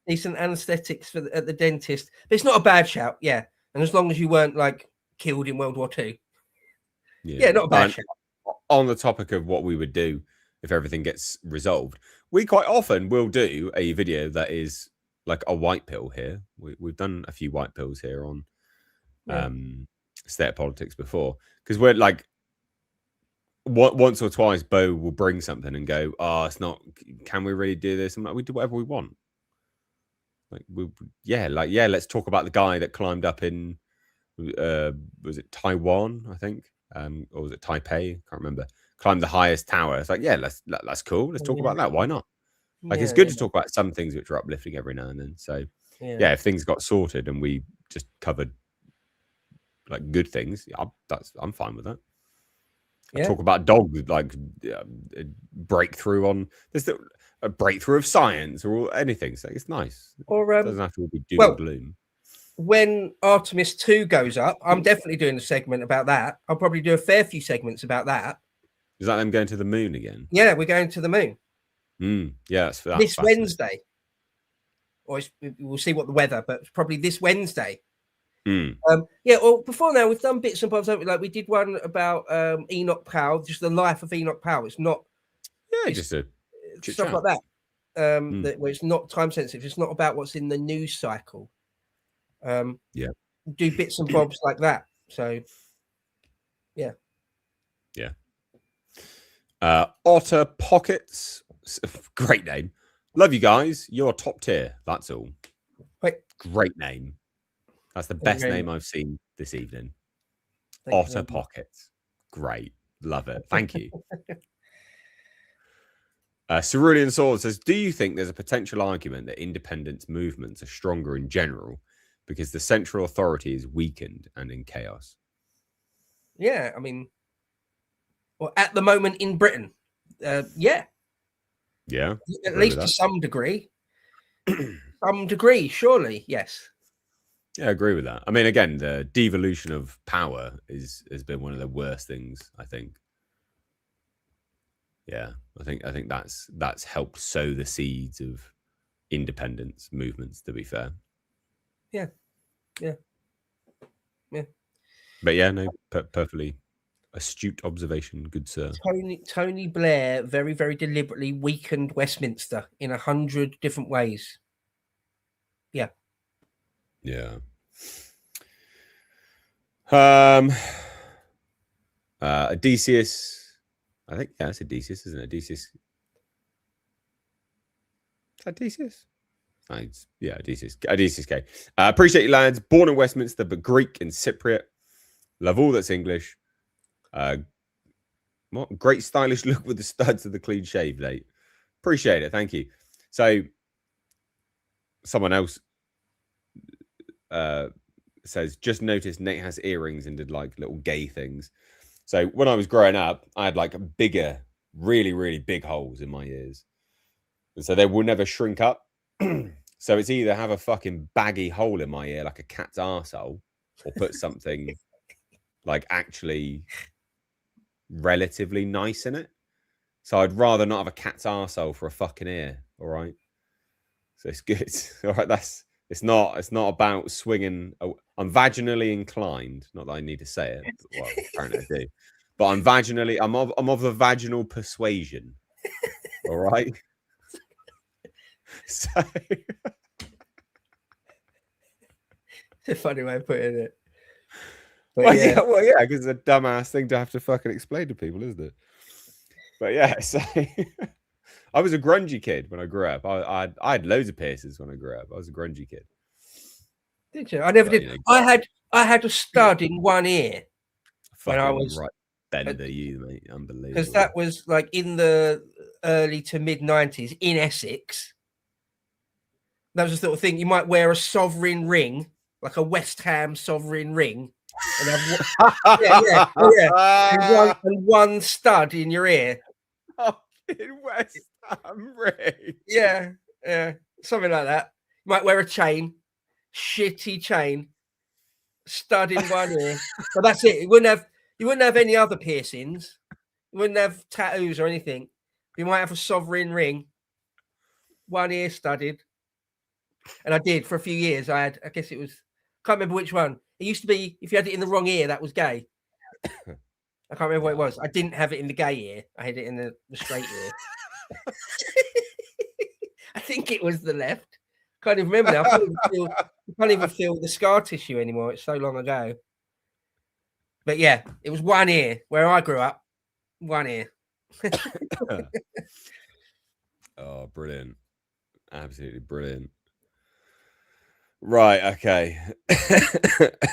B: Decent anesthetics at the dentist. But it's not a bad shout, yeah. And as long as you weren't, like, killed in World War II. Yeah, not a bad shout.
A: On the topic of what we would do if everything gets resolved, we quite often will do a video that is like a white pill here. We've done a few white pills here on State of Politics before, because we're like, once or twice Bo will bring something and go, it's not, can we really do this? I'm like, we do whatever we want. Like, let's talk about the guy that climbed up in was it Taiwan, I think, or was it Taipei? Can't remember. Climbed the highest tower. It's like, that's cool. Let's talk about that. Why not? Like, it's good to talk about some things which are uplifting every now and then. So if things got sorted and we just covered like good things, I'm fine with that. Talk about dogs, like breakthrough on this, a breakthrough of science or anything. So it's nice.
B: Or
A: it doesn't have to be doom or gloom.
B: When Artemis 2 goes up, I'm definitely doing a segment about that. I'll probably do a fair few segments about that.
A: Is that them going to the moon again?
B: Yeah, we're going to the moon.
A: Yeah, that's
B: this Wednesday. Or we'll see what the weather, but it's probably this Wednesday. Well, before now, we've done bits and bobs. Like we did one about Enoch Powell, just the life of Enoch Powell. It's not,
A: just a
B: stuff like that. Where it's not time sensitive. It's not about what's in the news cycle. Do bits and bobs like that. So, yeah.
A: Otter Pockets, great name. Love you guys. You're top tier. That's all. Great name. That's the best name I've seen this evening. Otter Pockets. Great. Love it. Thank you. Cerulean Sword says, do you think there's a potential argument that independence movements are stronger in general because the central authority is weakened and in chaos?
B: Yeah, I mean, well, at the moment in Britain, yeah. At least to some degree. Some degree, surely, yes.
A: Yeah, I agree with that. I mean, again, the devolution of power has been one of the worst things, I think. Yeah, I think that's helped sow the seeds of independence movements, to be fair.
B: Yeah. Yeah.
A: But yeah, no, perfectly astute observation, good sir.
B: Tony Blair very, very deliberately weakened Westminster in 100 different ways. Yeah.
A: Yeah. Odysseus. I think it's Odysseus, isn't it? Odysseus. Is that Odysseus? Yeah, Odysseus K. Appreciate you, lads. Born in Westminster, but Greek and Cypriot. Love all that's English. What great stylish look with the studs of the clean shave, Nate. Appreciate it. Thank you. So, someone else says, just noticed Nate has earrings and did like little gay things. So, when I was growing up, I had like bigger, really, really big holes in my ears. And so they will never shrink up. So it's either have a fucking baggy hole in my ear like a cat's arsehole, or put something like actually relatively nice in it. So I'd rather not have a cat's arsehole for a fucking ear. All right. So it's good. All right. It's not about swinging. I'm vaginally inclined. Not that I need to say it. Well, apparently I do. But I'm of the vaginal persuasion. All right. So
B: it's a funny way of putting it.
A: But yeah, because it's a dumbass thing to have to fucking explain to people, isn't it? But yeah, so I was a grungy kid when I grew up. I had loads of piercings when I grew up. I was a grungy kid.
B: Did you? I never did. You know, I had a stud in one ear
A: when I was right. Bender, you mate, unbelievable.
B: Because that was like in the early to mid 90s in Essex. That was the sort of thing. You might wear a sovereign ring, like a West Ham sovereign ring, and have and one stud in your ear.
A: In West Ham ring.
B: Yeah, something like that. You might wear a chain, shitty chain, stud in one ear. But that's it. You wouldn't have any other piercings. You wouldn't have tattoos or anything. You might have a sovereign ring, one ear studded. And I did for a few years. I guess it was, can't remember which one. It used to be, if you had it in the wrong ear, that was gay. I can't remember what it was. I didn't have it in the gay ear. I had it in the straight ear. I think it was the left. Can't even remember now. I can't even feel the scar tissue anymore. It's so long ago. But yeah, it was one ear where I grew up. One ear.
A: Oh, brilliant. Absolutely brilliant. Right, okay.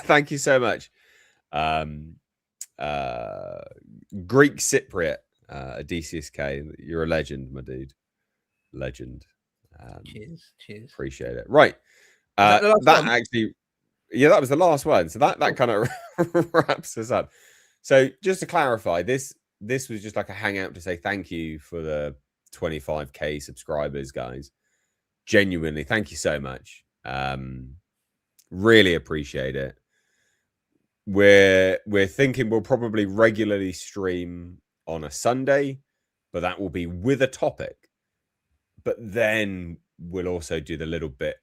A: Thank you so much. Greek Cypriot, Odysseus K. You're a legend, my dude. Legend.
B: Cheers.
A: Appreciate it. Right. That actually, yeah, that was the last one. So that kind of wraps us up. So just to clarify, this was just like a hangout to say thank you for the 25k subscribers, guys. Genuinely, thank you so much. Really appreciate it. We're thinking we'll probably regularly stream on a Sunday, but that will be with a topic. But then we'll also do the little bit,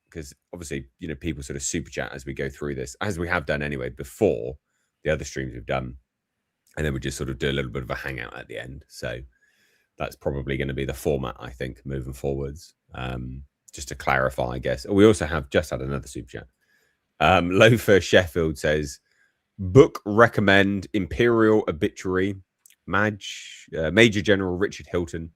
A: because obviously, you know, people sort of super chat as we go through this, as we have done anyway before the other streams we've done. And then we just sort of do a little bit of a hangout at the end. So that's probably going to be the format, I think, moving forwards. Just to clarify, I guess. We also have just had another super chat. Loafer Sheffield says, book recommend Imperial Obituary, Major General Richard Hilton,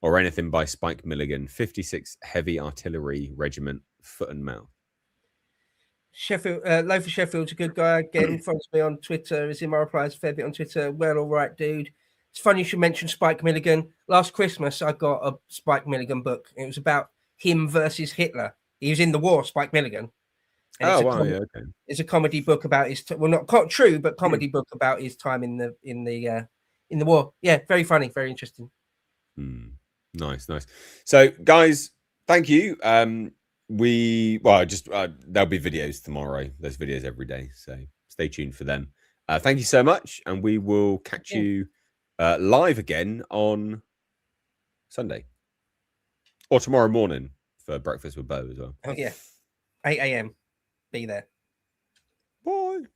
A: or anything by Spike Milligan, 56 Heavy Artillery Regiment, Foot and Mouth.
B: Sheffield, Loafer Sheffield's a good guy. Again, follows me on Twitter. Is in my replies a fair bit on Twitter. Well, all right, dude. It's funny you should mention Spike Milligan. Last Christmas, I got a Spike Milligan book. It was about him versus Hitler. He was in the war, Spike Milligan. And
A: okay.
B: It's a comedy book about his not true, but comedy book about his time in the war. Yeah, very funny, very interesting.
A: Nice. So, guys, thank you. There'll be videos tomorrow. There's videos every day, so stay tuned for them. Thank you so much, and we will catch you live again on Sunday or tomorrow morning for Breakfast with Bo as well.
B: Oh yeah, 8 a.m. Be there.
A: Bye.